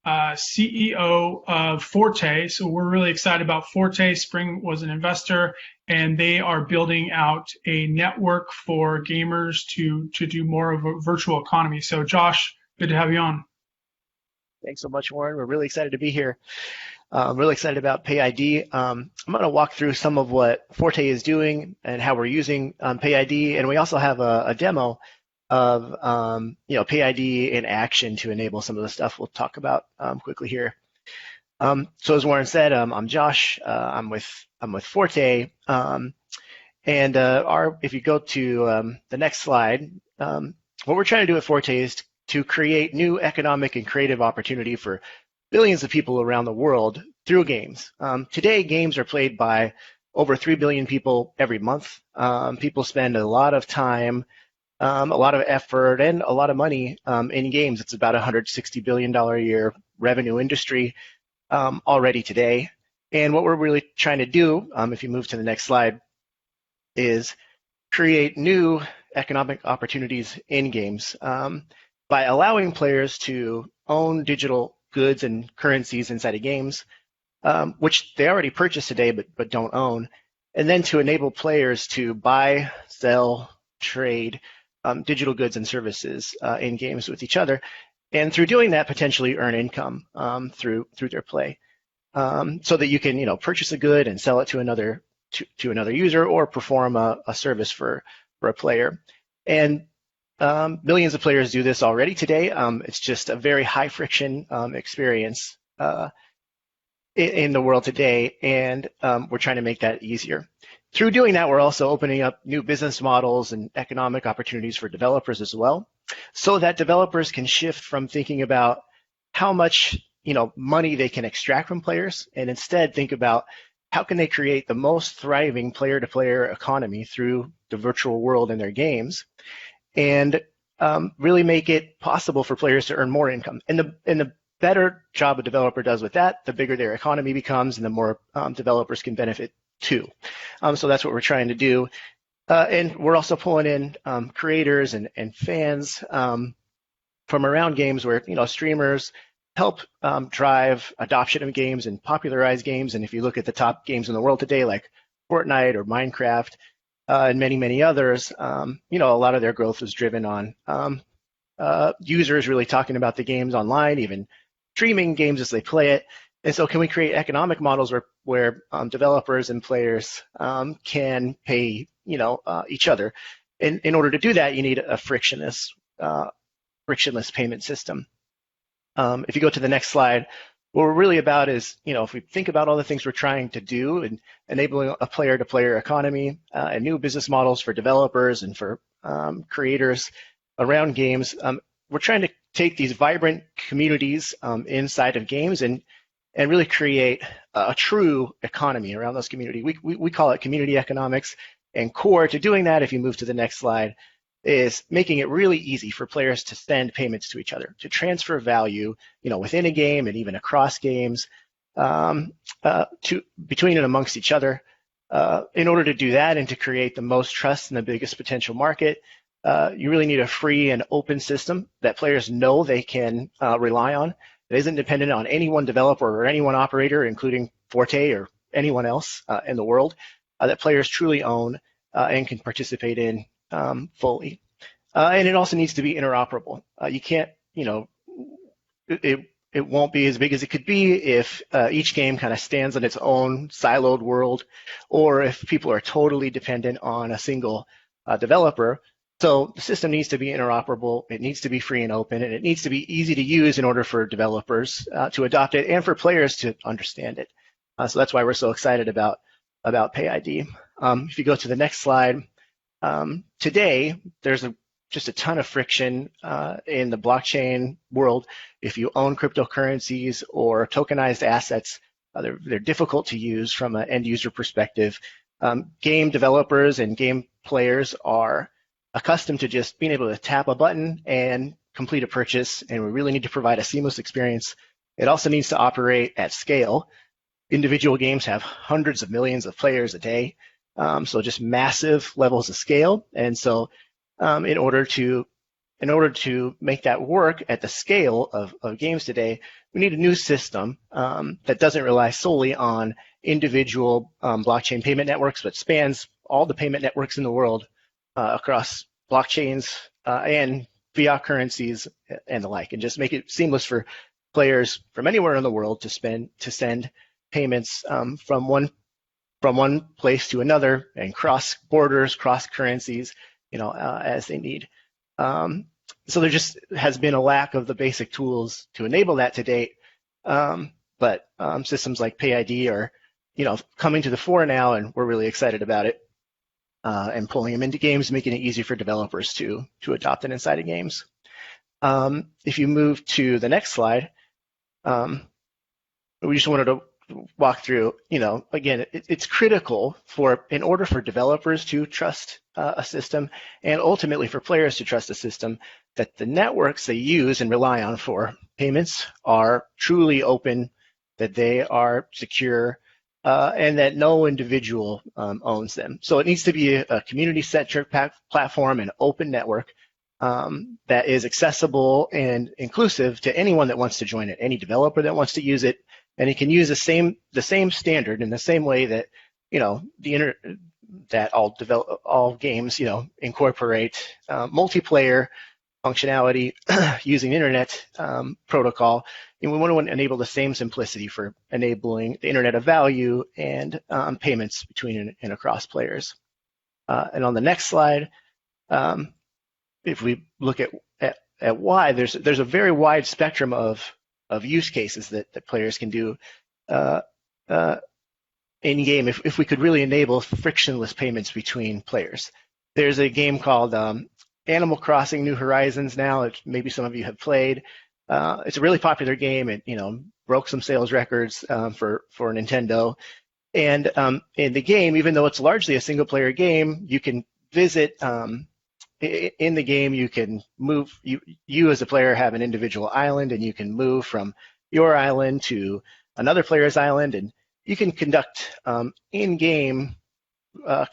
CEO of Forte. So we're really excited about Forte. Spring was an investor, and they are building out a network for gamers to do more of a virtual economy. So Josh, good to have you on. Thanks so much, Warren. We're really excited to be here. I'm really excited about PayID. I'm going to walk through some of what Forte is doing and how we're using PayID, and we also have a demo of PayID in action to enable some of the stuff we'll talk about quickly here. So as Warren said, I'm Josh. I'm with Forte, and if you go to the next slide, what we're trying to do at Forte is to create new economic and creative opportunity for billions of people around the world through games. Today, games are played by over 3 billion people every month. People spend a lot of time, a lot of effort, and a lot of money in games. It's about $160 billion a year revenue industry already today. And what we're really trying to do, if you move to the next slide, is create new economic opportunities in games by allowing players to own digital goods and currencies inside of games, which they already purchase today but don't own, and then to enable players to buy, sell, trade digital goods and services in games with each other, and through doing that, potentially earn income through their play, so that you can purchase a good and sell it to another user, or perform a service for a player. And millions of players do this already today. It's just a very high friction experience in the world today, and we're trying to make that easier. Through doing that, we're also opening up new business models and economic opportunities for developers as well, so that developers can shift from thinking about how much money they can extract from players, and instead think about how can they create the most thriving player-to-player economy through the virtual world in their games, and really make it possible for players to earn more income. And the better job a developer does with that, the bigger their economy becomes, and the more developers can benefit too. So that's what we're trying to do. And we're also pulling in creators and fans from around games, where streamers help drive adoption of games and popularize games. And if you look at the top games in the world today, like Fortnite or Minecraft and many others, a lot of their growth is driven on users really talking about the games online, even streaming games as they play it. And so can we create economic models where developers and players can pay each other? In order to do that, you need a frictionless payment system. If you go to the next slide, what we're really about is, if we think about all the things we're trying to do and enabling a player-to-player economy and new business models for developers and for creators around games, we're trying to take these vibrant communities inside of games and really create a true economy around those communities. We call it community economics, and core to doing that, if you move to the next slide, is making it really easy for players to send payments to each other, to transfer value, within a game and even across games, between and amongst each other. In order to do that and to create the most trust in the biggest potential market, you really need a free and open system that players know they can rely on. It isn't dependent on any one developer or any one operator, including Forte or anyone else in the world, that players truly own and can participate in fully. And it also needs to be interoperable. You can't, it won't be as big as it could be if each game kind of stands on its own siloed world, or if people are totally dependent on a single developer. So the system needs to be interoperable, it needs to be free and open, and it needs to be easy to use in order for developers to adopt it and for players to understand it. So that's why we're so excited about PayID. If you go to the next slide, today there's just a ton of friction in the blockchain world. If you own cryptocurrencies or tokenized assets, they're difficult to use from an end user perspective. Game developers and game players are accustomed to just being able to tap a button and complete a purchase, and we really need to provide a seamless experience. It also needs to operate at scale. Individual games have hundreds of millions of players a day, so just massive levels of scale. And so in order to make that work at the scale of games today, we need a new system that doesn't rely solely on individual blockchain payment networks, but spans all the payment networks in the world across blockchains and fiat currencies and the like, and just make it seamless for players from anywhere in the world to send payments from one place to another, and cross borders, cross currencies, as they need. So there just has been a lack of the basic tools to enable that to date. But systems like PayID are, coming to the fore now, and we're really excited about it. And pulling them into games, making it easy for developers to adopt it inside of games. If you move to the next slide, we just wanted to walk through, again, it's critical in order for developers to trust a system, and ultimately for players to trust a system, that the networks they use and rely on for payments are truly open, that they are secure, and that no individual owns them. So it needs to be a community-centric platform, an open network that is accessible and inclusive to anyone that wants to join it, any developer that wants to use it, and it can use the same standard in the same way that that all games, incorporate multiplayer functionality using internet protocol. And we want to enable the same simplicity for enabling the internet of value and payments between and across players. And on the next slide, if we look at why, there's a very wide spectrum of use cases that players can do in game if we could really enable frictionless payments between players. There's a game called Animal Crossing: New Horizons now. Maybe some of you have played. It's a really popular game. It broke some sales records for Nintendo. And in the game, even though it's largely a single player game, you can visit in the game. You can move. You as a player have an individual island, and you can move from your island to another player's island, and you can conduct in-game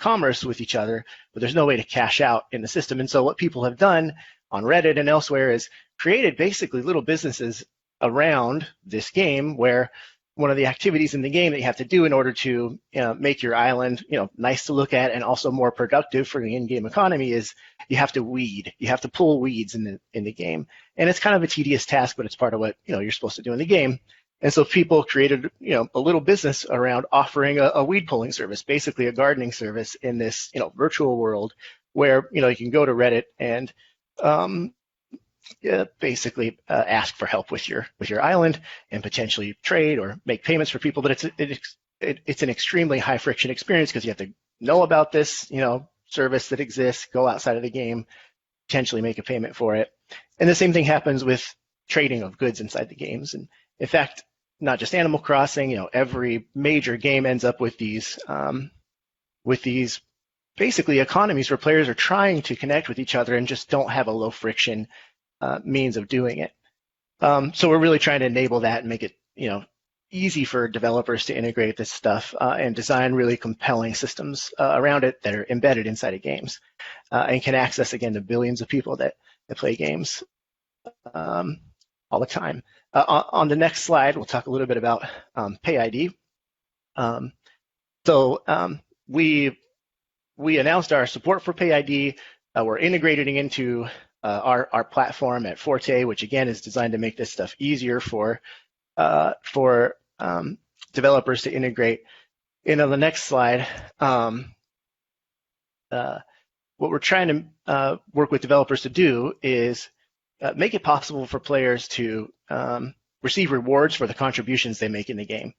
commerce with each other, but there's no way to cash out in the system. And so what people have done on Reddit and elsewhere is created basically little businesses around this game, where one of the activities in the game that you have to do in order to make your island nice to look at and also more productive for the in-game economy is you have to weed. You have to pull weeds in the game. And it's kind of a tedious task, but it's part of what you're supposed to do in the game. And so people created, a little business around offering a weed pulling service, basically a gardening service in this, virtual world where, you can go to Reddit and basically ask for help with your island and potentially trade or make payments for people. But it's an extremely high friction experience because you have to know about this, service that exists, go outside of the game, potentially make a payment for it. And the same thing happens with trading of goods inside the games. And in fact, not just Animal Crossing, every major game ends up with these basically economies where players are trying to connect with each other and just don't have a low friction means of doing it. So we're really trying to enable that and make it, easy for developers to integrate this stuff and design really compelling systems around it that are embedded inside of games and can access, again, the billions of people that play games all the time. On the next slide, we'll talk a little bit about PayID. We announced our support for PayID. We're integrating into our platform at Forte, which again is designed to make this stuff easier for developers to integrate. And on the next slide, what we're trying to work with developers to do is make it possible for players to receive rewards for the contributions they make in the game,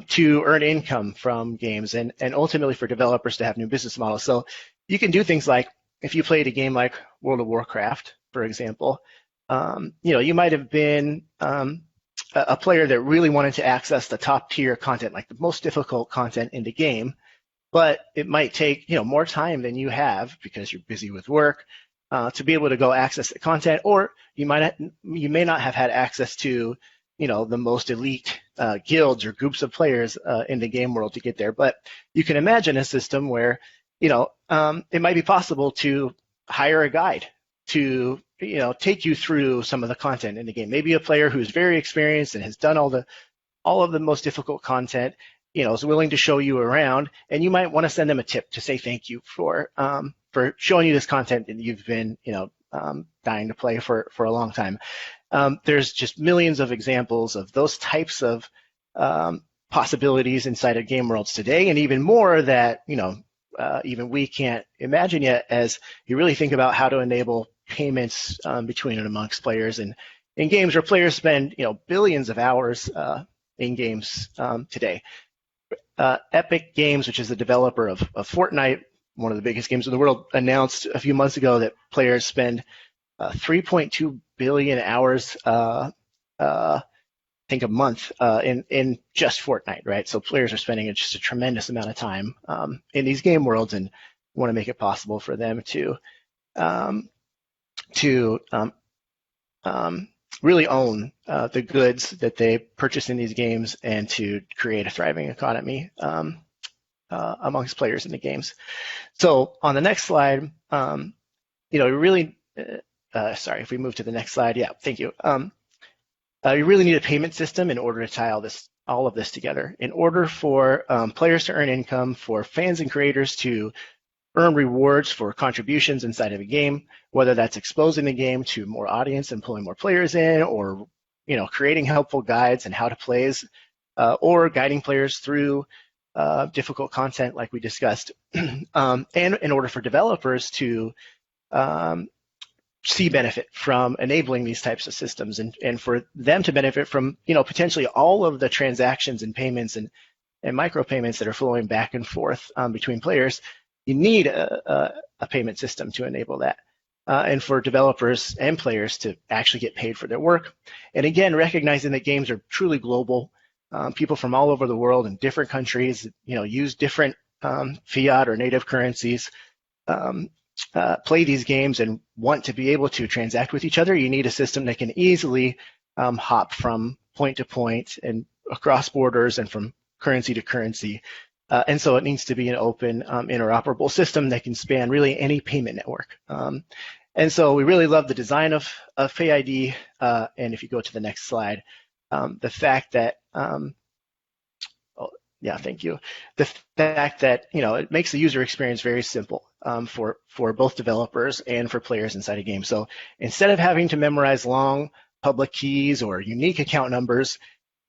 to earn income from games, and ultimately for developers to have new business models. So you can do things like, if you played a game like World of Warcraft, for example, you might have been a player that really wanted to access the top tier content, like the most difficult content in the game, but it might take more time than you have because you're busy with work to be able to go access the content, or you may not have had access to the most elite guilds or groups of players in the game world to get there. But you can imagine a system where it might be possible to hire a guide to take you through some of the content in the game. Maybe a player who's very experienced and has done all of the most difficult content, is willing to show you around, and you might want to send them a tip to say thank you for showing you this content that you've been dying to play for a long time. There's just millions of examples of those types of possibilities inside of game worlds today, and even more that even we can't imagine yet, as you really think about how to enable payments between and amongst players. And in games where players spend billions of hours in games today. Epic Games, which is the developer of Fortnite, one of the biggest games in the world, announced a few months ago that players spend 3.2 billion hours, I think, a month in just Fortnite, right? So players are spending just a tremendous amount of time in these game worlds, and want to make it possible for them to really own the goods that they purchase in these games and to create a thriving economy amongst players in the games. So on the next slide, really, sorry, if we move to the next slide, yeah, thank you. You really need a payment system in order to tie all this all of this together. In order for players to earn income, for fans and creators to earn rewards for contributions inside of a game, whether that's exposing the game to more audience and pulling more players in, or creating helpful guides and how to plays, or guiding players through difficult content like we discussed. And in order for developers to see benefit from enabling these types of systems, and for them to benefit from potentially all of the transactions and payments and micropayments that are flowing back and forth between players, you need a payment system to enable that. And for developers and players to actually get paid for their work. And again, recognizing that games are truly global. People from all over the world in different countries, use different fiat or native currencies, play these games and want to be able to transact with each other. You need a system that can easily hop from point to point and across borders and from currency to currency. And so it needs to be an open, interoperable system that can span really any payment network. And so we really love the design of PayID. And if you go to the next slide, the fact that, thank you. The fact that, it makes the user experience very simple for both developers and for players inside a game. So instead of having to memorize long public keys or unique account numbers,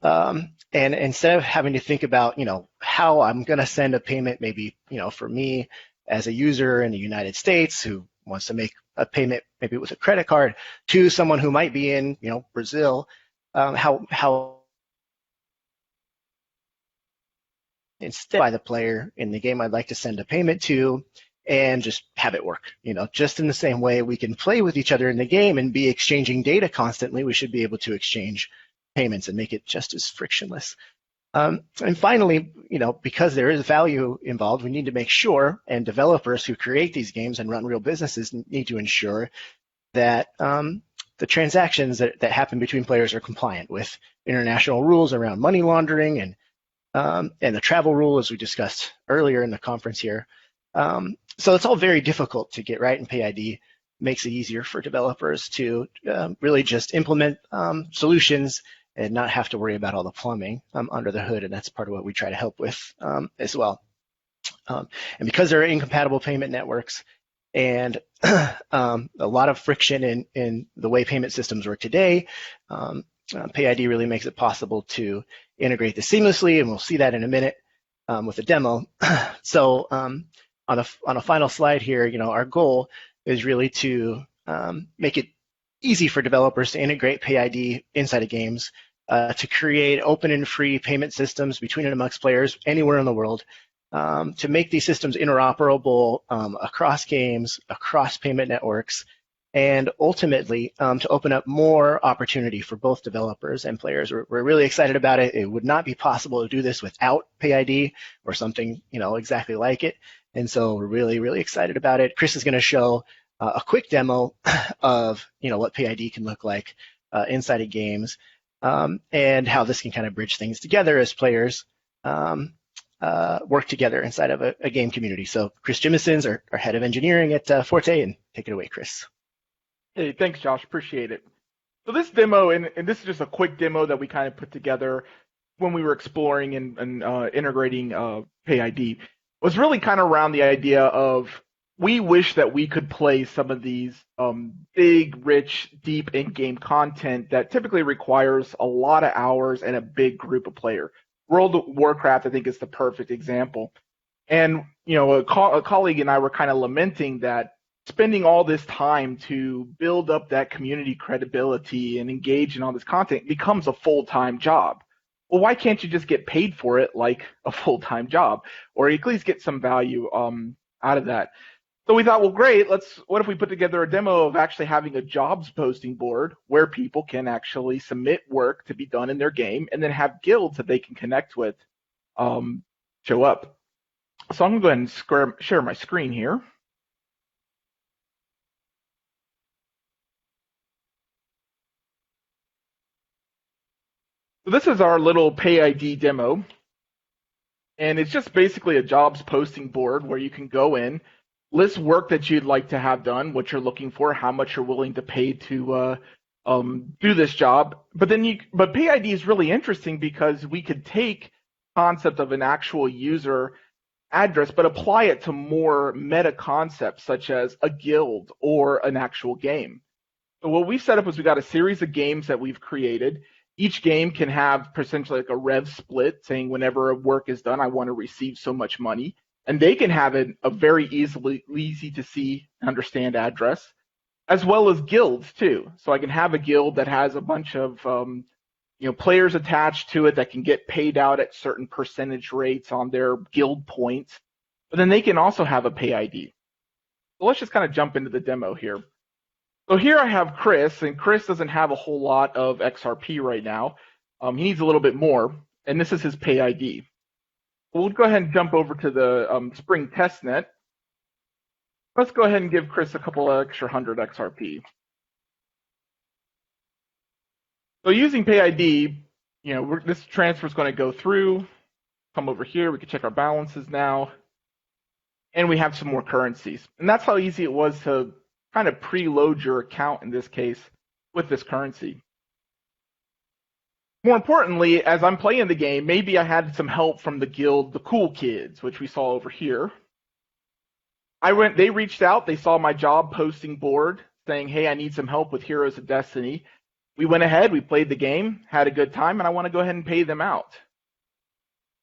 and instead of having to think about, how I'm going to send a payment, maybe, for me as a user in the United States who wants to make a payment maybe with a credit card to someone who might be in, Brazil, how instead by the player in the game I'd like to send a payment to and just have it work. Just in the same way we can play with each other in the game and be exchanging data constantly, we should be able to exchange payments and make it just as frictionless. And finally, because there is value involved, we need to make sure, and developers who create these games and run real businesses need to ensure that the transactions that happen between players are compliant with international rules around money laundering and the travel rule, as we discussed earlier in the conference here. So it's all very difficult to get right, and PayID makes it easier for developers to really just implement solutions and not have to worry about all the plumbing under the hood, and that's part of what we try to help with as well. And because there are incompatible payment networks and a lot of friction in the way payment systems work today, PayID really makes it possible to integrate this seamlessly, and we'll see that in a minute with a demo. So on a final slide here, our goal is really to make it easy for developers to integrate PayID inside of games, to create open and free payment systems between and amongst players anywhere in the world, to make these systems interoperable across games, across payment networks, and ultimately to open up more opportunity for both developers and players. We're really excited about it. It would not be possible to do this without PayID or something exactly like it. And so we're really, really excited about it. Chris is going to show a quick demo of what PayID can look like inside of games, and how this can kind of bridge things together as players work together inside of a game community. So Chris Jimison's our head of engineering at Forte, and take it away, Chris. Hey, thanks, Josh. Appreciate it. So this demo, and this is just a quick demo that we kind of put together when we were exploring and integrating PayID, was really kind of around the idea of we wish that we could play some of these big, rich, deep in-game content that typically requires a lot of hours and a big group of players. World of Warcraft, I think, is the perfect example. And, a colleague and I were kind of lamenting that spending all this time to build up that community credibility and engage in all this content becomes a full-time job. Well, why can't you just get paid for it like a full-time job, or at least get some value out of that? So we thought, well, great, what if we put together a demo of actually having a jobs posting board where people can actually submit work to be done in their game and then have guilds that they can connect with show up. So I'm going to go ahead and share my screen here. So this is our little PayID demo, and it's just basically a jobs posting board where you can go in, list work that you'd like to have done, what you're looking for, how much you're willing to pay to do this job. But PayID is really interesting because we could take concept of an actual user address, but apply it to more meta concepts such as a guild or an actual game. So what we set up is we got a series of games that we've created. Each game can have essentially like a rev split saying whenever a work is done, I want to receive so much money. And they can have a very easy to see and understand address, as well as guilds too. So I can have a guild that has a bunch of players attached to it that can get paid out at certain percentage rates on their guild points. But then they can also have a PayID. So let's just kind of jump into the demo here. So here I have Chris, and Chris doesn't have a whole lot of XRP right now. He needs a little bit more, and this is his PayID. We'll go ahead and jump over to the Spring testnet. Let's go ahead and give Chris a couple of extra 100 XRP. So using PayID, this transfer is going to go through. Come over here, we can check our balances now, and we have some more currencies. And that's how easy it was to kind of preload your account in this case with this currency. More importantly, as I'm playing the game, maybe I had some help from the guild, the Cool Kids, which we saw over here. They reached out, they saw my job posting board saying, hey, I need some help with Heroes of Destiny. We went ahead, we played the game, had a good time, and I want to go ahead and pay them out.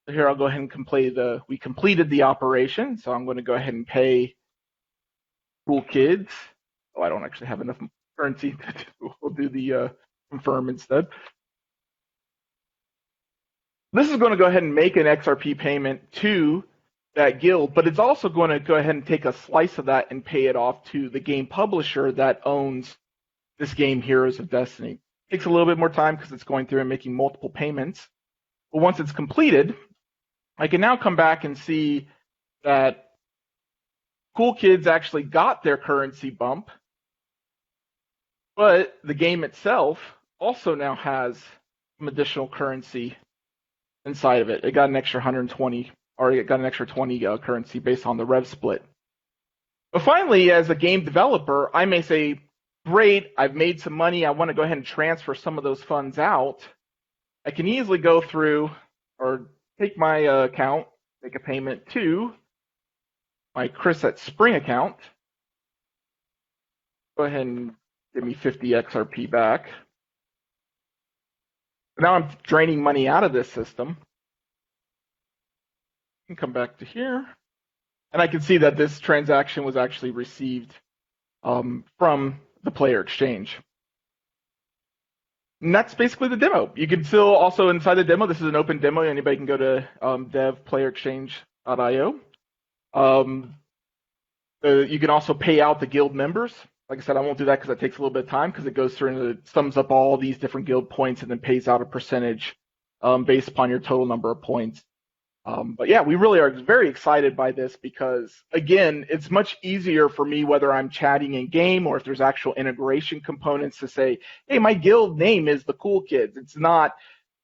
So here I'll go ahead and we completed the operation, so I'm going to go ahead and pay Cool Kids. Oh, I don't actually have enough currency. We'll do the confirm instead. This is going to go ahead and make an XRP payment to that guild, but it's also going to go ahead and take a slice of that and pay it off to the game publisher that owns this game, Heroes of Destiny. It takes a little bit more time because it's going through and making multiple payments. But once it's completed, I can now come back and see that Cool Kids actually got their currency bump, but the game itself also now has some additional currency inside of it. It got an extra 120, or it got an extra 20 currency based on the rev split. But finally, as a game developer, I may say, great, I've made some money, I want to go ahead and transfer some of those funds out. I can easily go through or take my account, make a payment to my Chris at Spring account. Go ahead and give me 50 XRP back. Now I'm draining money out of this system. I can come back to here, and I can see that this transaction was actually received from the player exchange. And that's basically the demo. You can still also inside the demo, this is an open demo. Anybody can go to devplayerexchange.io. You can also pay out the guild members. Like I said, I won't do that because that takes a little bit of time because it goes through and it sums up all these different guild points and then pays out a percentage based upon your total number of points. But yeah, we really are very excited by this because, again, it's much easier for me whether I'm chatting in game or if there's actual integration components to say, hey, my guild name is the Cool Kids. It's not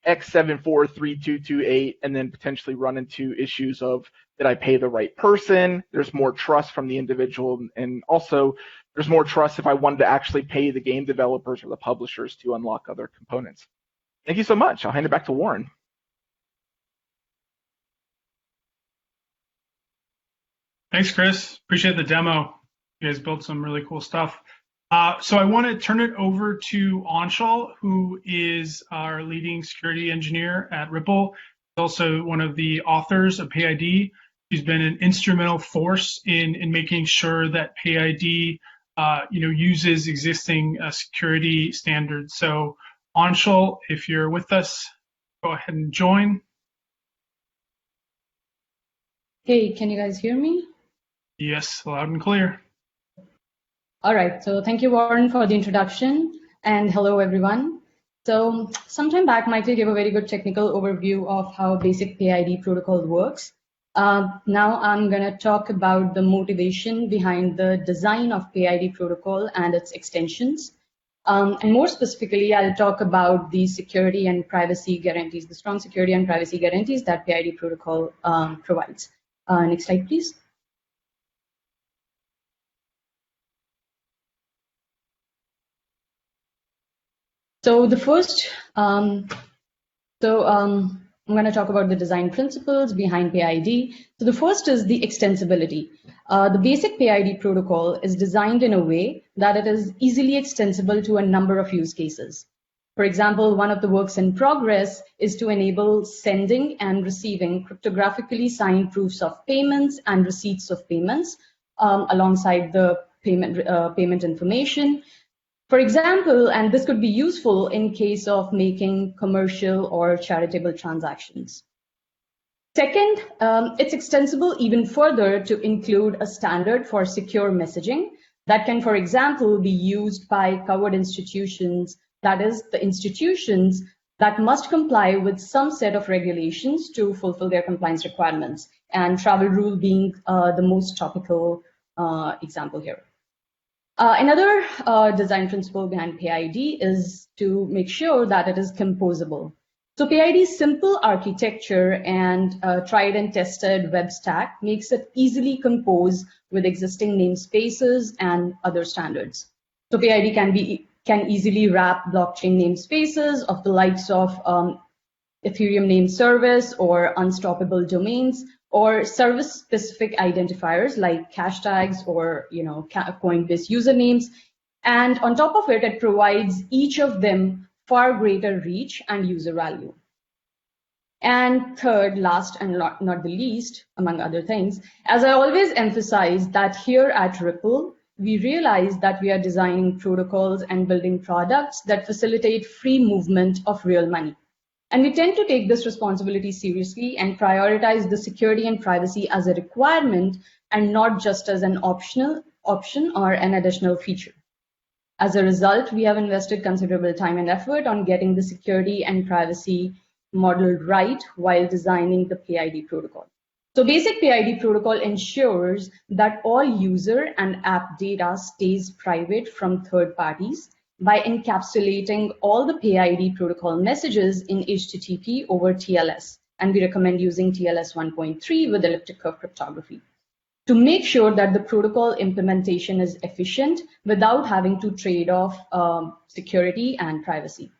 X743228 and then potentially run into issues of did I pay the right person? There's more trust from the individual, and also there's more trust if I wanted to actually pay the game developers or the publishers to unlock other components. Thank you so much. I'll hand it back to Warren. Thanks, Chris. Appreciate the demo. You guys built some really cool stuff. So I want to turn it over to Anshul, who is our leading security engineer at Ripple. He's also one of the authors of PayID. He's been an instrumental force in making sure that PayID uses existing security standards. So Anshul, if you're with us, go ahead and join. Hey, can you guys hear me? Yes, loud and clear. All right, so thank you, Warren, for the introduction, and hello, everyone. So sometime back, Michael gave a very good technical overview of how basic PayID protocol works. Now I'm going to talk about the motivation behind the design of PayID protocol and its extensions. And more specifically, I'll talk about the security and privacy guarantees, the strong security and privacy guarantees that PayID protocol provides. Next slide, please. So the first, I'm going to talk about the design principles behind PayID. So the first is the extensibility. The basic PayID protocol is designed in a way that it is easily extensible to a number of use cases. For example, one of the works in progress is to enable sending and receiving cryptographically signed proofs of payments and receipts of payments alongside the payment information. For example, and this could be useful in case of making commercial or charitable transactions. Second, it's extensible even further to include a standard for secure messaging that can, for example, be used by covered institutions, that is, the institutions that must comply with some set of regulations to fulfill their compliance requirements, and travel rule being the most topical example here. Another design principle behind PayID is to make sure that it is composable. So PayID's simple architecture and tried and tested web stack makes it easily compose with existing namespaces and other standards. So PayID can easily wrap blockchain namespaces of the likes of Ethereum name service or unstoppable domains, or service-specific identifiers like cash tags or Coinbase usernames. And on top of it, it provides each of them far greater reach and user value. And third, last and not the least, among other things, as I always emphasize that here at Ripple, we realize that we are designing protocols and building products that facilitate free movement of real money. And we tend to take this responsibility seriously and prioritize the security and privacy as a requirement and not just as an option or an additional feature. As a result, we have invested considerable time and effort on getting the security and privacy modeled right while designing the PayID protocol. So basic PayID protocol ensures that all user and app data stays private from third parties by encapsulating all the PayID protocol messages in HTTP over TLS. And we recommend using TLS 1.3 with elliptic curve cryptography to make sure that the protocol implementation is efficient without having to trade off security and privacy.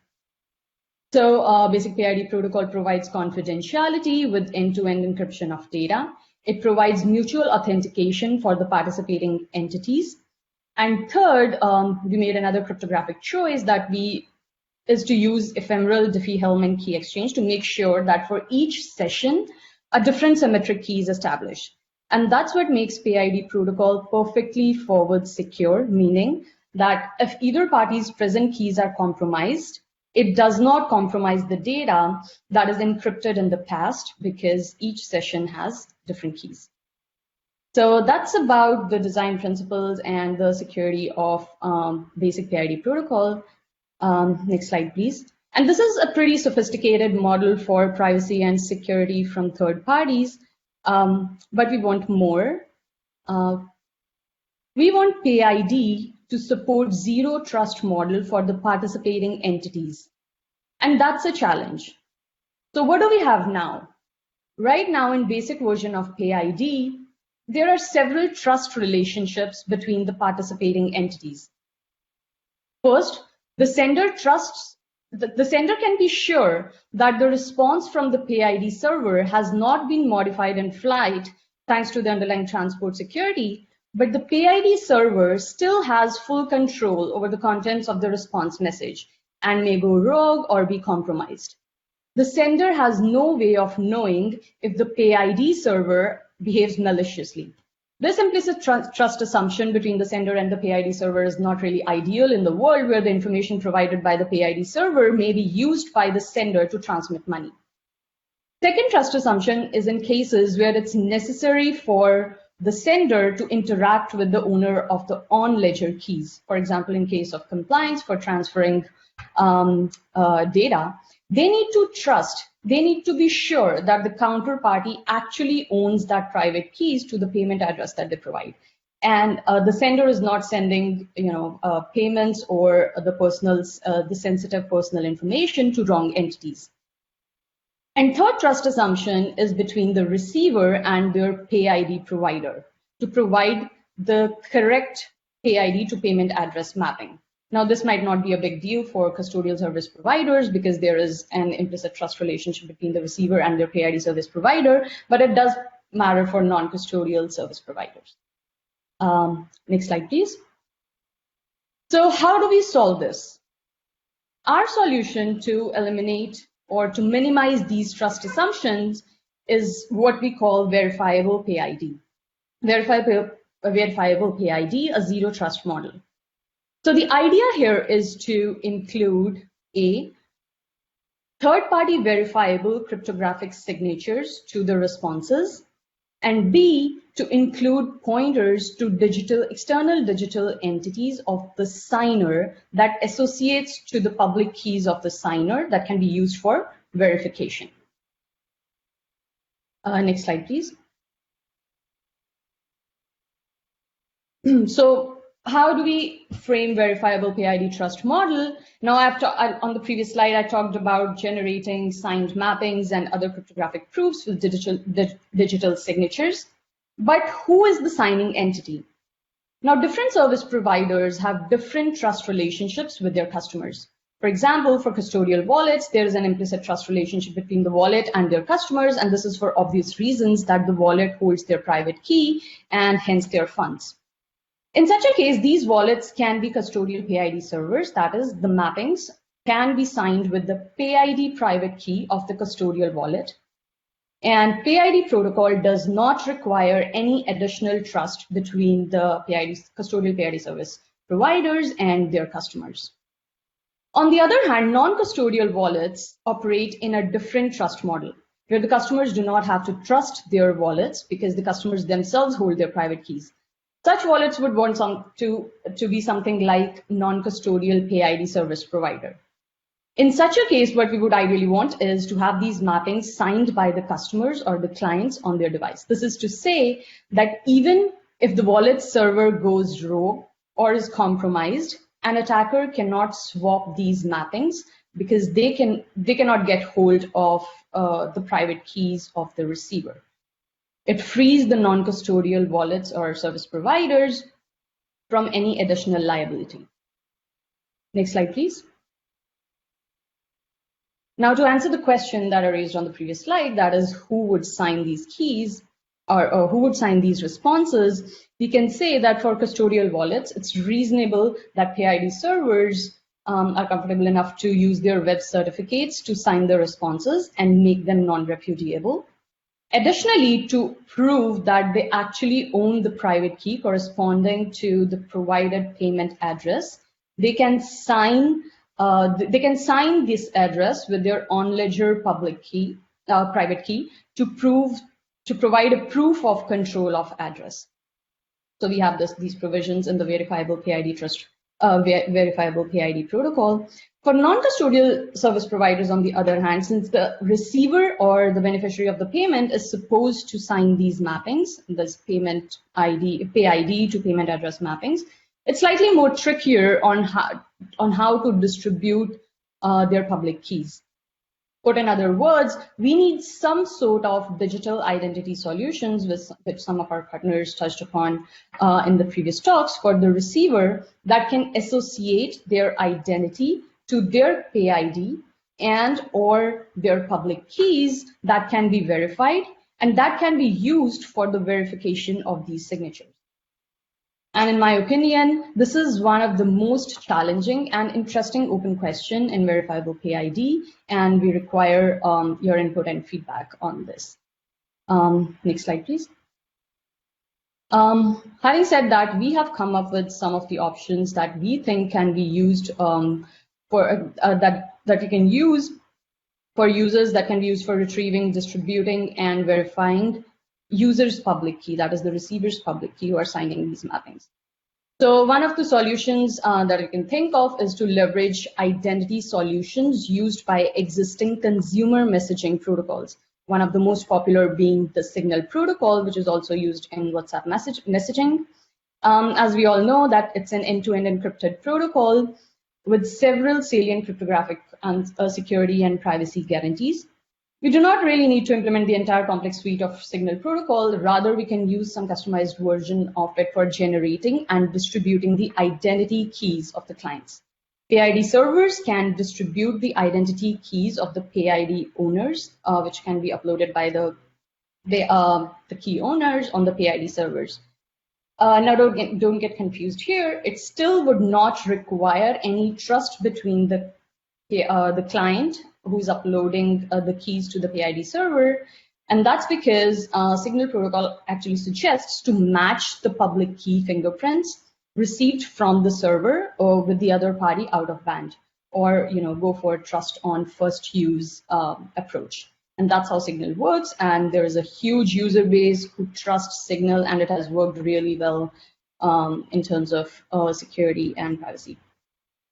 So basic PayID protocol provides confidentiality with end-to-end encryption of data. It provides mutual authentication for the participating entities. And third, we made another cryptographic choice is to use ephemeral Diffie-Hellman key exchange to make sure that for each session, a different symmetric key is established. And that's what makes PayID protocol perfectly forward secure, meaning that if either party's present keys are compromised, it does not compromise the data that is encrypted in the past because each session has different keys. So that's about the design principles and the security of basic PayID protocol. Next slide, please. And this is a pretty sophisticated model for privacy and security from third parties, but we want more. We want PayID to support zero trust model for the participating entities. And that's a challenge. So what do we have now? Right now in basic version of PayID, there are several trust relationships between the participating entities. First, the sender can be sure that the response from the PayID server has not been modified in flight thanks to the underlying transport security, but the PayID server still has full control over the contents of the response message and may go rogue or be compromised. The sender has no way of knowing if the PayID server behaves maliciously. This implicit trust assumption between the sender and the PayID server is not really ideal in the world where the information provided by the PayID server may be used by the sender to transmit money. Second trust assumption is in cases where it's necessary for the sender to interact with the owner of the on-ledger keys. For example, in case of compliance for transferring data, they need to be sure that the counterparty actually owns that private keys to the payment address that they provide. And the sender is not sending payments or the sensitive personal information to wrong entities. And third trust assumption is between the receiver and their PayID provider to provide the correct PayID to payment address mapping. Now, this might not be a big deal for custodial service providers because there is an implicit trust relationship between the receiver and their PID service provider, but it does matter for non-custodial service providers. Next slide, please. So how do we solve this? Our solution to eliminate or to minimize these trust assumptions is what we call verifiable PID. Verifiable PID, a zero trust model. So the idea here is to include A, third-party verifiable cryptographic signatures to the responses, and B, to include pointers to external digital entities of the signer that associates to the public keys of the signer that can be used for verification. Next slide, please. So how do we frame verifiable PID trust model? Now, on the previous slide, I talked about generating signed mappings and other cryptographic proofs with digital signatures. But who is the signing entity? Now, different service providers have different trust relationships with their customers. For example, for custodial wallets, there is an implicit trust relationship between the wallet and their customers, and this is for obvious reasons that the wallet holds their private key and hence their funds. In such a case, these wallets can be custodial PID servers, that is, the mappings can be signed with the PID private key of the custodial wallet. And PID protocol does not require any additional trust between the custodial PID service providers and their customers. On the other hand, non-custodial wallets operate in a different trust model, where the customers do not have to trust their wallets because the customers themselves hold their private keys. Such wallets would want to be something like non-custodial PID service provider. In such a case, what we would ideally want is to have these mappings signed by the customers or the clients on their device. This is to say that even if the wallet server goes rogue or is compromised, an attacker cannot swap these mappings because they cannot get hold of the private keys of the receiver. It frees the non-custodial wallets or service providers from any additional liability. Next slide, please. Now, to answer the question that I raised on the previous slide, that is, who would sign these keys or who would sign these responses, we can say that for custodial wallets, it's reasonable that PID servers are comfortable enough to use their web certificates to sign the responses and make them non-repudiable. Additionally, to prove that they actually own the private key corresponding to the provided payment address, they can sign this address with their on-ledger public key, private key, to provide a proof of control of address. So we have these provisions in the verifiable PID protocol. For non-custodial service providers, on the other hand, since the receiver or the beneficiary of the payment is supposed to sign these mappings, this PID to payment address mappings, it's slightly more trickier on how to distribute their public keys. Put in other words, we need some sort of digital identity solutions, which some of our partners touched upon in the previous talks, for the receiver that can associate their identity to their PID and or their public keys that can be verified and that can be used for the verification of these signatures. And in my opinion, this is one of the most challenging and interesting open question in verifiable PID, and we require your input and feedback on this. Next slide, please. Having said that, we have come up with some of the options that we think can be used that you can use for users, that can be used for retrieving, distributing, and verifying users' public key, that is the receiver's public key, who are signing these mappings. So one of the solutions that you can think of is to leverage identity solutions used by existing consumer messaging protocols. One of the most popular being the Signal protocol, which is also used in WhatsApp messaging. As we all know, that it's an end-to-end encrypted protocol with several salient cryptographic and security and privacy guarantees. We do not really need to implement the entire complex suite of Signal protocol. Rather, we can use some customized version of it for generating and distributing the identity keys of the clients. PayID servers can distribute the identity keys of the PayID owners, which can be uploaded by the key owners on the PayID servers. Now, don't get confused here. It still would not require any trust between the client who's uploading the keys to the PayID server. And that's because Signal protocol actually suggests to match the public key fingerprints received from the server or with the other party out of band, or go for a trust on first use approach. And that's how Signal works. And there is a huge user base who trusts Signal, and it has worked really well in terms of security and privacy.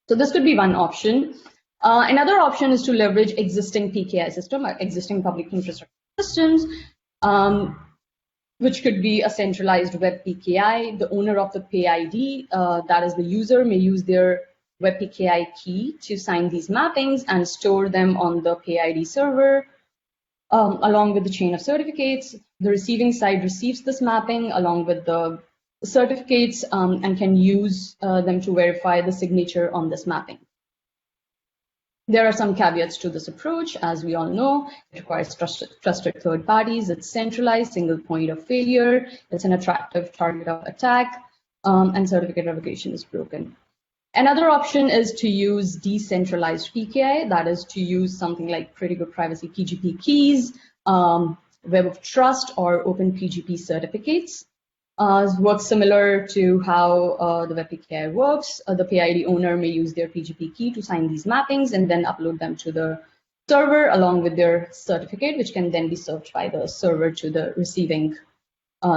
So this could be one option. Another option is to leverage existing PKI system, or existing public infrastructure systems, which could be a centralized web PKI. The owner of the PayID, that is the user, may use their web PKI key to sign these mappings and store them on the PayID server, along with the chain of certificates. The receiving side receives this mapping along with the certificates and can use them to verify the signature on this mapping. There are some caveats to this approach. As we all know, it requires trusted third parties. It's centralized, single point of failure. It's an attractive target of attack, and certificate revocation is broken. Another option is to use decentralized PKI. That is to use something like pretty good privacy PGP keys, Web of Trust, or Open PGP certificates. Works similar to how the web PKI works. The PayID owner may use their PGP key to sign these mappings and then upload them to the server along with their certificate, which can then be served by the server to the receiving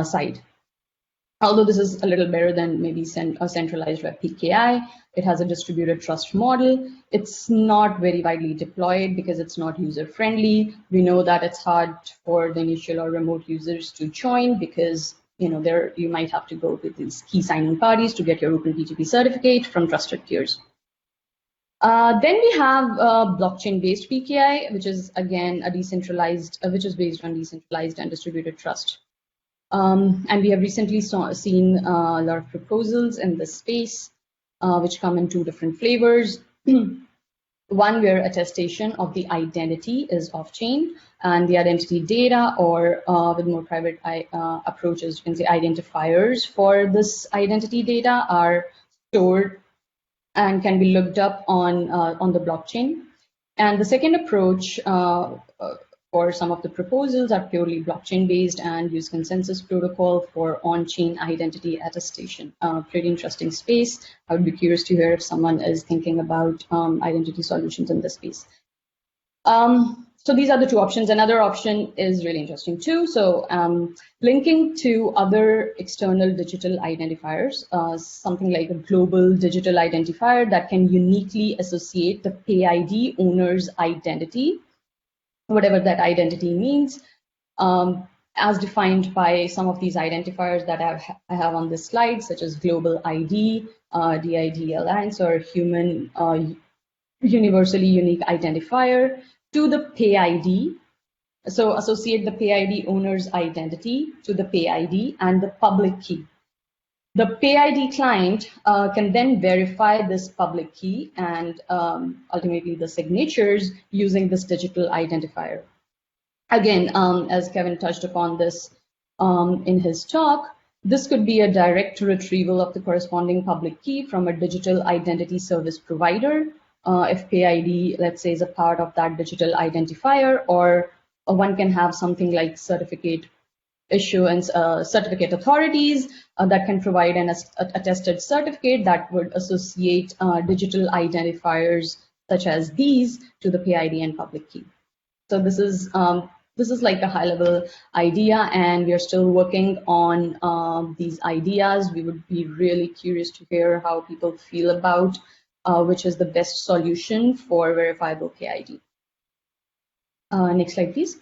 side. Although this is a little better than maybe a centralized web PKI, it has a distributed trust model. It's not very widely deployed because it's not user friendly. We know that it's hard for the initial or remote users to join because you might have to go with these key signing parties to get your Open PGP certificate from trusted peers. Then we have blockchain-based PKI, which is again which is based on decentralized and distributed trust. And we have recently seen a lot of proposals in this space, which come in two different flavors. One where attestation of the identity is off-chain, and the identity data, or with more private approaches, you can say identifiers for this identity data, are stored and can be looked up on the blockchain. And the second approach for some of the proposals are purely blockchain-based and use consensus protocol for on-chain identity attestation. Pretty interesting space. I would be curious to hear if someone is thinking about identity solutions in this space. So these are the two options. Another option is really interesting too. So linking to other external digital identifiers, something like a global digital identifier that can uniquely associate the PayID owner's identity, whatever that identity means, as defined by some of these identifiers that I have on this slide, such as global ID, DID Alliance, or human universally unique identifier, to the PayID. So associate the PayID owner's identity to the PayID and the public key. The PayID client can then verify this public key and ultimately the signatures using this digital identifier. Again, as Kevin touched upon this in his talk, this could be a direct retrieval of the corresponding public key from a digital identity service provider. If PayID, let's say, is a part of that digital identifier, or one can have something like certificate issuance, certificate authorities that can provide an attested certificate that would associate digital identifiers such as these to the PayID and public key. So this is like a high-level idea, and we are still working on these ideas. We would be really curious to hear how people feel about which is the best solution for verifiable PayID. Next slide, please.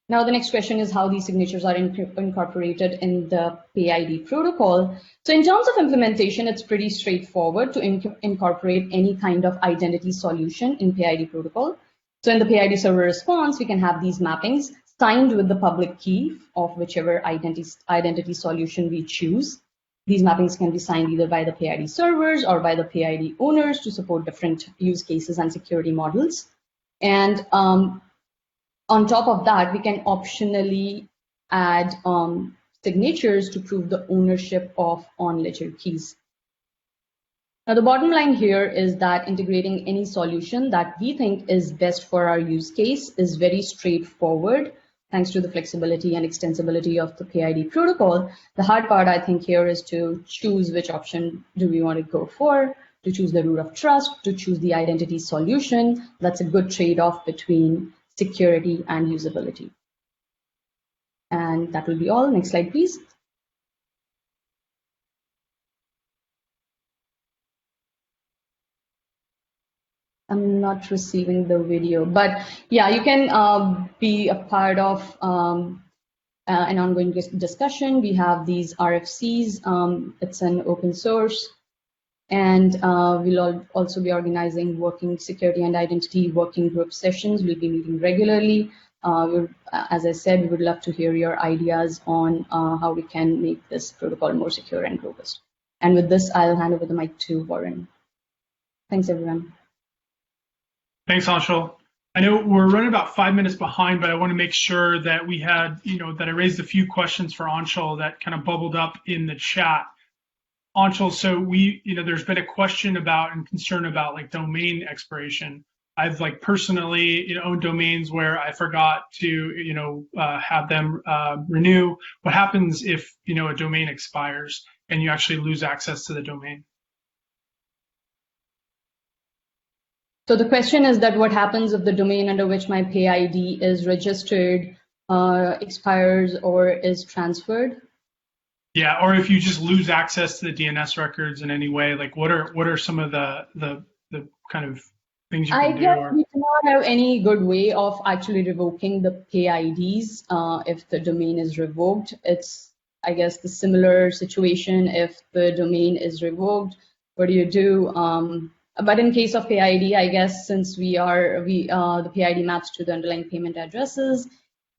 Now, the next question is how these signatures are incorporated in the PayID protocol. So in terms of implementation, it's pretty straightforward to incorporate any kind of identity solution in PayID protocol. So in the PayID server response, we can have these mappings signed with the public key of whichever identity solution we choose. These mappings can be signed either by the PayID servers or by the PayID owners to support different use cases and security models. And on top of that, we can optionally add signatures to prove the ownership of on-ledger keys. Now, the bottom line here is that integrating any solution that we think is best for our use case is very straightforward, thanks to the flexibility and extensibility of the PayID protocol. The hard part, I think, here is to choose which option do we want to go for, to choose the root of trust, to choose the identity solution. That's a good trade-off between security and usability. And that will be all. Next slide, please. I'm not receiving the video, but yeah, you can be a part of an ongoing discussion. We have these RFCs. It's an open source. And we'll also be organizing working security and identity working group sessions. We'll be meeting regularly. As I said, we would love to hear your ideas on how we can make this protocol more secure and robust. And with this, I'll hand over the mic to Warren. Thanks, everyone. Thanks, Anshul. I know we're running about 5 minutes behind, but I want to make sure that we had, that I raised a few questions for Anshul that kind of bubbled up in the chat. Anshul, so there's been a question about and concern about like domain expiration. I've like personally owned domains where I forgot to have them renew. What happens if a domain expires and you actually lose access to the domain? So the question is that what happens if the domain under which my PayID is registered expires or is transferred? Yeah, or if you just lose access to the DNS records in any way, like what are some of the kind of things you can do? I guess we do not have any good way of actually revoking the PayIDs if the domain is revoked. It's, I guess, the similar situation if the domain is revoked. What do you do? But in case of PayID, I guess since the PayID maps to the underlying payment addresses,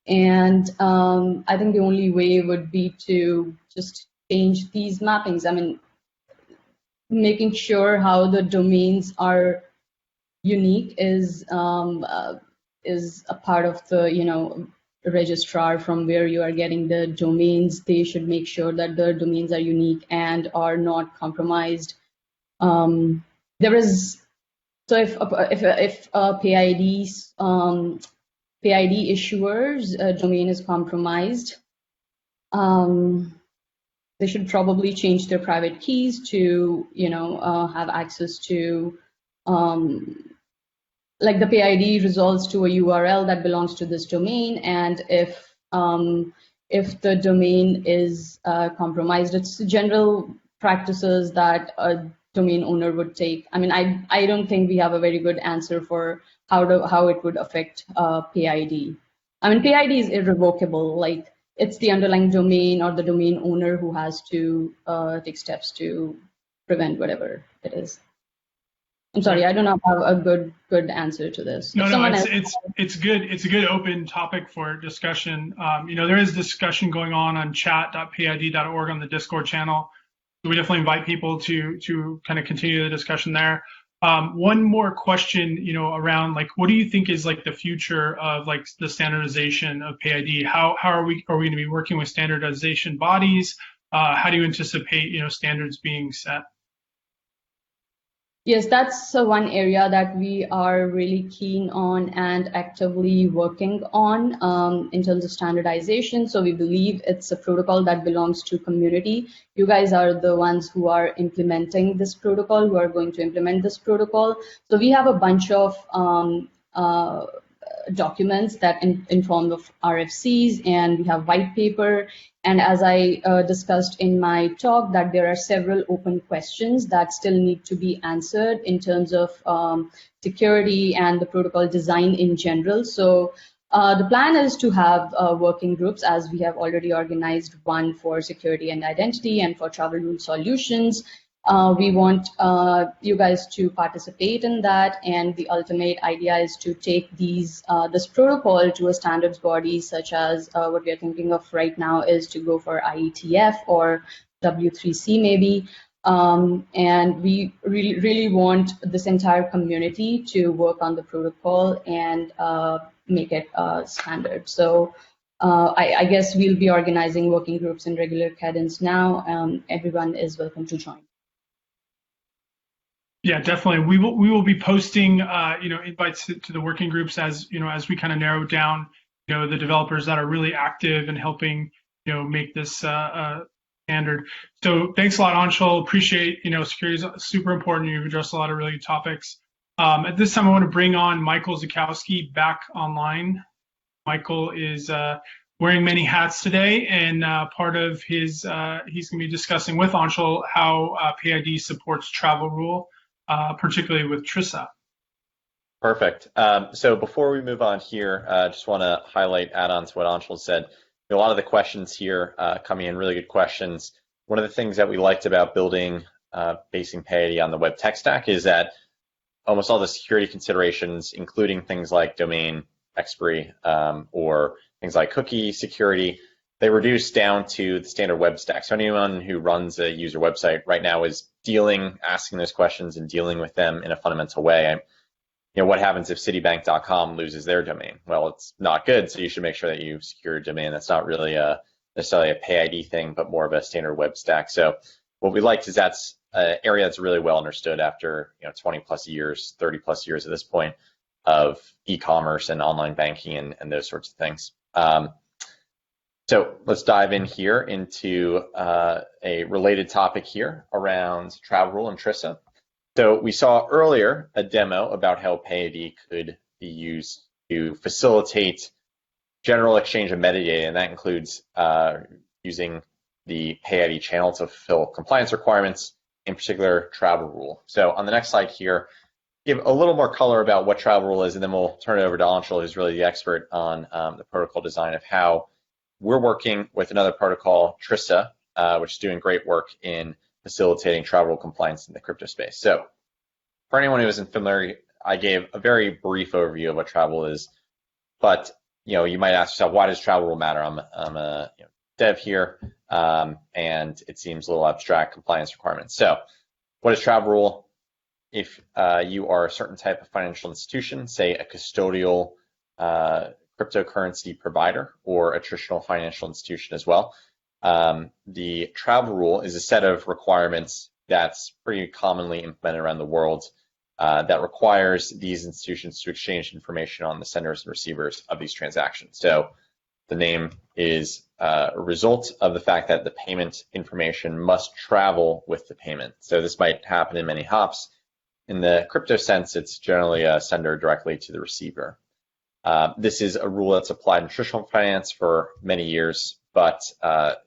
and I think the only way would be to just change these mappings. I mean, making sure how the domains are unique is a part of the registrar from where you are getting the domains. They should make sure that the domains are unique and are not compromised. If a PayID issuer's domain is compromised, they should probably change their private keys to have access to like the PayID resolves to a URL that belongs to this domain, and if the domain is compromised, it's general practices that a domain owner would take. I mean, I don't think we have a very good answer for how it would affect PayID. I mean, PayID is irrevocable. Like, it's the underlying domain or the domain owner who has to take steps to prevent whatever it is. I'm sorry, I do not have a good answer to this. No, it's good. It's a good open topic for discussion. There is discussion going on chat.payid.org on the Discord channel. So we definitely invite people to kind of continue the discussion there. One more question, around like, what do you think is like the future of like the standardization of PayID? How are we going to be working with standardization bodies? How do you anticipate, standards being set? Yes, that's one area that we are really keen on and actively working on in terms of standardization. So we believe it's a protocol that belongs to community. You guys are the ones who are implementing this protocol, who are going to implement this protocol. So we have a bunch of documents that inform of RFCs, and we have white paper. And as I discussed in my talk, that there are several open questions that still need to be answered in terms of security and the protocol design in general. So The plan is to have working groups, as we have already organized one for security and identity and for travel rule solutions. We want you guys to participate in that, and the ultimate idea is to take this protocol to a standards body, such as what we are thinking of right now is to go for IETF or W3C maybe. And we really want this entire community to work on the protocol and make it standard. So I guess we'll be organizing working groups in regular cadence now. Everyone is welcome to join. Yeah, definitely. We will be posting invites to the working groups as as we kind of narrow down the developers that are really active and helping make this standard. So thanks a lot, Anshul. Appreciate security is super important. You've addressed a lot of really good topics. At this time, I want to bring on Michael Zakowski back online. Michael is wearing many hats today, and part of his he's going to be discussing with Anshul how PayID supports travel rule. Particularly with TRISA. Perfect. So before we move on here, just want to add on to what Anshul said. A lot of the questions here coming in, really good questions. One of the things that we liked about building basing PayID on the web tech stack is that almost all the security considerations, including things like domain expiry or things like cookie security, they reduce down to the standard web stack. So anyone who runs a user website right now is asking those questions and dealing with them in a fundamental way. What happens if Citibank.com loses their domain? Well, it's not good, so you should make sure that you secure your domain. That's not really necessarily a PayID thing, but more of a standard web stack. So what we liked is that's an area that's really well understood after 20 plus years, 30 plus years at this point of e-commerce and online banking and those sorts of things. So let's dive in here into a related topic here around travel rule and TRISA. So we saw earlier a demo about how PayID could be used to facilitate general exchange of metadata, and that includes using the PayID channel to fulfill compliance requirements, in particular travel rule. So on the next slide here, give a little more color about what travel rule is, and then we'll turn it over to Anshul, who's really the expert on the protocol design of how we're working with another protocol, TRISA, which is doing great work in facilitating travel compliance in the crypto space. So for anyone who isn't familiar, I gave a very brief overview of what travel is, but you might ask yourself, why does travel rule matter? I'm a dev here, and it seems a little abstract, compliance requirements. So what is travel rule? If you are a certain type of financial institution, say a custodial cryptocurrency provider or a traditional financial institution as well, the travel rule is a set of requirements that's pretty commonly implemented around the world that requires these institutions to exchange information on the senders and receivers of these transactions. So the name is a result of the fact that the payment information must travel with the payment. So this might happen in many hops. In the crypto sense, it's generally a sender directly to the receiver. This is a rule that's applied in traditional finance for many years, but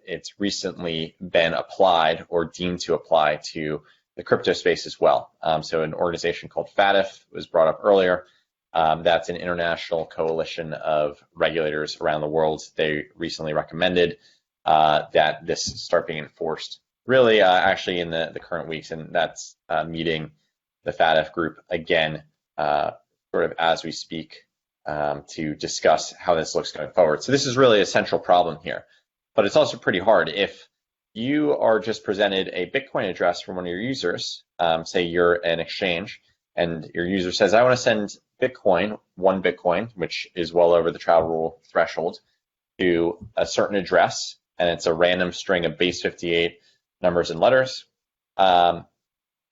it's recently been applied or deemed to apply to the crypto space as well. So an organization called FATF was brought up earlier. That's an international coalition of regulators around the world. They recently recommended that this start being enforced really actually in the current weeks, and that's meeting the FATF group again sort of as we speak to discuss how this looks going forward. So this is really a central problem here, but it's also pretty hard. If you are just presented a Bitcoin address from one of your users, say you're an exchange, and your user says, I want to send Bitcoin, one Bitcoin, which is well over the travel rule threshold, to a certain address, and it's a random string of base 58 numbers and letters.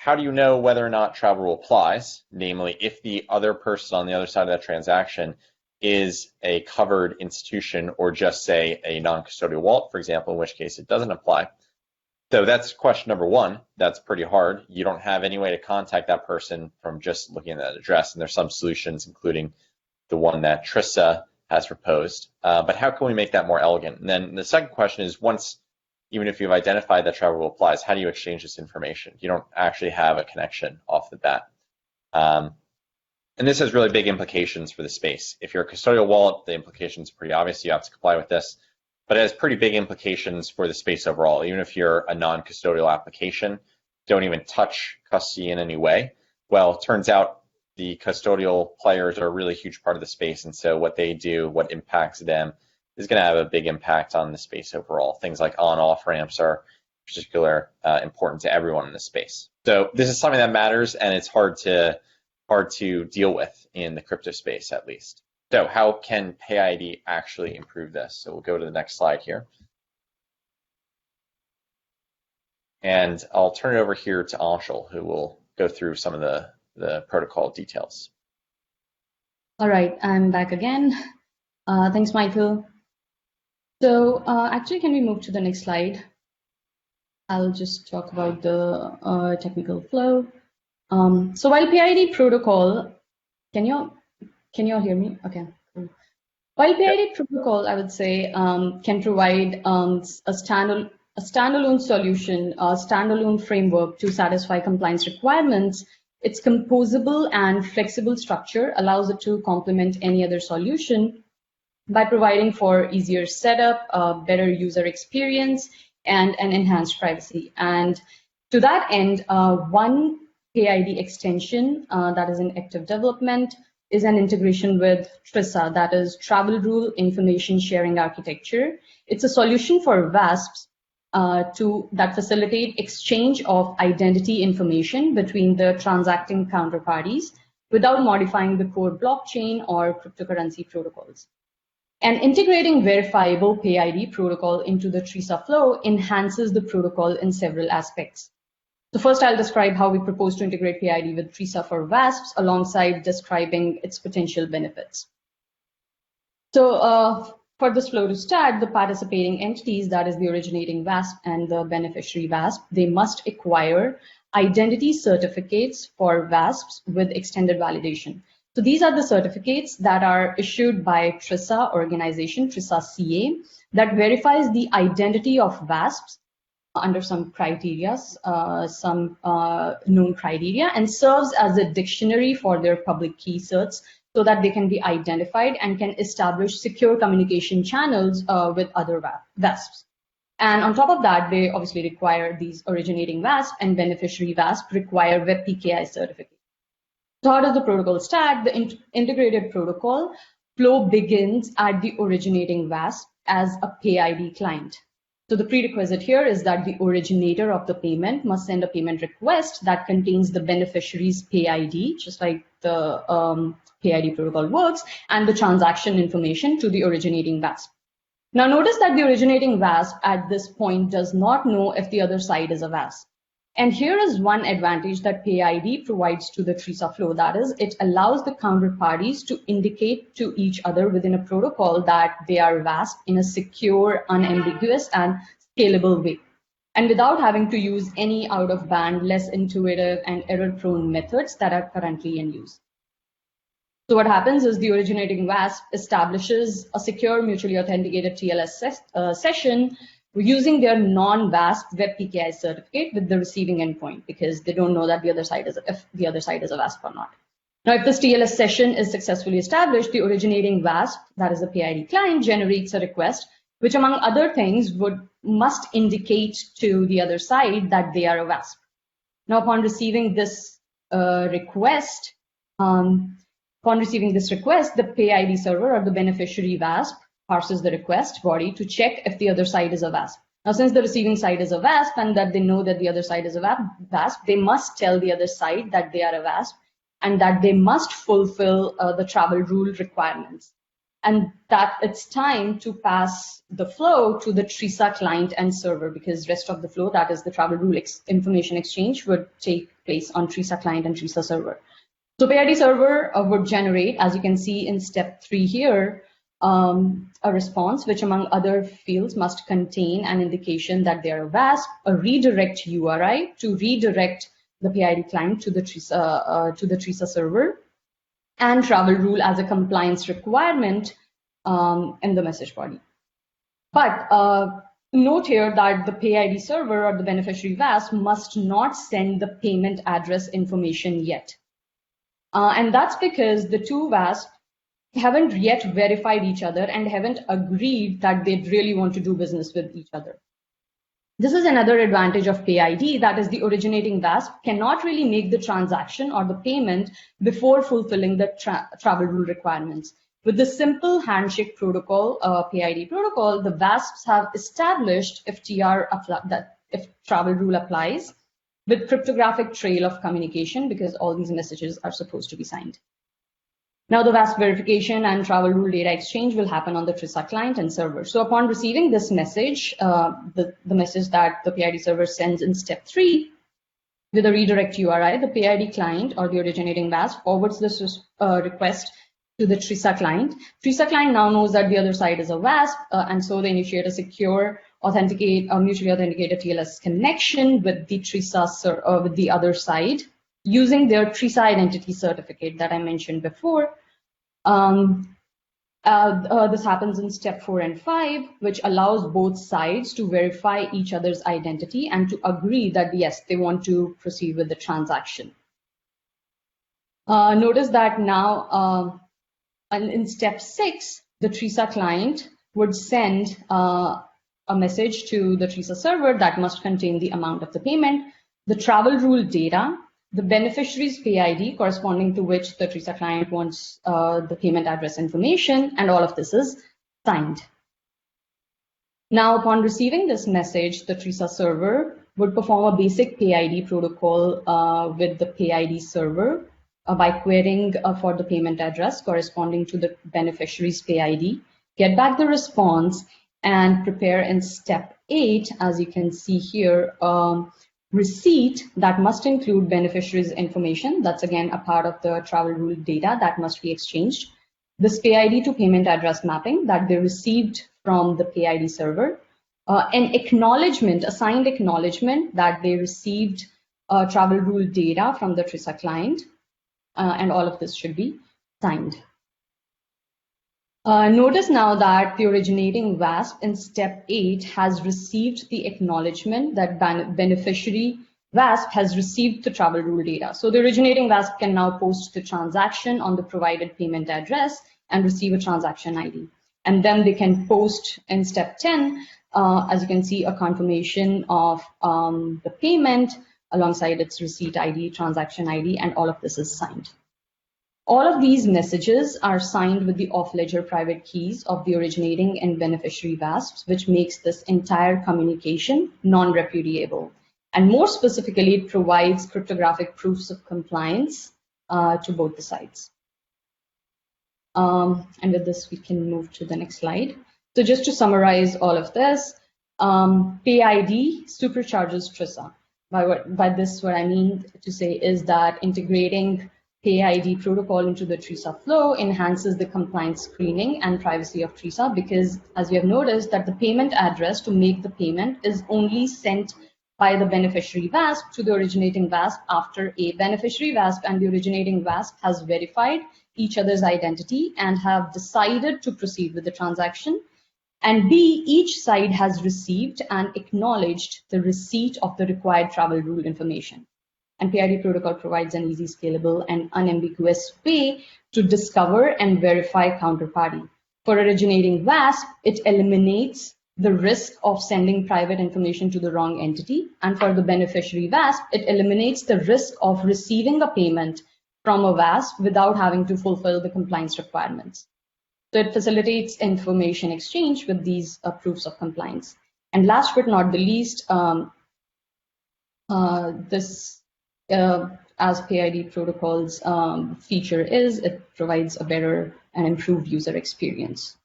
How do you know whether or not travel rule applies? Namely, if the other person on the other side of that transaction is a covered institution or just say a non-custodial wallet, for example, in which case it doesn't apply. So that's question number one. That's pretty hard. You don't have any way to contact that person from just looking at that address, and there's some solutions, including the one that TRISA has proposed. But how can we make that more elegant? And then the second question is, even if you've identified that travel rule applies, how do you exchange this information? You don't actually have a connection off the bat. And this has really big implications for the space. If you're a custodial wallet, the implications are pretty obvious. You have to comply with this. But it has pretty big implications for the space overall. Even if you're a non-custodial application, don't even touch custody in any way. Well, it turns out the custodial players are a really huge part of the space. And so what they do, what impacts them, is going to have a big impact on the space overall. Things like on-off ramps are particularly important to everyone in the space. So this is something that matters, and it's hard to deal with in the crypto space, at least. So how can PayID actually improve this? So we'll go to the next slide here. And I'll turn it over here to Anshul, who will go through some of the protocol details. All right, I'm back again. Thanks, Michael. So actually, can we move to the next slide? I'll just talk about the technical flow. So while PayID protocol, can you all hear me? Okay, cool. While PayID protocol, I would say, can provide a standalone solution, a standalone framework to satisfy compliance requirements, its composable and flexible structure allows it to complement any other solution by providing for easier setup, better user experience, and an enhanced privacy. And to that end, one PayID extension that is in active development is an integration with TRISA, that is Travel Rule Information Sharing Architecture. It's a solution for VASPs that facilitate exchange of identity information between the transacting counterparties without modifying the core blockchain or cryptocurrency protocols. And integrating verifiable PayID protocol into the TRISA flow enhances the protocol in several aspects. So first, I'll describe how we propose to integrate PayID with TRISA for VASPs alongside describing its potential benefits. So for this flow to start, the participating entities, that is the originating VASP and the beneficiary VASP, they must acquire identity certificates for VASPs with extended validation. So these are the certificates that are issued by TRISA organization, TRISA CA, that verifies the identity of VASPs under some criteria, some known criteria, and serves as a dictionary for their public key certs so that they can be identified and can establish secure communication channels with other VASPs. And on top of that, they obviously require these originating VASP and beneficiary VASP require WebPKI certificates. So how does the protocol start? The integrated protocol flow begins at the originating VASP as a PayID client. So the prerequisite here is that the originator of the payment must send a payment request that contains the beneficiary's PayID, just like the PayID protocol works, and the transaction information to the originating VASP. Now notice that the originating VASP at this point does not know if the other side is a VASP. And here is one advantage that PayID provides to the TRISA flow. That is, it allows the counterparties to indicate to each other within a protocol that they are VASP in a secure, unambiguous, and scalable way, and without having to use any out-of-band, less intuitive, and error-prone methods that are currently in use. So what happens is the originating VASP establishes a secure, mutually authenticated TLS session using their non-VASP WebPKI certificate with the receiving endpoint, because they don't know that the other side is if the other side is a VASP or not. Now, if this TLS session is successfully established, the originating VASP, that is the PayID client, generates a request, which among other things must indicate to the other side that they are a VASP. Now, upon receiving this request, the PayID server or the beneficiary VASP parses the request body to check if the other side is a VASP. Now, since the receiving side is a VASP and that they know that the other side is a VASP, they must tell the other side that they are a VASP and that they must fulfill the travel rule requirements. And that it's time to pass the flow to the TRISA client and server, because rest of the flow, that is the travel rule information exchange, would take place on TRISA client and TRISA server. So PayID server would generate, as you can see in step 3 here, a response which among other fields must contain an indication that they are a VASP, a redirect URI to redirect the PayID client to the TRISA server, and travel rule as a compliance requirement in the message body. But note here that the PayID server or the beneficiary VASP must not send the payment address information yet. And that's because the two VASP haven't yet verified each other and haven't agreed that they really want to do business with each other. This is another advantage of PayID, that is the originating VASP cannot really make the transaction or the payment before fulfilling the travel rule requirements. With the simple handshake protocol, PayID protocol, the VASPs have established if travel rule applies with cryptographic trail of communication, because all these messages are supposed to be signed. Now the VASP verification and travel rule data exchange will happen on the TRISA client and server. So upon receiving this message, the message that the PID server sends in step 3 with a redirect URI, the PID client or the originating VASP forwards this request to the TRISA client. TRISA client now knows that the other side is a VASP, and so they initiate a secure, mutually authenticated TLS connection with the TRISA with the other side, using their TRISA identity certificate that I mentioned before. This happens in step 4 and 5, which allows both sides to verify each other's identity and to agree that, yes, they want to proceed with the transaction. Notice that now in step 6, the TRISA client would send a message to the TRISA server that must contain the amount of the payment, the travel rule data, the beneficiary's PID corresponding to which the TRISA client wants the payment address information, and all of this is signed. Now, upon receiving this message, the TRISA server would perform a basic PID protocol with the PID server by querying for the payment address corresponding to the beneficiary's PID, get back the response, and prepare in step 8, as you can see here, receipt that must include beneficiary's information. That's again a part of the travel rule data that must be exchanged. This PID to payment address mapping that they received from the PID server. An acknowledgement, a signed acknowledgement that they received travel rule data from the TRISA client. And all of this should be signed. Notice now that the originating VASP in step 8 has received the acknowledgement that beneficiary VASP has received the travel rule data. So the originating VASP can now post the transaction on the provided payment address and receive a transaction ID. And then they can post in step 10, as you can see, a confirmation of the payment alongside its receipt ID, transaction ID, and all of this is signed. All of these messages are signed with the off-ledger private keys of the originating and beneficiary VASPs, which makes this entire communication non-repudiable. And more specifically, it provides cryptographic proofs of compliance to both the sides. And with this, we can move to the next slide. So just to summarize all of this, PayID supercharges TRISA. By this, what I mean to say is that integrating PayID protocol into the TRISA flow enhances the compliance screening and privacy of TRISA, because as you have noticed that the payment address to make the payment is only sent by the beneficiary VASP to the originating VASP after a beneficiary VASP and the originating VASP has verified each other's identity and have decided to proceed with the transaction. And B, each side has received and acknowledged the receipt of the required travel rule information. And PID protocol provides an easy, scalable, and unambiguous way to discover and verify counterparty. For originating VASP, it eliminates the risk of sending private information to the wrong entity. And for the beneficiary VASP, it eliminates the risk of receiving a payment from a VASP without having to fulfill the compliance requirements. So it facilitates information exchange with these proofs of compliance. And last but not the least, as PID protocol's feature is, it provides a better and improved user experience.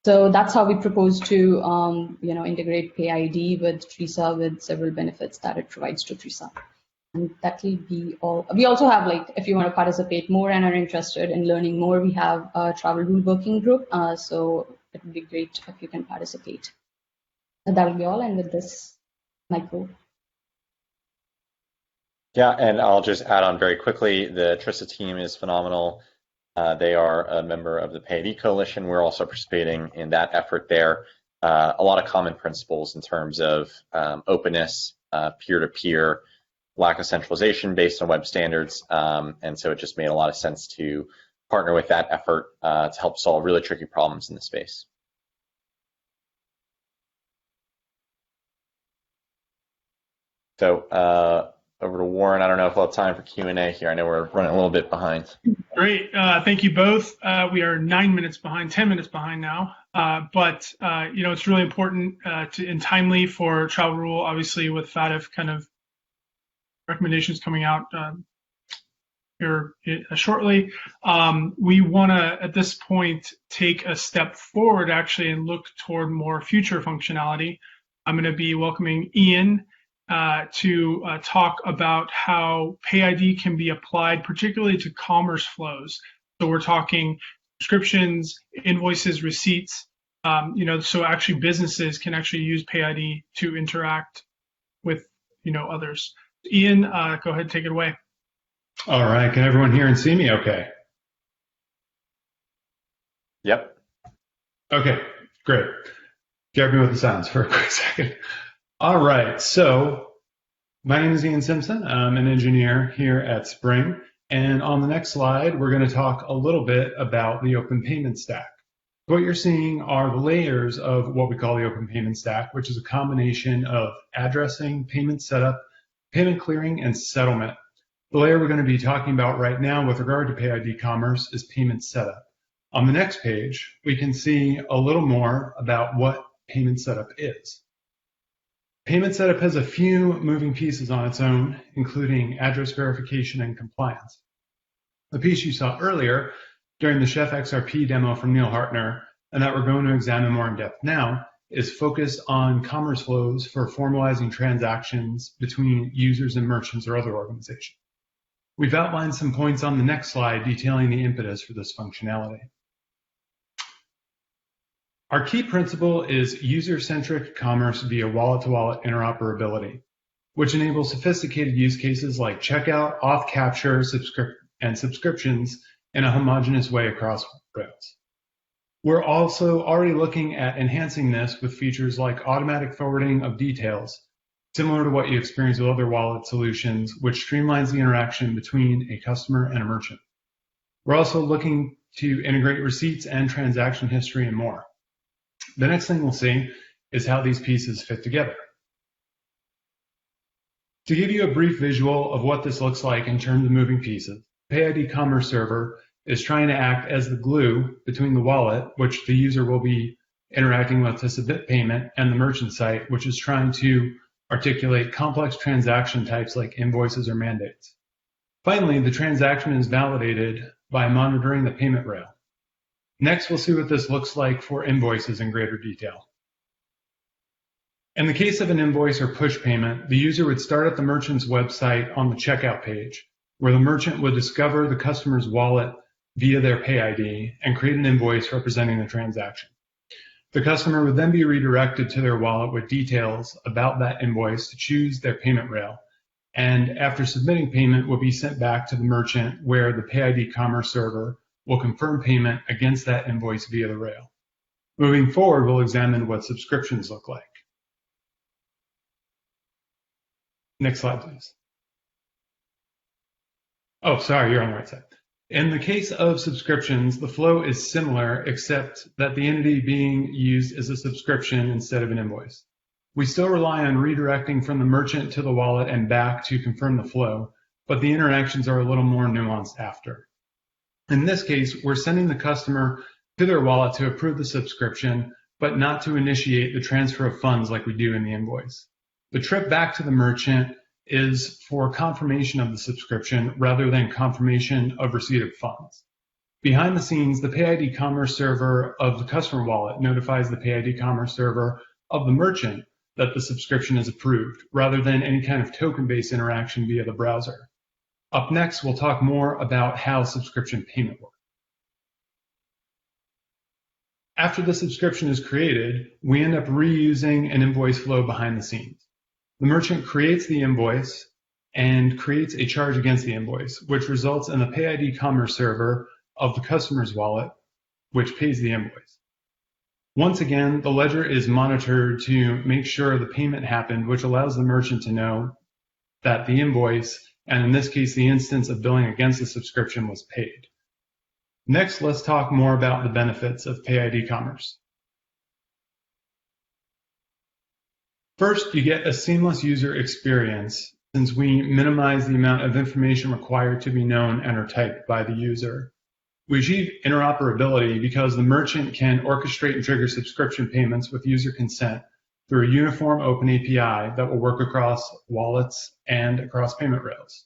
So that's how we propose to integrate PID with TRISA with several benefits that it provides to TRISA. And that will be all. We also have, if you want to participate more and are interested in learning more, we have a travel rule working group. So it would be great if you can participate. And that will be all. And with this, Michael. Yeah, and I'll just add on very quickly, the TRISA team is phenomenal. They are a member of the PayID Coalition. We're also participating in that effort there. A lot of common principles in terms of openness, peer-to-peer, lack of centralization based on web standards. And so it just made a lot of sense to partner with that effort to help solve really tricky problems in the space. So over to Warren. I don't know if we'll have time for Q&A here. I know we're running a little bit behind. Great. Thank you both. We are 9 minutes behind, 10 minutes behind now. But it's really important and timely for travel rule, obviously, with FATF kind of recommendations coming out here shortly. We want to, at this point, take a step forward, actually, and look toward more future functionality. I'm going to be welcoming Ian to talk about how PayID can be applied, particularly to commerce flows. So we're talking subscriptions, invoices, receipts. So actually businesses can actually use PayID to interact with others. Ian, go ahead and take it away. All right. Can everyone hear and see me okay? Yep. Okay, great. Get me with the sounds for a quick second. All right. So my name is Ian Simpson. I'm an engineer here at Spring. And on the next slide, we're going to talk a little bit about the Open Payment Stack. What you're seeing are the layers of what we call the Open Payment Stack, which is a combination of addressing, payment setup, payment clearing, and settlement. The layer we're going to be talking about right now with regard to PayID Commerce is payment setup. On the next page, we can see a little more about what payment setup is. Payment setup has a few moving pieces on its own, including address verification and compliance. The piece you saw earlier during the Chef XRP demo from Neil Hartner, and that we're going to examine more in depth now, is focused on commerce flows for formalizing transactions between users and merchants or other organizations. We've outlined some points on the next slide detailing the impetus for this functionality. Our key principle is user-centric commerce via wallet-to-wallet interoperability, which enables sophisticated use cases like checkout, auth capture, and subscriptions in a homogeneous way across rails. We're also already looking at enhancing this with features like automatic forwarding of details, similar to what you experience with other wallet solutions, which streamlines the interaction between a customer and a merchant. We're also looking to integrate receipts and transaction history and more. The next thing we'll see is how these pieces fit together. To give you a brief visual of what this looks like in terms of moving pieces, PayID Commerce Server is trying to act as the glue between the wallet, which the user will be interacting with to submit payment, and the merchant site, which is trying to articulate complex transaction types like invoices or mandates. Finally, the transaction is validated by monitoring the payment rail. Next, we'll see what this looks like for invoices in greater detail. In the case of an invoice or push payment, the user would start at the merchant's website on the checkout page, where the merchant would discover the customer's wallet via their PayID and create an invoice representing the transaction. The customer would then be redirected to their wallet with details about that invoice to choose their payment rail. And after submitting payment, will be sent back to the merchant where the PayID Commerce Server will confirm payment against that invoice via the rail. Moving forward, we'll examine what subscriptions look like. Next slide, please. Oh, sorry, you're on the right side. In the case of subscriptions, the flow is similar, except that the entity being used is a subscription instead of an invoice. We still rely on redirecting from the merchant to the wallet and back to confirm the flow, but the interactions are a little more nuanced after. In this case, we're sending the customer to their wallet to approve the subscription, but not to initiate the transfer of funds like we do in the invoice. The trip back to the merchant is for confirmation of the subscription rather than confirmation of receipt of funds. Behind the scenes, the PayID Commerce Server of the customer wallet notifies the PayID Commerce Server of the merchant that the subscription is approved, rather than any kind of token-based interaction via the browser. Up next, we'll talk more about how subscription payment works. After the subscription is created, we end up reusing an invoice flow behind the scenes. The merchant creates the invoice and creates a charge against the invoice, which results in the PayID Commerce Server of the customer's wallet, which pays the invoice. Once again, the ledger is monitored to make sure the payment happened, which allows the merchant to know that the invoice, and in this case, the instance of billing against the subscription was paid. Next, let's talk more about the benefits of PayID Commerce. First, you get a seamless user experience since we minimize the amount of information required to be known and or typed by the user. We achieve interoperability because the merchant can orchestrate and trigger subscription payments with user consent through a uniform open API that will work across wallets and across payment rails.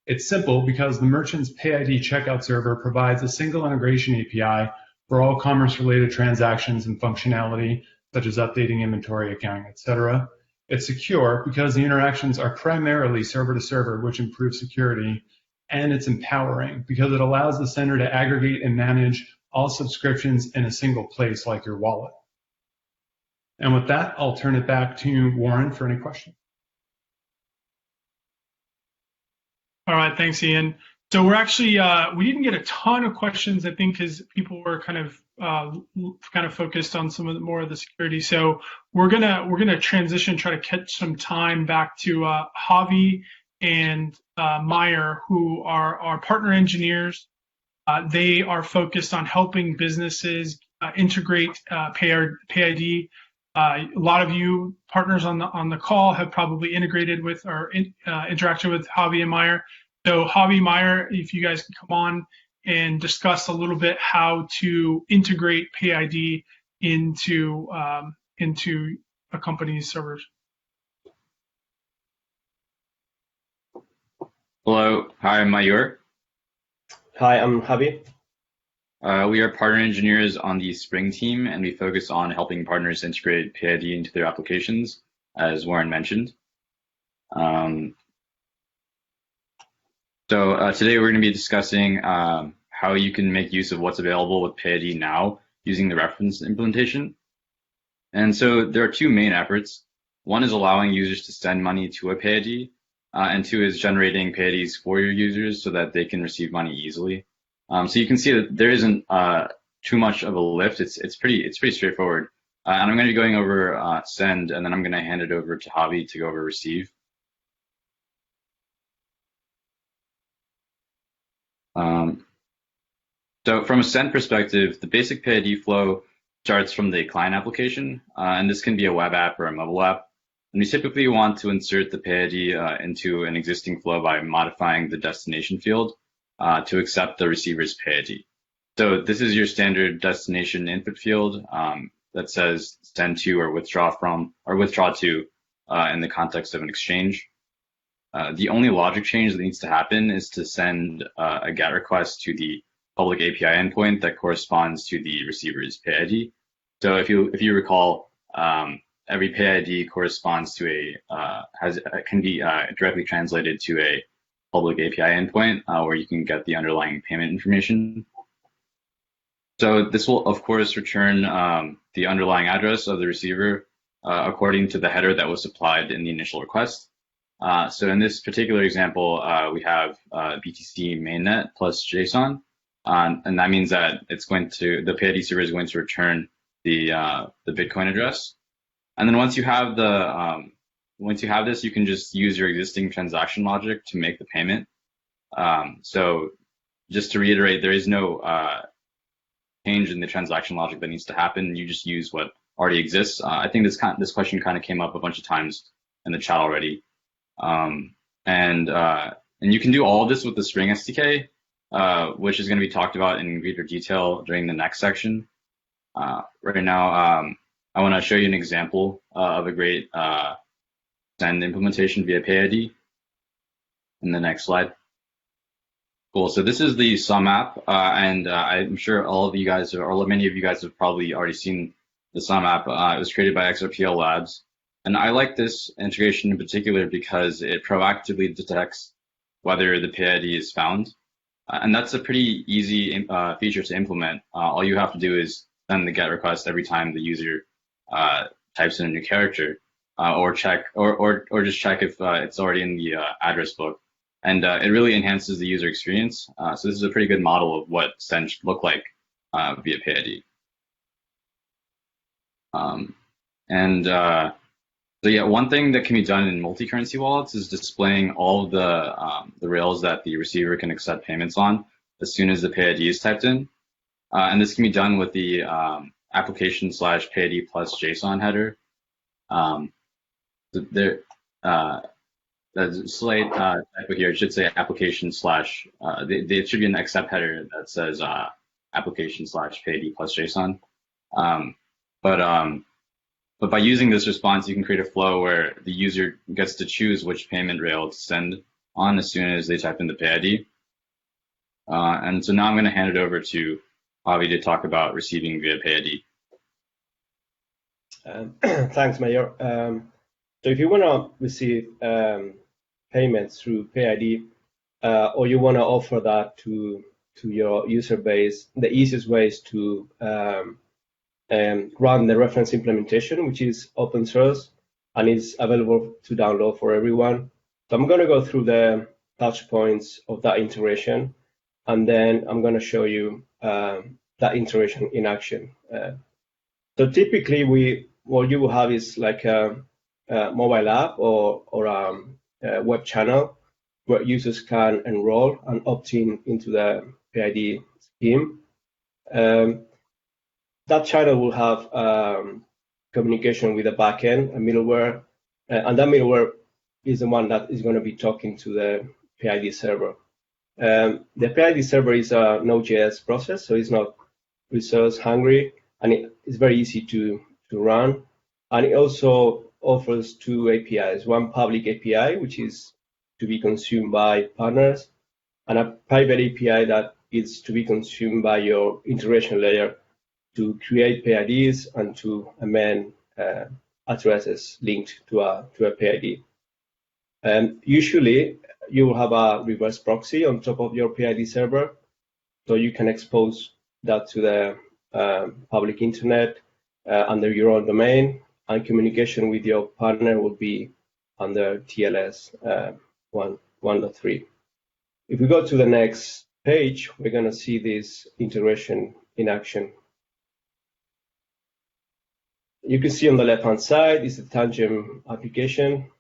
It's simple because the merchant's PayID checkout server provides a single integration API for all commerce-related transactions and functionality, such as updating inventory, accounting, etc. It's secure because the interactions are primarily server to server, which improves security, and it's empowering because it allows the sender to aggregate and manage all subscriptions in a single place like your wallet. And with that, I'll turn it back to Warren for any questions. All right, thanks, Ian. So we're actually we didn't get a ton of questions, I think, because people were kind of focused on some of the more of the security. So we're gonna transition, try to catch some time back to Javi and Meyer, who are our partner engineers. They are focused on helping businesses integrate PayID. A lot of you partners on the call have probably integrated with or interacted with Javi and Meyer. So Javi, Meyer, if you guys can come on and discuss a little bit how to integrate PayID into a company's servers. Hello, hi, I'm Mayur. Hi, I'm Javi. We are partner engineers on the Spring team, and we focus on helping partners integrate PayID into their applications, as Warren mentioned. Today we're going to be discussing how you can make use of what's available with PayID now using the reference implementation. And so there are two main efforts. One is allowing users to send money to a PayID, and two is generating PayIDs for your users so that they can receive money easily. So you can see that there isn't too much of a lift. It's pretty straightforward. And I'm going to be going over send, and then I'm going to hand it over to Javi to go over receive. So from a send perspective, the basic PayID flow starts from the client application, and this can be a web app or a mobile app. And we typically want to insert the PayID into an existing flow by modifying the destination field to accept the receiver's PayID. So this is your standard destination input field that says send to or withdraw from or withdraw to in the context of an exchange. The only logic change that needs to happen is to send a GET request to the public API endpoint that corresponds to the receiver's PayID. So if you recall, every PayID corresponds to can be directly translated to a public API endpoint where you can get the underlying payment information. So this will, of course, return the underlying address of the receiver according to the header that was supplied in the initial request. So in this particular example, we have BTC mainnet plus JSON, and that means that the PayID server is going to return the Bitcoin address. And then once you have this, you can just use your existing transaction logic to make the payment. So just to reiterate, there is no change in the transaction logic that needs to happen. You just use what already exists. I think this question kind of came up a bunch of times in the chat already. And you can do all of this with the Spring SDK, which is going to be talked about in greater detail during the next section. Right now, I want to show you an example of a great send implementation via PayID in the next slide. Cool. So this is the SUM app, and I'm sure all of you guys, or many of you guys, have probably already seen the SUM app. It was created by XRPL Labs, and I like this integration in particular because it proactively detects whether the PayID is found, and that's a pretty easy feature to implement. All you have to do is send the GET request every time the user types in a new character, or just check if it's already in the address book. And it really enhances the user experience. So this is a pretty good model of what send should look like via PayID. So yeah, one thing that can be done in multi-currency wallets is displaying all of the rails that the receiver can accept payments on as soon as the PayID is typed in. And this can be done with the application/PayID plus JSON header. There's a slight typo here. It should say application slash, it should be an accept header that says application/PayID plus JSON. But by using this response, you can create a flow where the user gets to choose which payment rail to send on as soon as they type in the PayID. And so now I'm going to hand it over to Avi to talk about receiving via PayID. Thanks, Mayor. So if you want to receive payments through PayID, or you want to offer that to your user base, the easiest way is to run the reference implementation, which is open source and is available to download for everyone. So I'm going to go through the touch points of that integration, and then I'm going to show you that integration in action. So typically, what you will have is like a mobile app or a web channel where users can enroll and opt into the PayID scheme. That channel will have communication with the backend, a middleware, and that middleware is the one that is going to be talking to the PayID server. The PayID server is a Node.js process, so it's not resource hungry, and it's very easy to run. And it also offers two APIs, one public API, which is to be consumed by partners, and a private API that is to be consumed by your integration layer to create PayIDs and to amend addresses linked to a PayID. Usually, you will have a reverse proxy on top of your PayID server, so you can expose that to the public internet under your own domain, and communication with your partner will be under TLS 1.3. If we go to the next page, we're going to see this integration in action. You can see on the left-hand side is the Tangent application,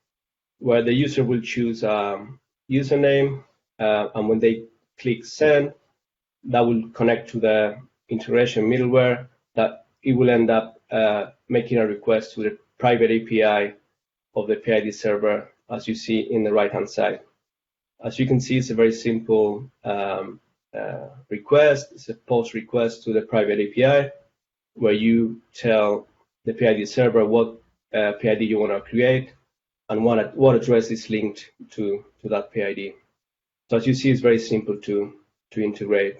where the user will choose a username, and when they click send, that will connect to the integration middleware that it will end up making a request to the private API of the PayID server, as you see in the right-hand side. As you can see, it's a very simple request. It's a post request to the private API, where you tell the PayID server what PayID you want to create and what address is linked to that PayID. So as you see, it's very simple to integrate.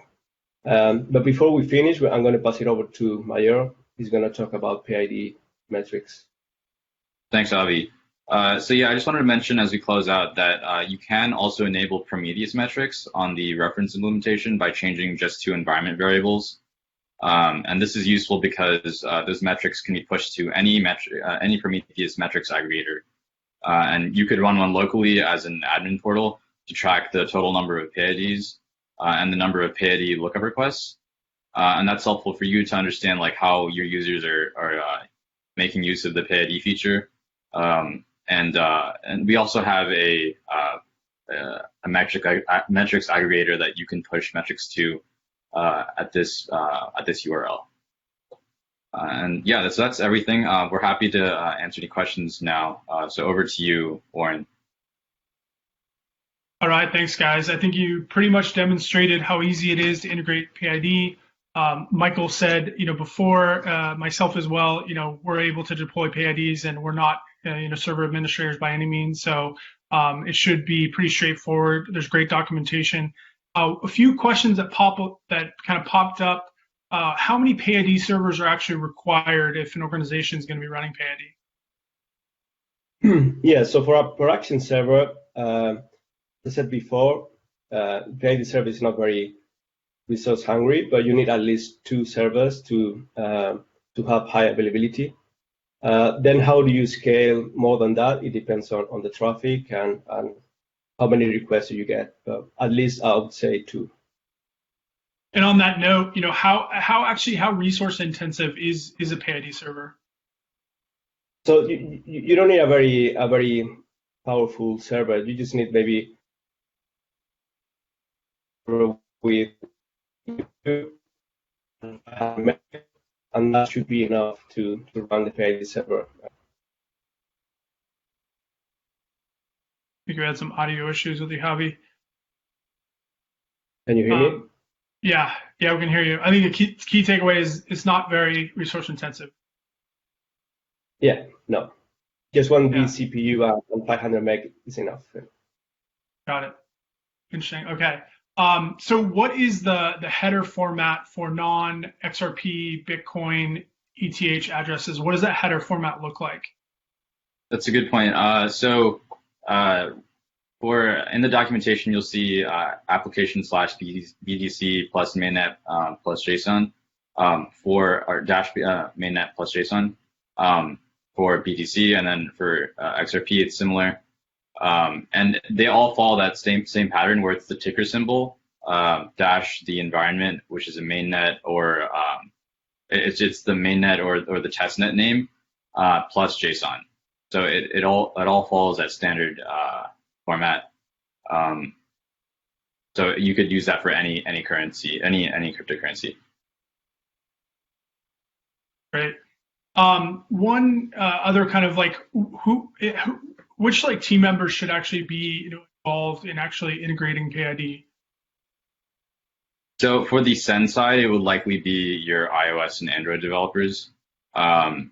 But before we finish, I'm going to pass it over to Mayor. He's going to talk about PayID metrics. Thanks, Avi. So yeah, I just wanted to mention as we close out that you can also enable Prometheus metrics on the reference implementation by changing just two environment variables. And this is useful because those metrics can be pushed to any Prometheus metrics aggregator. And you could run one locally as an admin portal to track the total number of PayIDs and the number of PayID lookup requests. And that's helpful for you to understand like how your users are making use of the PayID feature. And we also have a metrics aggregator that you can push metrics to at this URL. And yeah, that's everything. We're happy to answer any questions now. So over to you, Warren. All right, thanks, guys. I think you pretty much demonstrated how easy it is to integrate PayID. Michael said, before myself as well, we're able to deploy PayIDs, and we're not, server administrators by any means. So it should be pretty straightforward. There's great documentation. A few questions that kind of popped up. How many PayID servers are actually required if an organization is going to be running PayID? Yeah, so for a production server, as I said before, PayID server is not very resource hungry, but you need at least 2 servers to have high availability. Then how do you scale more than that? It depends on the traffic and how many requests you get. But at least I would say 2. And on that note, how resource intensive is a PayID server? So you don't need a very powerful server. You just need maybe with and that should be enough to run the PayID server. I think we had some audio issues with you, Javi. Can you hear me? Yeah, we can hear you. I think the key takeaway is it's not very resource intensive. Yeah, no. Just one vCPU and 500 meg is enough. Got it. Interesting. Okay. So what is the header format for non-XRP Bitcoin ETH addresses? What does that header format look like? That's a good point. For in the documentation, you'll see application/BDC plus mainnet plus JSON for our mainnet plus JSON for BTC, and then for XRP, it's similar. And they all follow that same pattern where it's the ticker symbol dash the environment, which is a mainnet, or it's the mainnet or the testnet name plus JSON. So it all follows that standard format. So you could use that for any currency, any cryptocurrency. Great. One other kind of like which like team members should actually be involved in actually integrating PayID? So for the send side, it would likely be your iOS and Android developers, and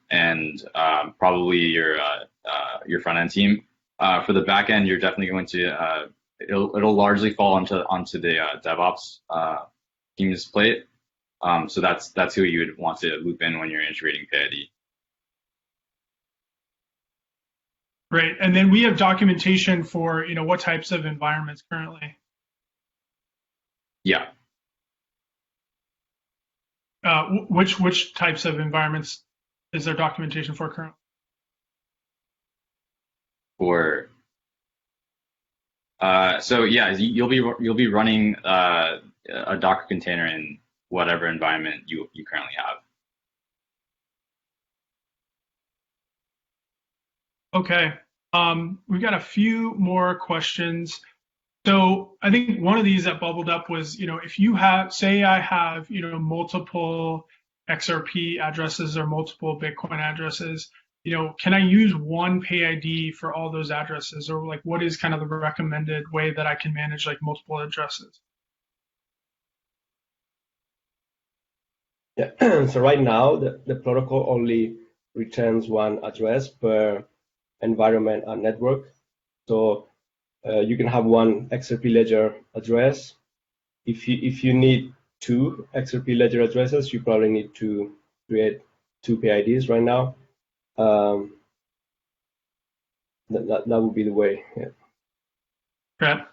probably your front end team. For the back end, you're definitely going to it'll largely fall onto the DevOps team's plate. So that's who you would want to loop in when you're integrating PayID. Great. And then we have documentation for what types of environments currently. Yeah. Which types of environments is there documentation for currently? So yeah, you'll be running a Docker container in whatever environment you currently have. Okay. We've got a few more questions. So I think one of these that bubbled up was, if you have, say I have, multiple XRP addresses or multiple Bitcoin addresses, can I use one PayID for all those addresses, or like what is kind of the recommended way that I can manage like multiple addresses? Yeah. So right now the protocol only returns one address per environment and network. So you can have one XRP ledger address. If you need two XRP ledger addresses, you probably need to create two PIDs right now. That would be the way. Yeah. Right.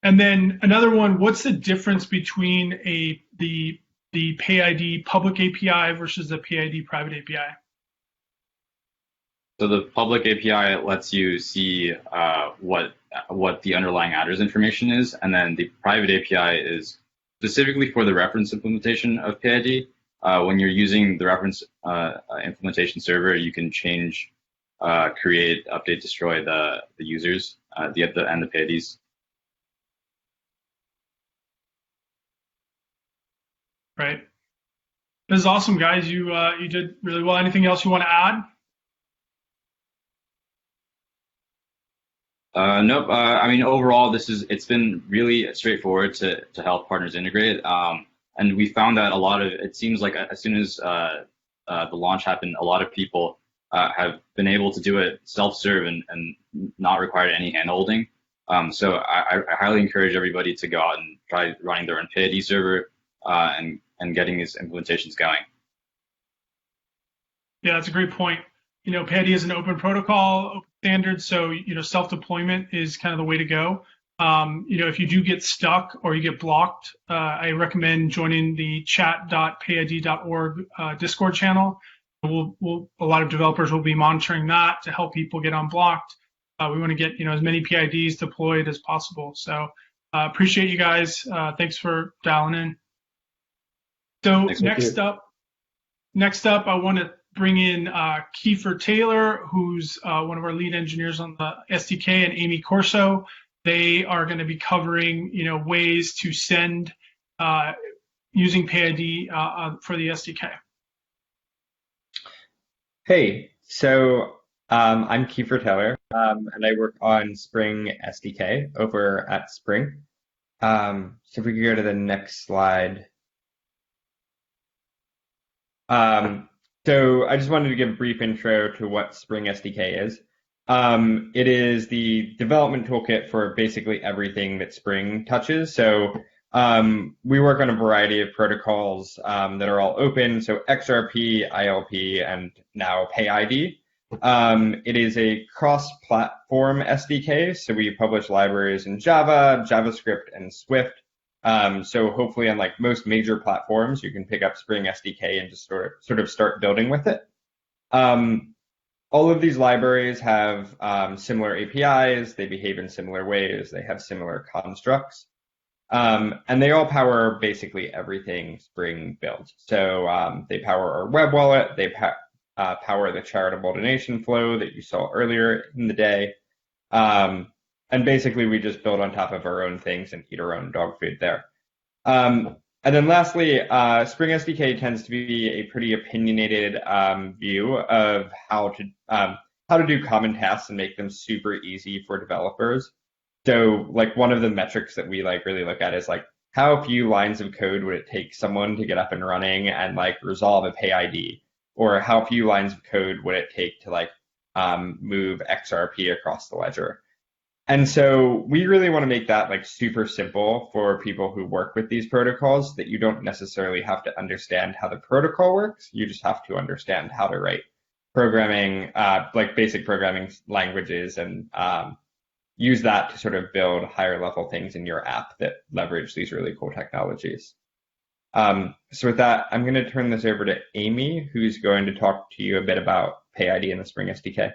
And then another one, what's the difference between the PayID public API versus the PayID private API? So the public API lets you see what the underlying address information is, and then the private API is specifically for the reference implementation of PayID. When you're using the reference implementation server, you can change, create, update, destroy the users, and the PayIDs. Right. This is awesome, guys. You did really well. Anything else you want to add? Nope. I mean, overall, it's been really straightforward to help partners integrate. And we found that it seems like as soon as the launch happened, a lot of people have been able to do it self-serve and not require any handholding. So I highly encourage everybody to go out and try running their own PayID server and getting these implementations going. Yeah, that's a great point. PayID is an open protocol, open standard, so self-deployment is kind of the way to go. If you do get stuck or you get blocked, I recommend joining the chat.payid.org Discord channel. A lot of developers will be monitoring that to help people get unblocked. We want to get as many PIDs deployed as possible. So appreciate you guys. Thanks for dialing in. So next up, I want to bring in Kiefer Taylor, who's one of our lead engineers on the SDK, and Amy Corso. They are going to be covering, ways to send using PayID for the SDK. Hey, so I'm Kiefer Taylor, and I work on Spring SDK over at Spring. So if we could go to the next slide. So I just wanted to give a brief intro to what Spring SDK is. It is the development toolkit for basically everything that Spring touches. So we work on a variety of protocols that are all open. So XRP, ILP, and now PayID. It is a cross-platform SDK. So we publish libraries in Java, JavaScript, and Swift. So hopefully on like most major platforms, you can pick up Spring SDK and just sort of start building with it. All of these libraries have similar APIs. They behave in similar ways. They have similar constructs. And they all power basically everything Spring builds. So they power our web wallet. They power the charitable donation flow that you saw earlier in the day. And basically, we just build on top of our own things and eat our own dog food there. And then lastly, Spring SDK tends to be a pretty opinionated view of how to do common tasks and make them super easy for developers. So like one of the metrics that we like really look at is like how few lines of code would it take someone to get up and running and like resolve a PayID, or how few lines of code would it take to like move XRP across the ledger. And so we really want to make that like super simple for people who work with these protocols, that you don't necessarily have to understand how the protocol works. You just have to understand how to write programming, like basic programming languages, and use that to sort of build higher level things in your app that leverage these really cool technologies. So with that, I'm going to turn this over to Amy, who's going to talk to you a bit about PayID and the Spring SDK.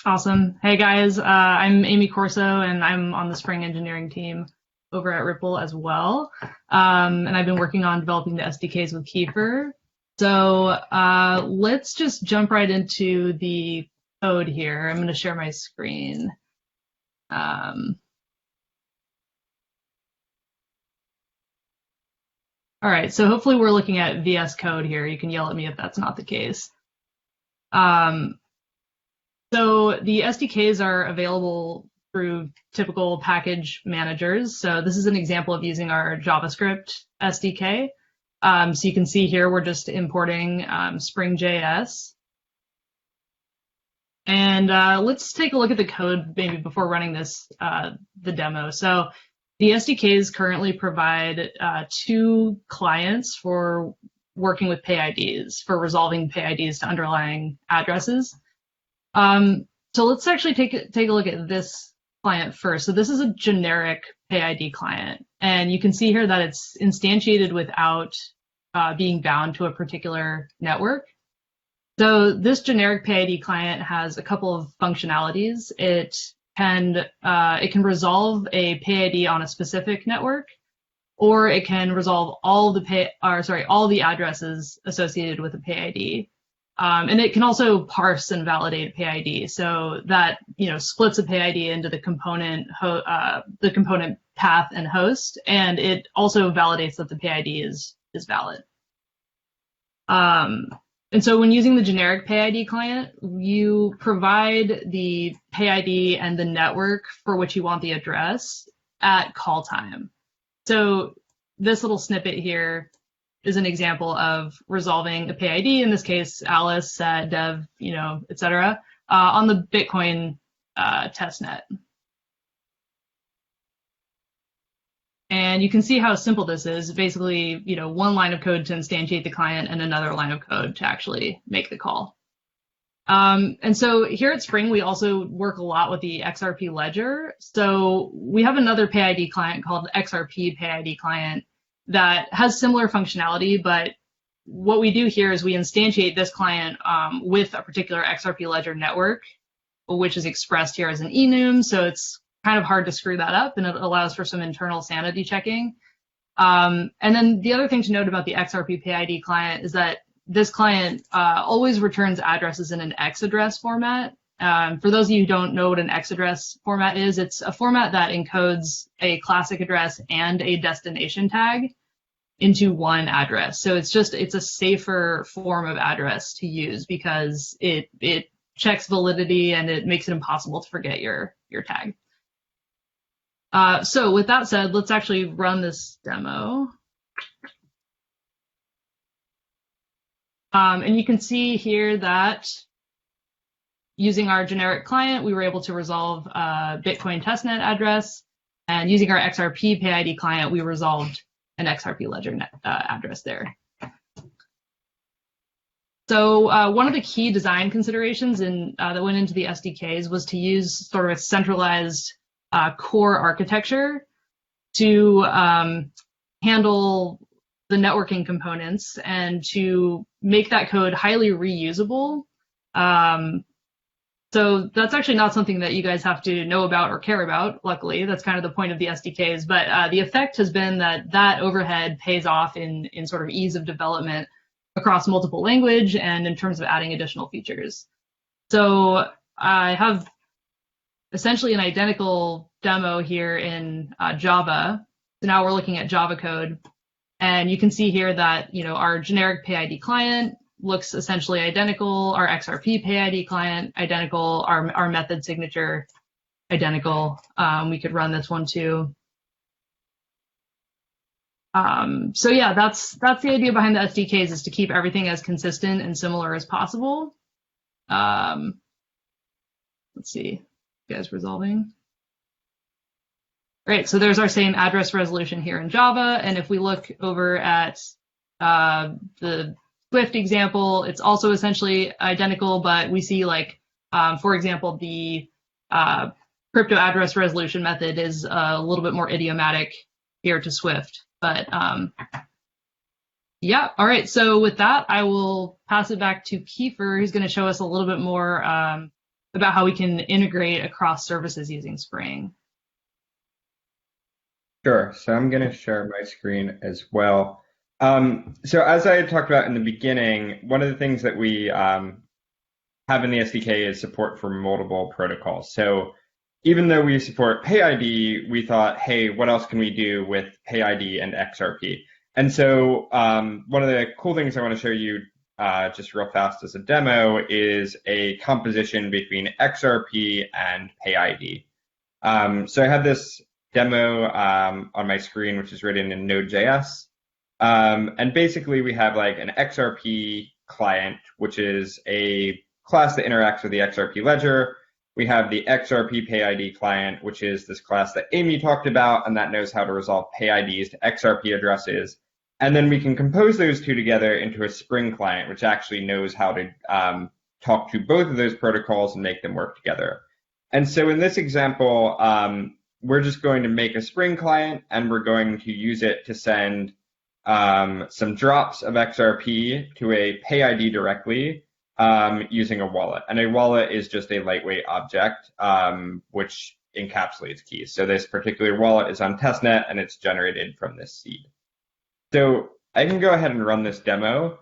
Awesome. Hey guys, I'm Amy Corso, and I'm on the Spring engineering team over at Ripple as well. And I've been working on developing the SDKs with Kiefer. So let's just jump right into the code here. I'm going to share my screen. All right, so hopefully we're looking at VS Code here. You can yell at me if that's not the case. So the SDKs are available through typical package managers. So this is an example of using our JavaScript SDK. So you can see here we're just importing Spring.js. And let's take a look at the code maybe before running this, the demo. So the SDKs currently provide 2 clients for working with PayIDs, for resolving PayIDs to underlying addresses. So let's actually take a look at this client first. So this is a generic PayID client, and you can see here that it's instantiated without being bound to a particular network. So this generic PayID client has a couple of functionalities. It can resolve a PayID on a specific network, or it can resolve all the addresses associated with a PayID. And it can also parse and validate a PayID, so that splits a PayID into the component path and host, and it also validates that the PayID is valid. And so when using the generic PayID client, you provide the PayID and the network for which you want the address at call time. So this little snippet here is an example of resolving a PayID, in this case, Alice, dev, etc., on the Bitcoin testnet. And you can see how simple this is. Basically, one line of code to instantiate the client and another line of code to actually make the call. And so here at Spring, we also work a lot with the XRP ledger. So we have another PayID client called XRP PayID client that has similar functionality, but what we do here is we instantiate this client with a particular XRP ledger network, which is expressed here as an enum. So it's kind of hard to screw that up, and it allows for some internal sanity checking. And then the other thing to note about the XRP PayID client is that this client always returns addresses in an X address format. For those of you who don't know what an X address format is, it's a format that encodes a classic address and a destination tag into one address. So it's a safer form of address to use because it checks validity and it makes it impossible to forget your tag. So with that said, let's actually run this demo. And you can see here that using our generic client, we were able to resolve a Bitcoin testnet address. And using our XRP PayID client, we resolved an XRP ledger address there. So one of the key design considerations that went into the SDKs was to use sort of a centralized core architecture to handle the networking components and to make that code highly reusable. So that's actually not something that you guys have to know about or care about, luckily. That's kind of the point of the SDKs. But the effect has been that overhead pays off in sort of ease of development across multiple language and in terms of adding additional features. So I have essentially an identical demo here in Java. So now we're looking at Java code. And you can see here that our generic PayID client looks essentially identical, our XRP PayID client identical, our method signature identical. We could run this one too. So yeah, that's the idea behind the SDKs, is to keep everything as consistent and similar as possible. Let's see, you guys resolving. Great, so there's our same address resolution here in Java, and if we look over at the Swift example, it's also essentially identical, but we see for example, the crypto address resolution method is a little bit more idiomatic here to Swift. But yeah, all right, so with that, I will pass it back to Kiefer, who's gonna show us a little bit more about how we can integrate across services using Spring. Sure, so I'm gonna share my screen as well. So as I had talked about in the beginning, one of the things that we have in the SDK is support for multiple protocols. So even though we support PayID, we thought, hey, what else can we do with PayID and XRP? And so one of the cool things I want to show you just real fast as a demo is a composition between XRP and PayID. So I have this demo on my screen, which is written in Node.js. And basically we have an XRP client, which is a class that interacts with the XRP ledger. We have the XRP PayID client, which is this class that Amy talked about, and that knows how to resolve PayIDs to XRP addresses. And then we can compose those two together into a Spring client, which actually knows how to talk to both of those protocols and make them work together. And so in this example, we're just going to make a Spring client, and we're going to use it to send some drops of XRP to a PayID directly using a wallet. And a wallet is just a lightweight object which encapsulates keys. So this particular wallet is on testnet, and it's generated from this seed. So I can go ahead and run this demo.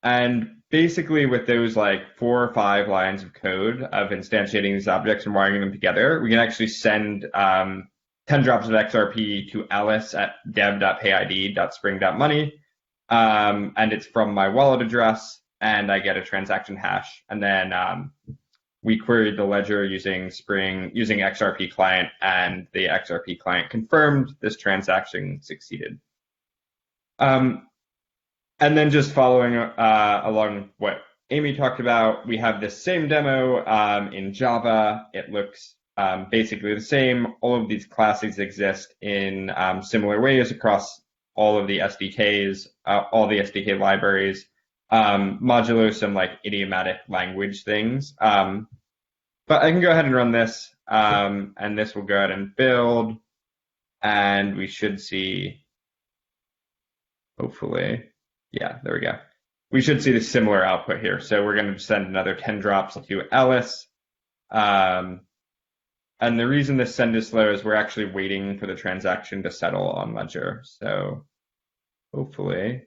And basically with those 4 or 5 lines of code of instantiating these objects and wiring them together, we can actually send 10 drops of XRP to Alice at dev.payid.spring.money. And it's from my wallet address, and I get a transaction hash. And then we queried the ledger using Spring, using XRP client, and the XRP client confirmed this transaction succeeded. And then just following along what Amy talked about, we have this same demo in Java. It looks basically the same. All of these classes exist in similar ways across all of the SDKs, all the SDK libraries, modulo some idiomatic language things. But I can go ahead and run this, and this will go ahead and build, and we should see, hopefully, yeah, there we go. We should see the similar output here. So we're going to send another 10 drops to Alice. And the reason this send is slow is we're actually waiting for the transaction to settle on Ledger. So hopefully,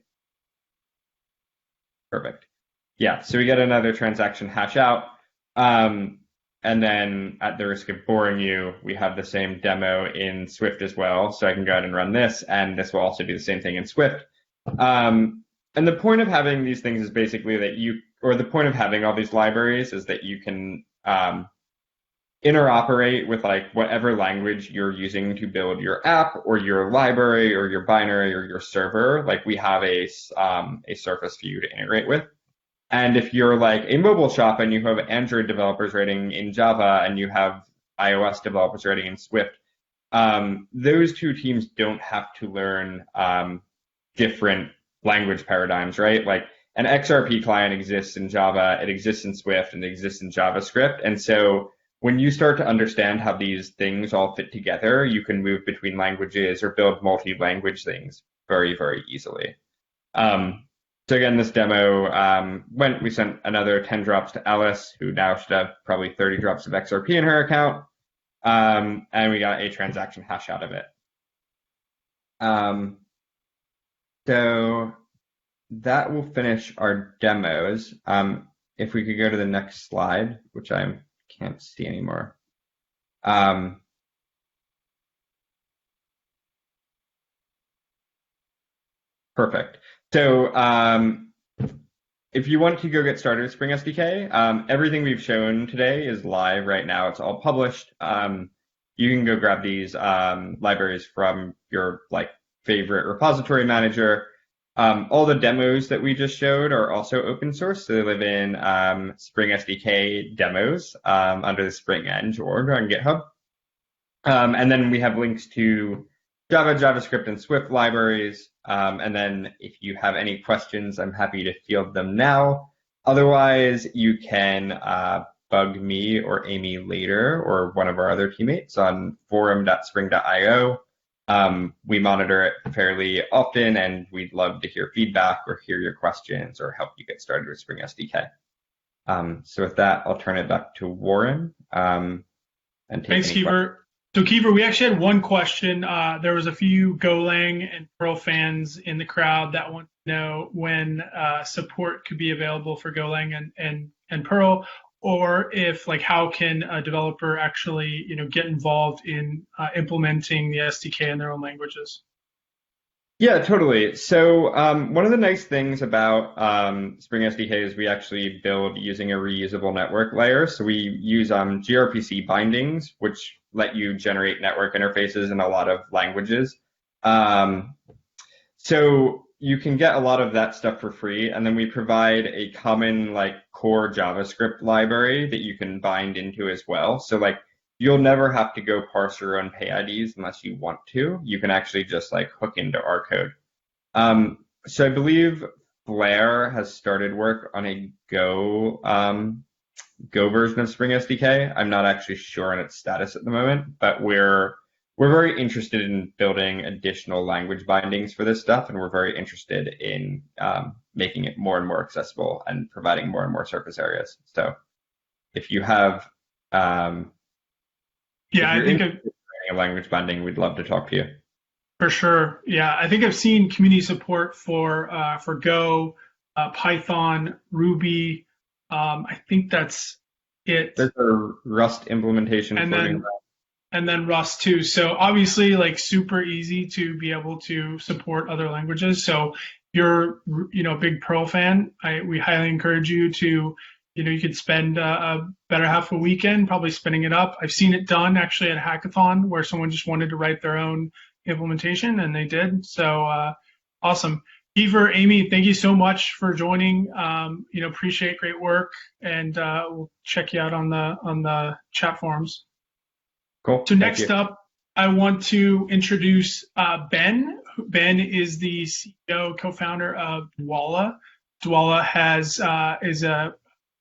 Perfect. Yeah, so we get another transaction hash out. And then at the risk of boring you, we have the same demo in Swift as well. So I can go ahead and run this, and this will also do the same thing in Swift. And the point of having these things is basically that the point of having all these libraries is that you can interoperate with like whatever language you're using to build your app or your library or your binary or your server. Like we have a surface for you to integrate with. And if you're like a mobile shop and you have Android developers writing in Java and you have iOS developers writing in Swift, those two teams don't have to learn different language paradigms, right? Like an XRP client exists in Java, it exists in Swift, and it exists in JavaScript. And so when you start to understand how these things all fit together, you can move between languages or build multi-language things very, very easily. So again, this demo we sent another 10 drops to Alice, who now should have probably 30 drops of XRP in her account. And we got a transaction hash out of it. So that will finish our demos. If we could go to the next slide, which I can't see anymore. Perfect. So if you want to go get started with Spring SDK, everything we've shown today is live right now. It's all published. You can go grab these libraries from your favorite repository manager. All the demos that we just showed are also open source. So they live in Spring SDK demos under the Spring Eng org on GitHub. And then we have links to Java, JavaScript, and Swift libraries. And then if you have any questions, I'm happy to field them now. Otherwise, you can bug me or Amy later or one of our other teammates on forum.spring.io. We monitor it fairly often, and we'd love to hear feedback or hear your questions or help you get started with Spring SDK. So with that, I'll turn it back to Warren. And take Thanks, any Kiefer. So Kiefer, we actually had one question. There was a few Golang and Perl fans in the crowd that want to know when support could be available for Golang and Perl, or if how can a developer actually get involved in implementing the SDK in their own languages. Yeah, totally. So one of the nice things about Spring SDK is we actually build using a reusable network layer. So we use gRPC bindings, which let you generate network interfaces in a lot of languages. So you can get a lot of that stuff for free. And then we provide a common core JavaScript library that you can bind into as well. So you'll never have to go parse your own PayIDs unless you want to. You can actually just hook into our code. So I believe Flare has started work on a Go version of Spring SDK. I'm not actually sure on its status at the moment, but we're very interested in building additional language bindings for this stuff, and we're very interested in making it more and more accessible and providing more and more surface areas. So if you have I think a language binding, we'd love to talk to you. For sure. Yeah, I think I've seen community support for Go, Python, Ruby. I think that's it. There's a Rust implementation and then Rust too. So obviously super easy to be able to support other languages. So if you're a big Perl fan, we highly encourage you to you could spend a better half a weekend probably spinning it up. I've seen it done actually at Hackathon where someone just wanted to write their own implementation and they did. So awesome. Kiefer, Amy, thank you so much for joining. Appreciate great work, and we'll check you out on the chat forums. Cool. So next up, I want to introduce Ben. Ben is the CEO, co-founder of Dwala. Dwala is a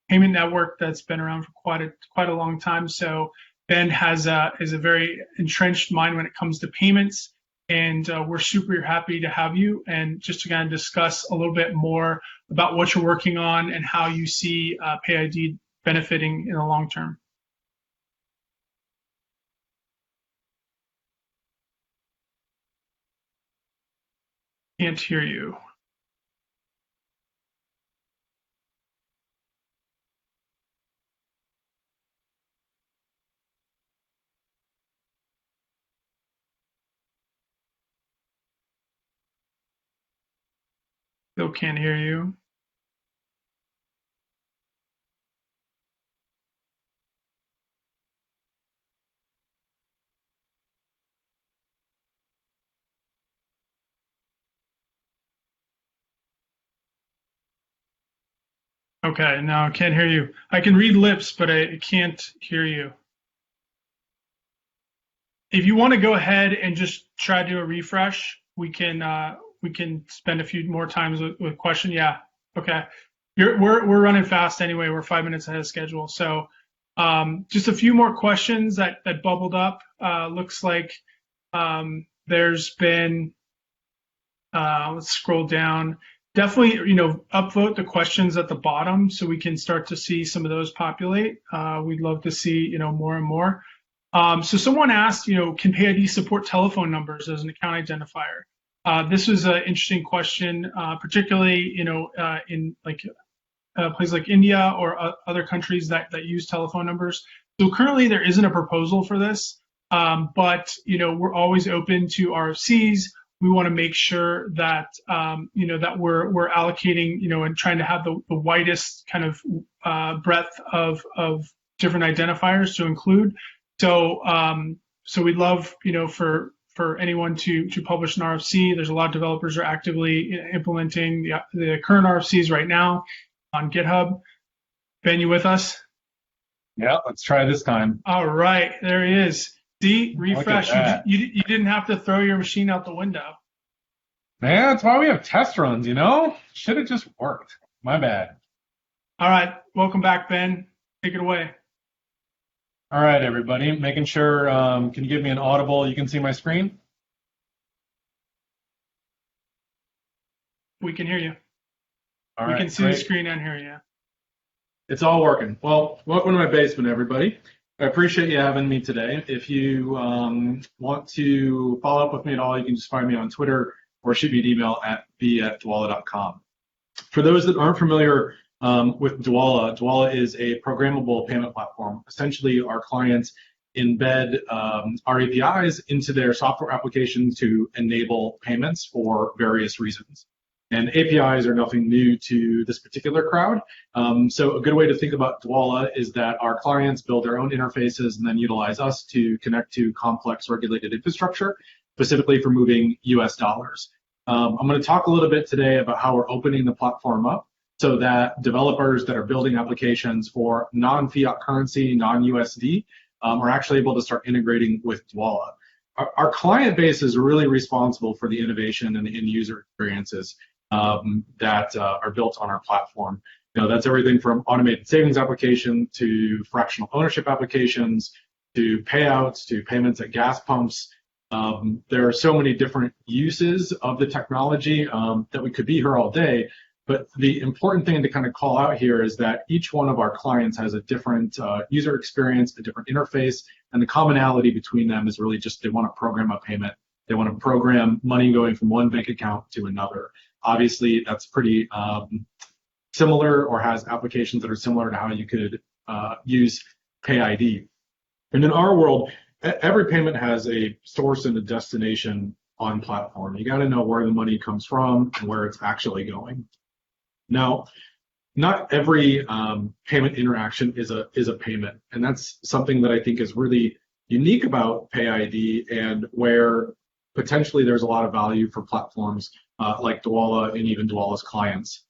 payment network that's been around for quite a long time. So Ben is a very entrenched mind when it comes to payments, and we're super happy to have you and just to kind of discuss a little bit more about what you're working on and how you see PayID benefiting in the long term. Can't hear you. Still can't hear you. Okay, no, I can't hear you. I can read lips, but I can't hear you. If you want to go ahead and just try to do a refresh, we can spend a few more times with question. Yeah, okay. We're running fast anyway. We're 5 minutes ahead of schedule. So just a few more questions that bubbled up. Looks like there's been. Let's scroll down. Definitely, upvote the questions at the bottom so we can start to see some of those populate. We'd love to see, more and more. So someone asked, can PayID support telephone numbers as an account identifier? This was an interesting question, particularly, in like places like India or other countries that use telephone numbers. So currently there isn't a proposal for this, but, we're always open to RFCs. We want to make sure that that we're allocating and trying to have the widest kind of breadth of different identifiers to include. So we'd love for anyone to publish an RFC. There's a lot of developers are actively implementing the current RFCs right now on GitHub. Ben, you with us? Yeah, let's try this time. All right, there he is. See, refresh. You didn't have to throw your machine out the window. Man, that's why we have test runs, Should have just worked. My bad. All right, welcome back, Ben. Take it away. All right, everybody. Making sure, can you give me an audible? You can see my screen? We can hear you. All we right, can see great. the screen and hear you. It's all working. Well, welcome to my basement, everybody. I appreciate you having me today. If you want to follow up with me at all, you can just find me on Twitter or shoot me an email at b@dwolla.com. For those that aren't familiar with Dwolla, Dwolla is a programmable payment platform. Essentially, our clients embed our APIs into their software applications to enable payments for various reasons. And APIs are nothing new to this particular crowd. So a good way to think about Dwolla is that our clients build their own interfaces and then utilize us to connect to complex regulated infrastructure, specifically for moving US dollars. I'm going to talk a little bit today about how we're opening the platform up so that developers that are building applications for non-fiat currency, non-USD, are actually able to start integrating with Dwolla. Our client base is really responsible for the innovation and the end user experiences that are built on our platform. That's everything from automated savings application to fractional ownership applications to payouts to payments at gas pumps. There are so many different uses of the technology that we could be here all day. But the important thing to kind of call out here is that each one of our clients has a different user experience, a different interface, and the commonality between them is really just they want to program a payment. They want to program money going from one bank account to another. Obviously, that's pretty similar or has applications that are similar to how you could use PayID. And in our world, every payment has a source and a destination on platform. You got to know where the money comes from and where it's actually going. Now, not every payment interaction is a payment, and that's something that I think is really unique about PayID and where potentially there's a lot of value for platforms like Dwolla and even Dwolla's clients.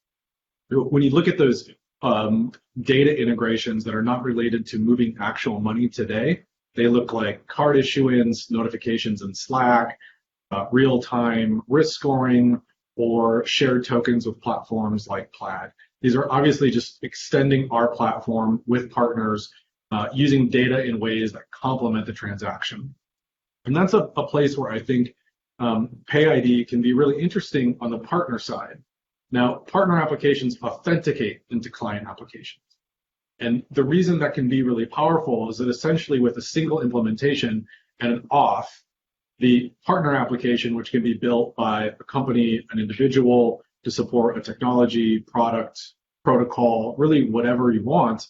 When you look at those data integrations that are not related to moving actual money today, they look like card issuance, notifications in Slack, real-time risk scoring, or shared tokens with platforms like Plaid. These are obviously just extending our platform with partners using data in ways that complement the transaction. And that's a place where I think PayID can be really interesting on the partner side. Now, partner applications authenticate into client applications. And the reason that can be really powerful is that essentially with a single implementation and an auth, the partner application, which can be built by a company, an individual to support a technology, product, protocol, really whatever you want,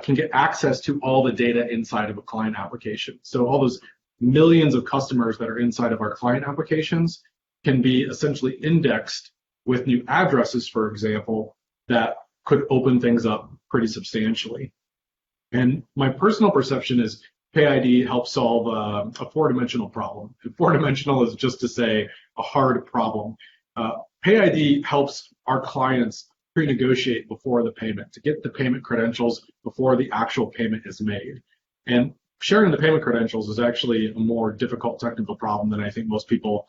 can get access to all the data inside of a client application. So all those millions of customers that are inside of our client applications can be essentially indexed with new addresses, for example, that could open things up pretty substantially. And my personal perception is PayID helps solve a four-dimensional problem. And four-dimensional is just to say a hard problem. PayID helps our clients pre-negotiate before the payment, to get the payment credentials before the actual payment is made. And sharing the payment credentials is actually a more difficult technical problem than I think most people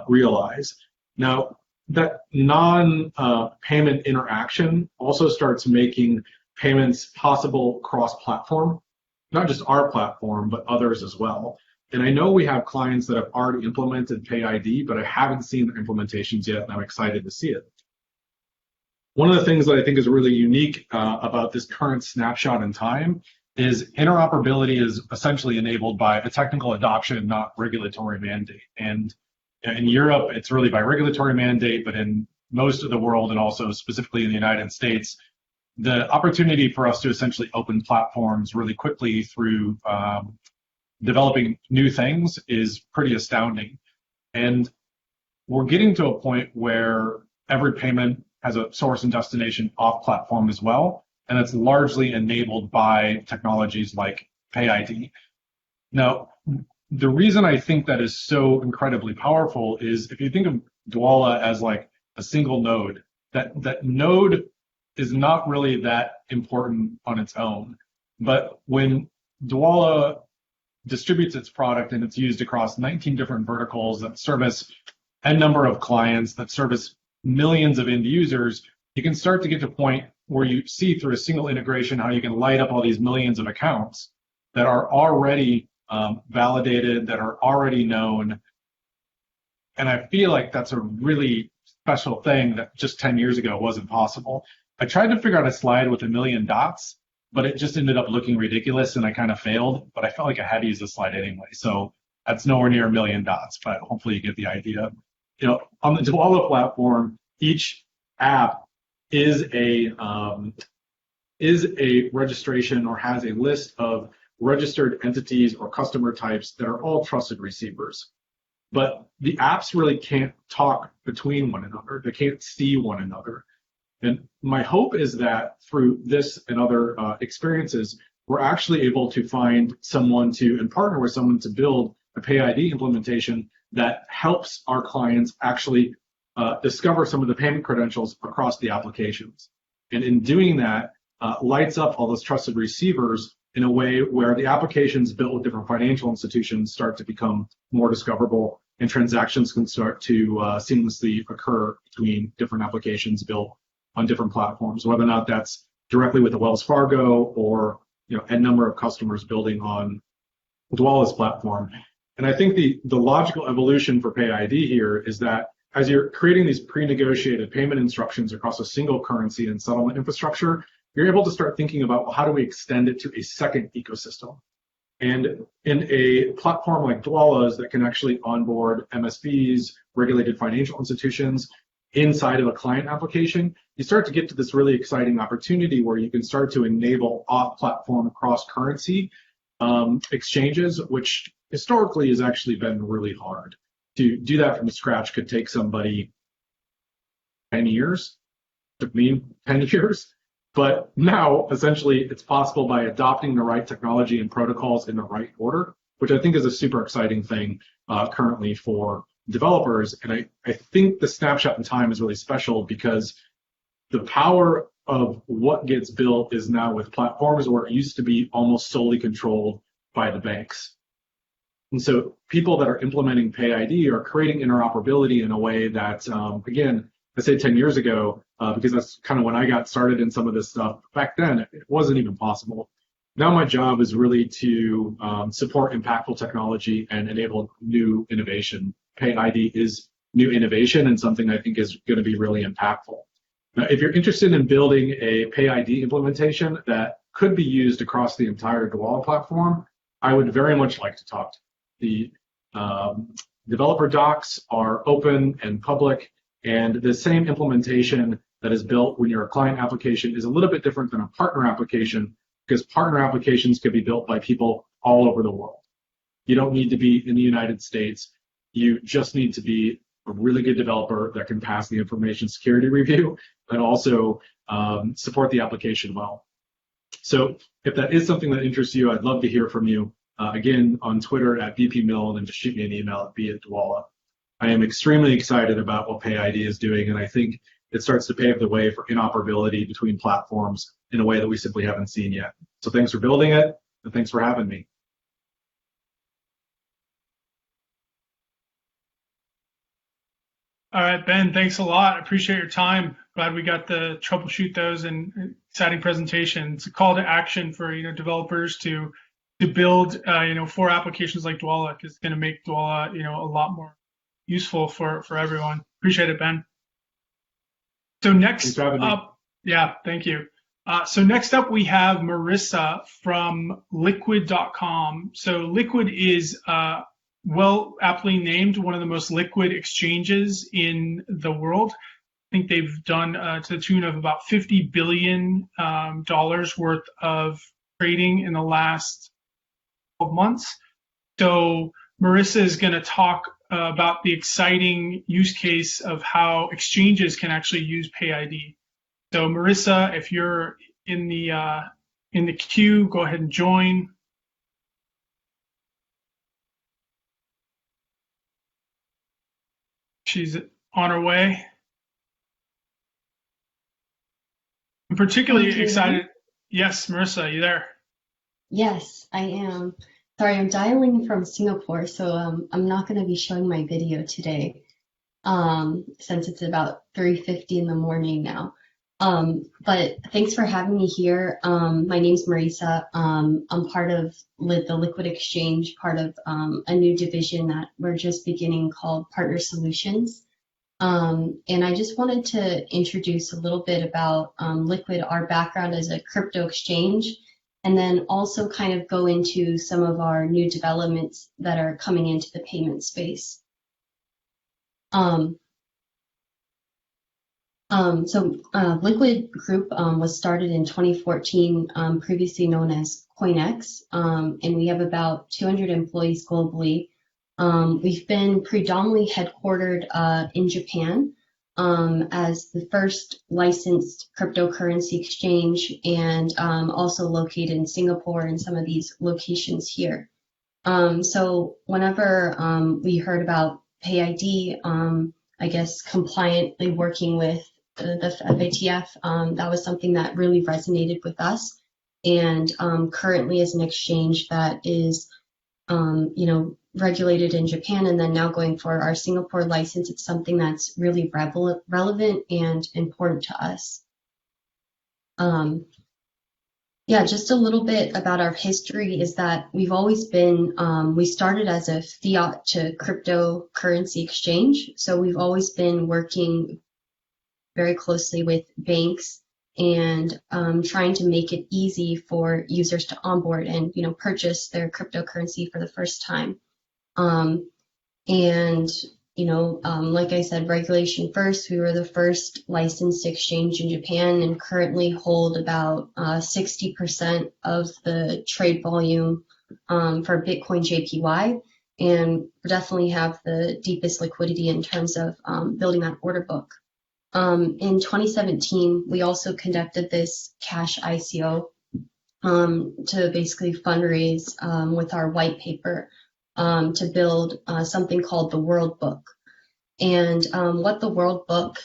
realize. Now, that non-payment interaction also starts making payments possible cross-platform, not just our platform, but others as well. And I know we have clients that have already implemented PayID, but I haven't seen the implementations yet, and I'm excited to see it. One of the things that I think is really unique about this current snapshot in time is interoperability is essentially enabled by a technical adoption, not regulatory mandate. And in Europe, it's really by regulatory mandate, but in most of the world, and also specifically in the United States, the opportunity for us to essentially open platforms really quickly through developing new things is pretty astounding. And we're getting to a point where every payment has a source and destination off platform as well, and it's largely enabled by technologies like PayID. Now, the reason I think that is so incredibly powerful is if you think of Dwolla as like a single node, that node is not really that important on its own. But when Dwolla distributes its product and it's used across 19 different verticals that service a number of clients, that service millions of end users, you can start to get to a point where you see through a single integration how you can light up all these millions of accounts that are already validated, that are already known. And I feel like that's a really special thing that just 10 years ago wasn't possible. I tried to figure out a slide with 1 million dots, but it just ended up looking ridiculous and I kind of failed, but I felt like I had to use this slide anyway. So that's nowhere near 1 million dots, but hopefully you get the idea. You know, on the Dwolla platform, each app is a registration or has a list of registered entities or customer types that are all trusted receivers. But the apps really can't talk between one another. They can't see one another. And my hope is that through this and other experiences, we're actually able to find someone to and partner with someone to build a PayID implementation that helps our clients actually discover some of the payment credentials across the applications. And in doing that, lights up all those trusted receivers in a way where the applications built with different financial institutions start to become more discoverable and transactions can start to seamlessly occur between different applications built on different platforms, whether or not that's directly with the Wells Fargo or a number of customers building on Dwolla's platform. And I think the logical evolution for PayID here is that as you're creating these pre-negotiated payment instructions across a single currency and settlement infrastructure, you're able to start thinking about, well, how do we extend it to a second ecosystem? And in a platform like Dwolla's that can actually onboard MSBs, regulated financial institutions, inside of a client application, you start to get to this really exciting opportunity where you can start to enable off-platform cross-currency exchanges, which historically has actually been really hard. To do that from scratch could take somebody 10 years. It took me 10 years. But now, essentially, it's possible by adopting the right technology and protocols in the right order, which I think is a super exciting thing currently for developers. And I think the snapshot in time is really special because the power of what gets built is now with platforms where it used to be almost solely controlled by the banks. And so people that are implementing PayID are creating interoperability in a way that, again, I say 10 years ago, because that's kind of when I got started in some of this stuff. Back then, it wasn't even possible. Now my job is really to support impactful technology and enable new innovation. PayID is new innovation and something I think is going to be really impactful. Now, if you're interested in building a PayID implementation that could be used across the entire Dwolla platform, I would very much like to talk to you. The developer docs are open and public, and the same implementation that is built when you're a client application is a little bit different than a partner application because partner applications can be built by people all over the world. You don't need to be in the United States. You just need to be a really good developer that can pass the information security review and also support the application well. So if that is something that interests you, I'd love to hear from you. Again, on Twitter at VPMill, and just shoot me an email at b@dwala. I am extremely excited about what PayID is doing, and I think it starts to pave the way for interoperability between platforms in a way that we simply haven't seen yet. So thanks for building it, and thanks for having me. All right, Ben, thanks a lot. I appreciate your time. Glad we got to troubleshoot those and exciting presentation. It's a call to action for developers to build for applications like Dwala, because it's going to make Dwala a lot more useful for everyone. Appreciate it, Ben. So next up, yeah, thank you. So next up we have Marissa from Liquid.com. So Liquid is aptly named one of the most liquid exchanges in the world. I think they've done to the tune of about $50 billion worth of trading in the last 12 months. So Marissa is going to talk about the exciting use case of how exchanges can actually use PayID. So Marissa, if you're in the queue, go ahead and join. She's on her way. I'm particularly excited. Yes, Marissa, you there? Yes, I am. Sorry, I'm dialing from Singapore, so I'm not going to be showing my video today, since it's about 3:50 in the morning now. But thanks for having me here. My name's Marisa. I'm part of the Liquid Exchange, part of a new division that we're just beginning called Partner Solutions. And I just wanted to introduce a little bit about Liquid, our background as a crypto exchange, and then also kind of go into some of our new developments that are coming into the payment space. Liquid Group was started in 2014, previously known as CoinX, and we have about 200 employees globally. We've been predominantly headquartered in Japan as the first licensed cryptocurrency exchange, and also located in Singapore and some of these locations here. So whenever we heard about PayID, I guess compliantly working with the FATF, that was something that really resonated with us. And currently as an exchange that is, regulated in Japan, and then now going for our Singapore license, it's something that's really relevant and important to us. Just a little bit about our history is that we've always been, we started as a fiat to cryptocurrency exchange. So we've always been working very closely with banks and trying to make it easy for users to onboard and purchase their cryptocurrency for the first time. Like I said, regulation first, we were the first licensed exchange in Japan and currently hold about 60% of the trade volume for Bitcoin JPY, and definitely have the deepest liquidity in terms of building that order book. In 2017, we also conducted this cash ICO to basically fundraise with our white paper to build something called the World Book. And what the World Book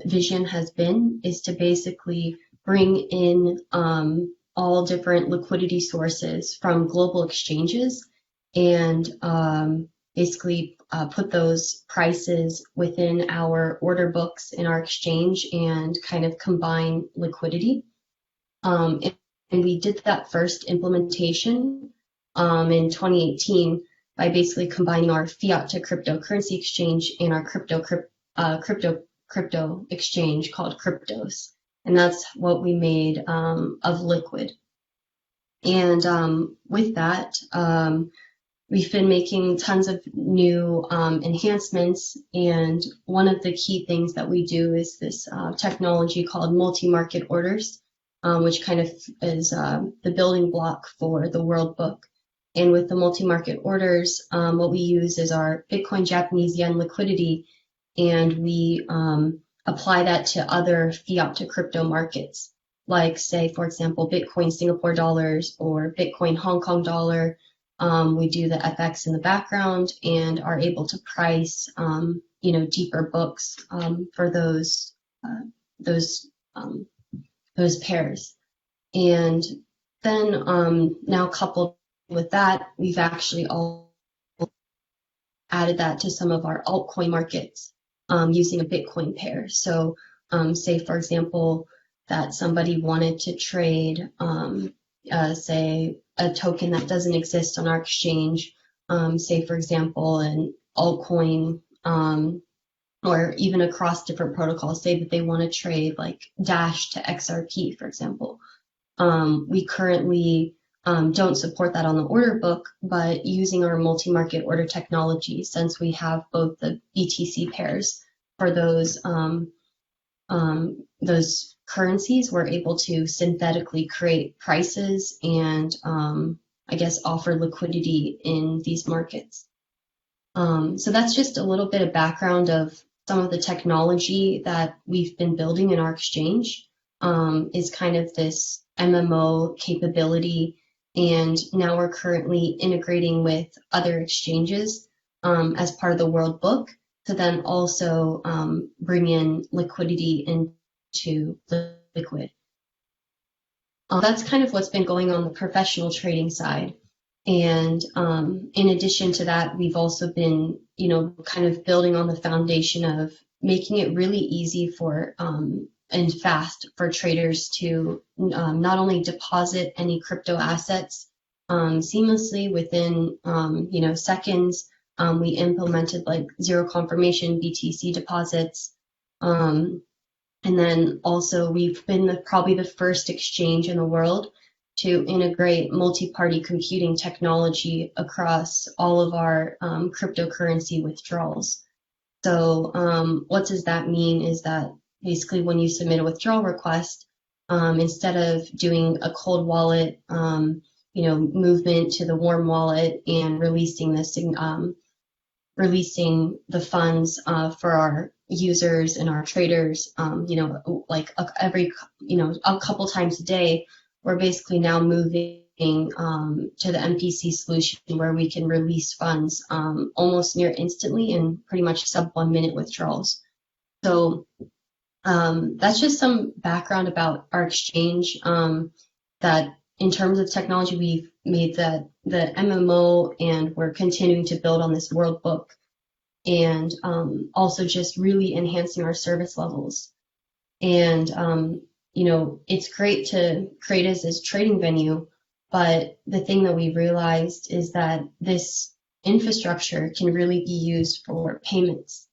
vision has been is to basically bring in all different liquidity sources from global exchanges and basically put those prices within our order books in our exchange and kind of combine liquidity. And we did that first implementation in 2018 by basically combining our fiat to cryptocurrency exchange and our crypto exchange called Cryptos. And that's what we made of Liquid. And with that, we've been making tons of new enhancements, and one of the key things that we do is this technology called multi-market orders, which kind of is the building block for the World Book. And with the multi-market orders, what we use is our Bitcoin Japanese yen liquidity, and we apply that to other fiat to crypto markets, like, say, for example, Bitcoin Singapore dollars or Bitcoin Hong Kong dollar. We do the FX in the background and are able to price, deeper books for those pairs. And then now coupled with that, we've actually all added that to some of our altcoin markets using a Bitcoin pair. So say, for example, that somebody wanted to trade, say, a token that doesn't exist on our exchange, say, for example, an altcoin, or even across different protocols, say that they want to trade like Dash to XRP, for example. We currently don't support that on the order book, but using our multi-market order technology, since we have both the BTC pairs for those currencies, we're able to synthetically create prices and offer liquidity in these markets. So that's just a little bit of background of some of the technology that we've been building in our exchange. Is kind of this MMO capability, and now we're currently integrating with other exchanges as part of the World Book to then also bring in liquidity into the liquid. That's kind of what's been going on the professional trading side. And in addition to that, we've also been, kind of building on the foundation of making it really easy for and fast for traders to not only deposit any crypto assets seamlessly within seconds. We implemented like zero confirmation BTC deposits, and then also we've been probably the first exchange in the world to integrate multi-party computing technology across all of our cryptocurrency withdrawals. So what does that mean is that basically when you submit a withdrawal request, instead of doing a cold wallet, movement to the warm wallet and releasing the funds for our users and our traders, like a couple times a day, we're basically now moving to the MPC solution where we can release funds almost near instantly in pretty much sub 1 minute withdrawals. So that's just some background about our exchange, that in terms of technology, we've made the MMO, and we're continuing to build on this World Book, and also just really enhancing our service levels. And, it's great to create this trading venue, but the thing that we realized is that this infrastructure can really be used for payments.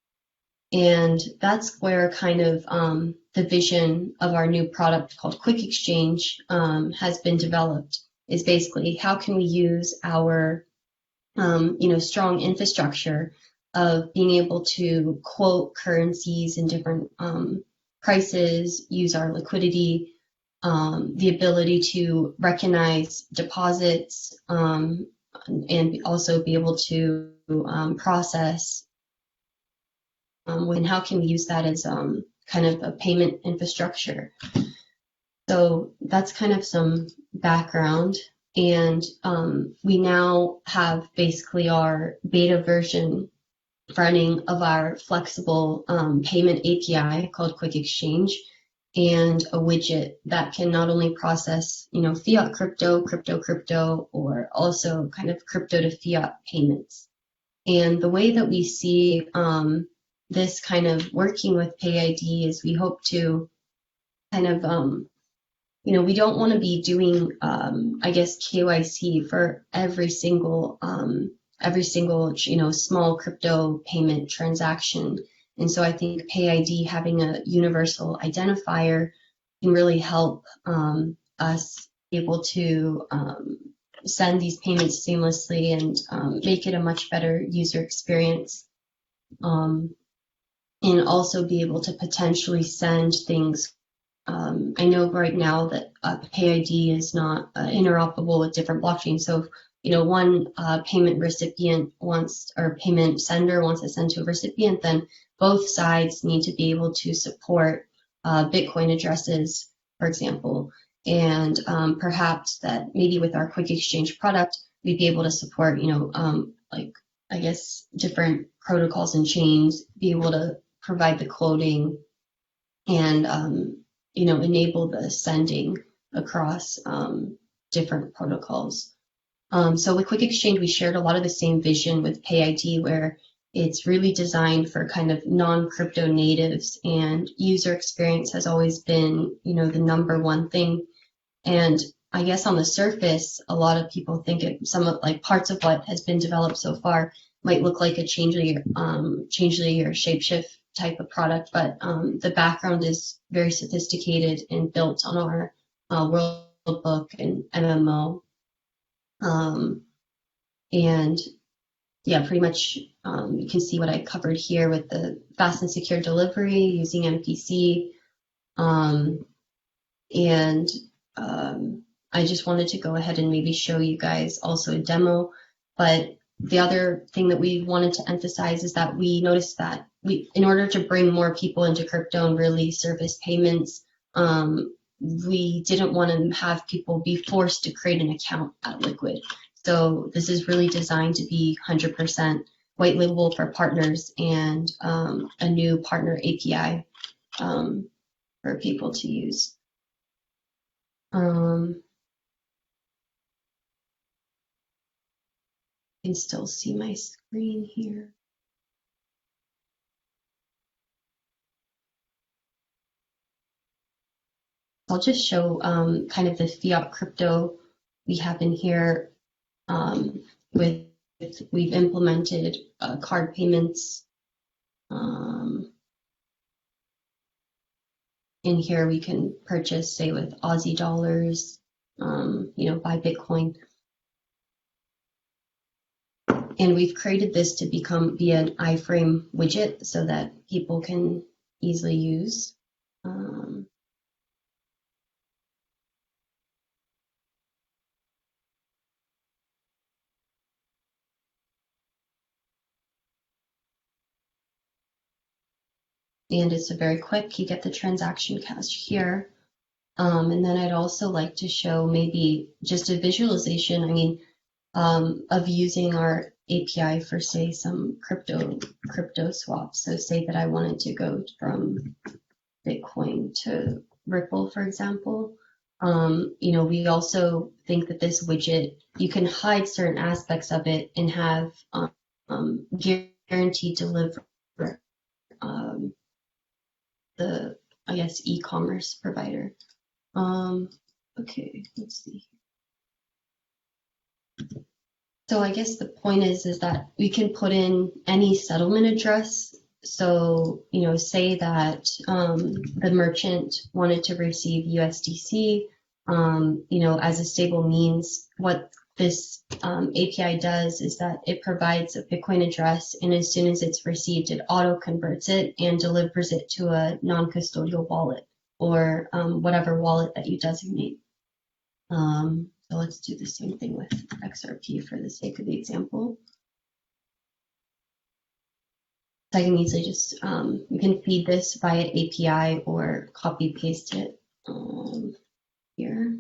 And that's where kind of the vision of our new product called Quick Exchange has been developed, is basically how can we use our strong infrastructure of being able to quote currencies in different prices, use our liquidity, the ability to recognize deposits, and also be able to process. And how can we use that as kind of a payment infrastructure? So that's kind of some background. And we now have basically our beta version running of our flexible payment API called Quick Exchange, and a widget that can not only process, fiat crypto, or also kind of crypto to fiat payments. And the way that we see this kind of working with PayID is we hope to kind of, we don't want to be doing, KYC for every single, small crypto payment transaction. And so I think PayID having a universal identifier can really help us be able to send these payments seamlessly and make it a much better user experience. And also be able to potentially send things. I know right now that PayID is not interoperable with different blockchains. So one payment recipient wants, or payment sender wants to send to a recipient, then both sides need to be able to support Bitcoin addresses, for example. And perhaps that maybe with our quick exchange product, we'd be able to support, like, I guess, different protocols and chains, be able to provide the coding and, enable the sending across different protocols. So with Quick Exchange, we shared a lot of the same vision with PayID, where it's really designed for kind of non-crypto natives, and user experience has always been, the number one thing. And I guess on the surface, a lot of people think some of like parts of what has been developed so far might look like a Changely or Shapeshift type of product, but the background is very sophisticated and built on our world book and MMO. And yeah, pretty much you can see what I covered here with the fast and secure delivery using MPC. I just wanted to go ahead and maybe show you guys also a demo. But the other thing that we wanted to emphasize is that we noticed that in order to bring more people into crypto and really service payments, we didn't want to have people be forced to create an account at Liquid. So this is really designed to be 100% white label for partners, and a new partner API for people to use. You can still see my screen here. I'll just show kind of the fiat crypto we have in here. We've implemented card payments. In here we can purchase, say, with Aussie dollars, buy Bitcoin. And we've created this to be an iframe widget so that people can easily use. And it's a very quick, you get the transaction cash here. And then I'd also like to show maybe just a visualization, of using our API for, say, some crypto swaps. So say that I wanted to go from Bitcoin to Ripple, for example. We also think that this widget, you can hide certain aspects of it and have guaranteed delivery. The, I guess, e-commerce provider. Okay, let's see. So I guess the point is that we can put in any settlement address. So, say that the merchant wanted to receive USDC, as a stable means. What this API does is that it provides a Bitcoin address, and as soon as it's received, it auto converts it and delivers it to a non-custodial wallet, or whatever wallet that you designate. So let's do the same thing with XRP for the sake of the example. So I can easily just, you can feed this via API or copy paste it here.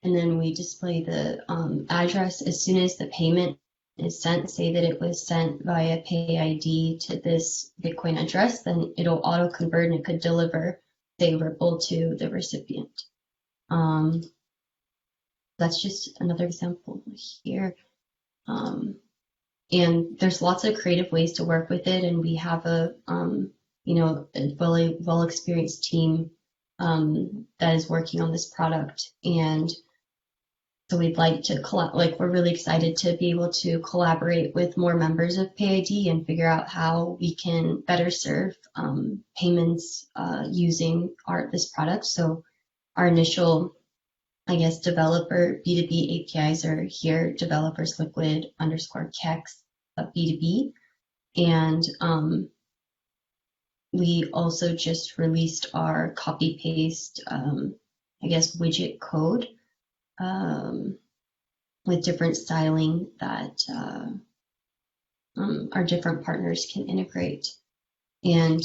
And then we display the address as soon as the payment is sent. Say that it was sent via PayID to this Bitcoin address, then it'll auto convert and it could deliver, say, Ripple to the recipient. That's just another example here. And there's lots of creative ways to work with it, and we have a well-experienced team that is working on this product. And so we'd like to we're really excited to be able to collaborate with more members of PayID and figure out how we can better serve payments using this product. So our initial, I guess, developer B2B APIs are here, developers liquid _kex B2B. And we also just released our copy paste I guess, widget code with different styling that our different partners can integrate. And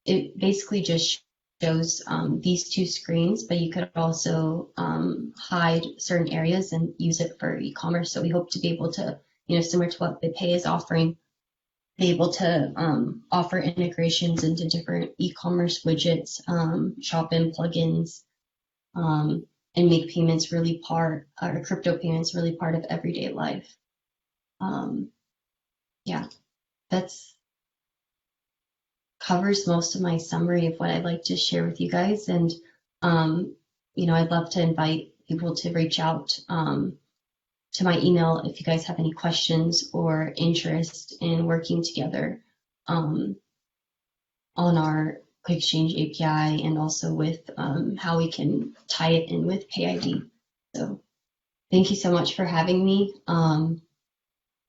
it basically just shows these two screens, but you could also hide certain areas and use it for e-commerce. So we hope to be able to, similar to what BitPay is offering, be able to offer integrations into different e-commerce widgets, shop-in plugins, and make payments really or crypto payments really part of everyday life. Yeah, that's covers most of my summary of what I'd like to share with you guys. And, I'd love to invite people to reach out to my email if you guys have any questions or interest in working together on our Quick Exchange API and also with how we can tie it in with PayID. So thank you so much for having me. I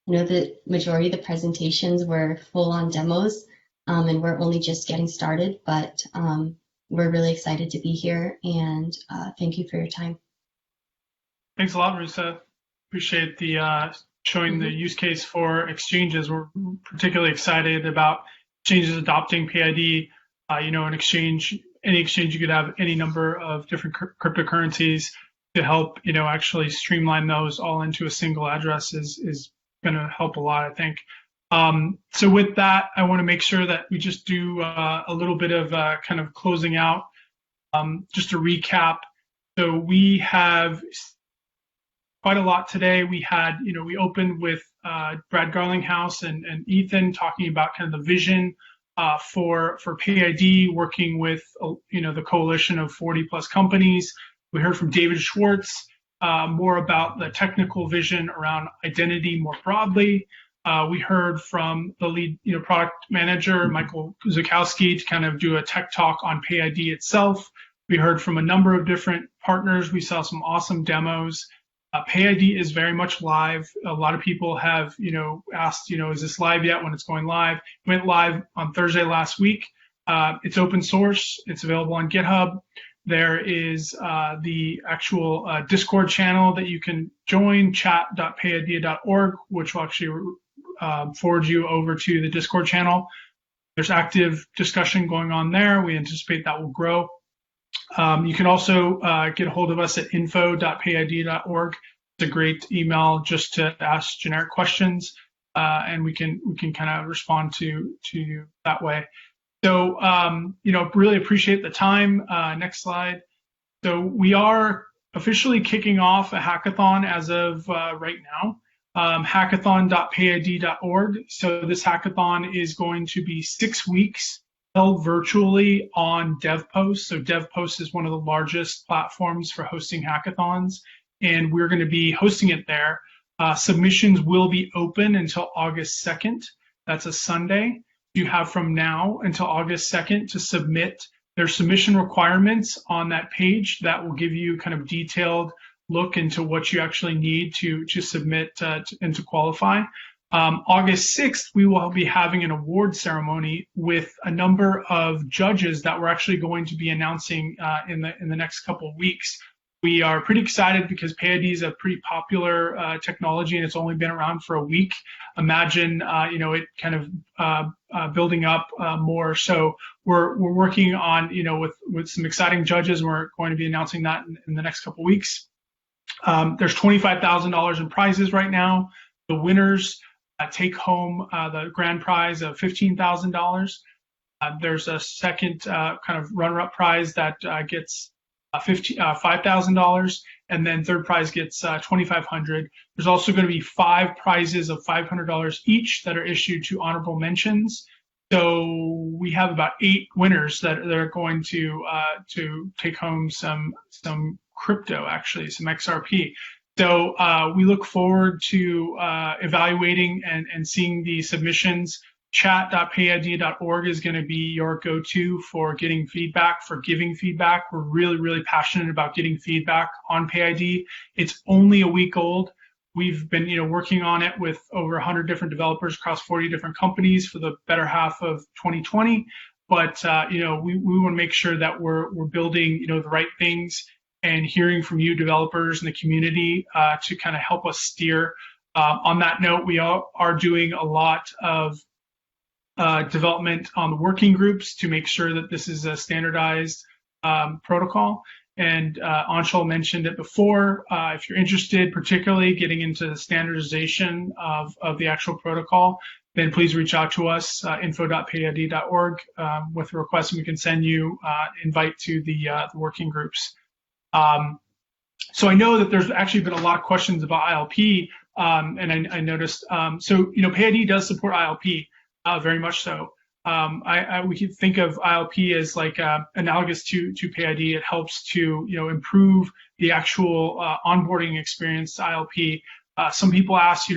know the majority of the presentations were full-on demos, and we're only just getting started, but we're really excited to be here, and thank you for your time. Thanks a lot, Rusa. Appreciate the showing the use case for exchanges. We're particularly excited about exchanges adopting PayID. An exchange, any exchange, you could have any number of different cryptocurrencies to help, actually streamline those all into a single address is going to help a lot, I think. So with that, I want to make sure that we just do a little bit of kind of closing out, just to recap. So we have quite a lot today. We had, we opened with Brad Garlinghouse and Ethan talking about kind of the vision for PayID, working with, the coalition of 40 plus companies. We heard from David Schwartz more about the technical vision around identity more broadly. We heard from the lead, product manager, Michael Zukowski, to kind of do a tech talk on PayID itself. We heard from a number of different partners. We saw some awesome demos. PayID is very much live. A lot of people have, asked, is this live yet? When it's going live? It went live on Thursday last week. It's open source. It's available on GitHub. There is the actual Discord channel that you can join, chat.payidea.org, which will actually forward you over to the Discord channel. There's active discussion going on there. We anticipate that will grow. You can also get a hold of us at info.payid.org. It's a great email just to ask generic questions, and we can kind of respond to you that way. So, really appreciate the time. Next slide. So we are officially kicking off a hackathon as of right now. Hackathon.payid.org. So this hackathon is going to be 6 weeks, held virtually on DevPost. So DevPost is one of the largest platforms for hosting hackathons, and we're going to be hosting it there. Submissions will be open until August 2nd. That's a Sunday. You have from now until August 2nd to submit. There's submission requirements on that page that will give you kind of detailed look into what you actually need to submit and to qualify. August 6th, we will be having an award ceremony with a number of judges that we're actually going to be announcing in the next couple of weeks. We are pretty excited because PayID is a pretty popular technology and it's only been around for a week. Imagine, it kind of building up more. So we're working on, with some exciting judges. We're going to be announcing that in the next couple of weeks. There's $25,000 in prizes right now. The winners take home the grand prize of $15,000. There's a second kind of runner-up prize that gets $5,000, and then third prize gets $2,500. There's also going to be 5 prizes of $500 each that are issued to honorable mentions. So we have about 8 winners that are going to take home some crypto, actually, some XRP. So we look forward to evaluating and seeing the submissions. Chat.payid.org is going to be your go-to for getting feedback, for giving feedback. We're really, really passionate about getting feedback on PayID. It's only a week old. We've been, working on it with over 100 different developers across 40 different companies for the better half of 2020. but we want to make sure that we're building the right things and hearing from you developers in the community to kind of help us steer. On that note, we are doing a lot of development on the working groups to make sure that this is a standardized protocol. And Anshul mentioned it before. If you're interested, particularly getting into the standardization of the actual protocol, then please reach out to us, info.payid.org, with a request, and we can send you invite to the working groups. So I know that there's actually been a lot of questions about ILP, and I noticed. So PayID does support ILP, very much so. We could think of ILP as like analogous to PayID. It helps to improve the actual onboarding experience to ILP. Some people ask,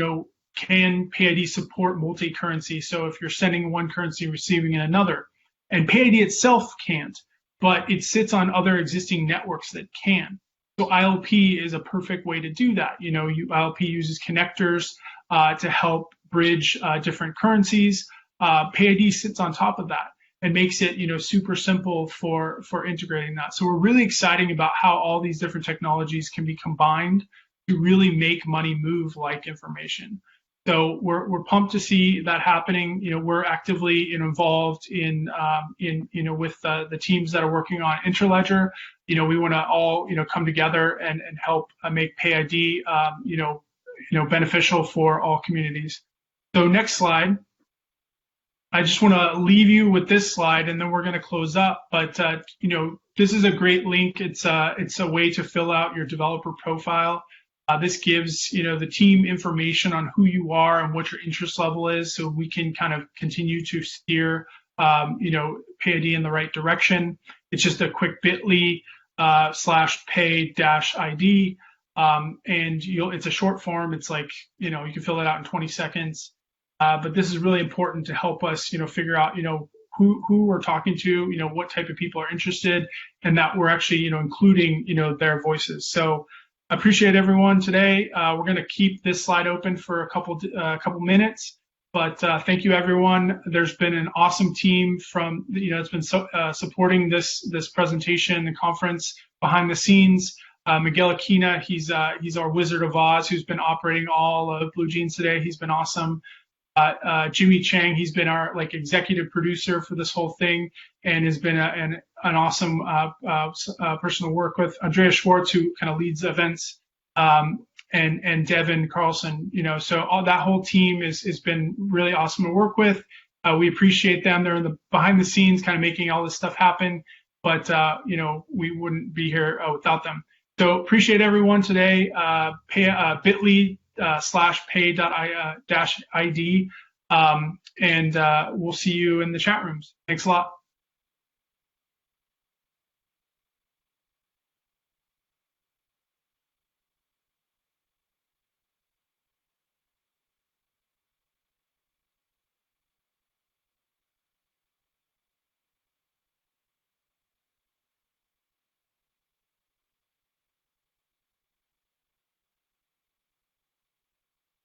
can PayID support multi-currency? So if you're sending one currency, receiving in another, and PayID itself can't, but it sits on other existing networks that can. So ILP is a perfect way to do that. ILP uses connectors to help bridge different currencies. PayID sits on top of that and makes it super simple for integrating that. So we're really excited about how all these different technologies can be combined to really make money move like information. So we're pumped to see that happening. We're actively involved in with the teams that are working on Interledger. We want to all come together and help make PayID beneficial for all communities. So next slide. I just want to leave you with this slide, and then we're going to close up. But this is a great link. It's a way to fill out your developer profile. This gives the team information on who you are and what your interest level is, so we can kind of continue to steer PayID in the right direction. It's just a quick bit.ly /pay-ID, and it's a short form. It's like you can fill it out in 20 seconds. But this is really important to help us figure out who we're talking to, what type of people are interested, and that we're actually including their voices. So I appreciate everyone today. We're going to keep this slide open for a couple minutes, but thank you everyone. There's been an awesome team from it's been supporting this presentation and conference behind the scenes. Miguel Aquina, he's our Wizard of Oz, who's been operating all of Blue Jeans today. He's been awesome. Jimmy Chang, he's been our executive producer for this whole thing, and has been an awesome person to work with. Andrea Schwartz, who kind of leads events, and Devin Carlson. So all that whole team has been really awesome to work with. We appreciate them. They're in the behind the scenes, kind of making all this stuff happen. But we wouldn't be here without them. So appreciate everyone today. Bit.ly /pay-ID, and we'll see you in the chat rooms. Thanks a lot.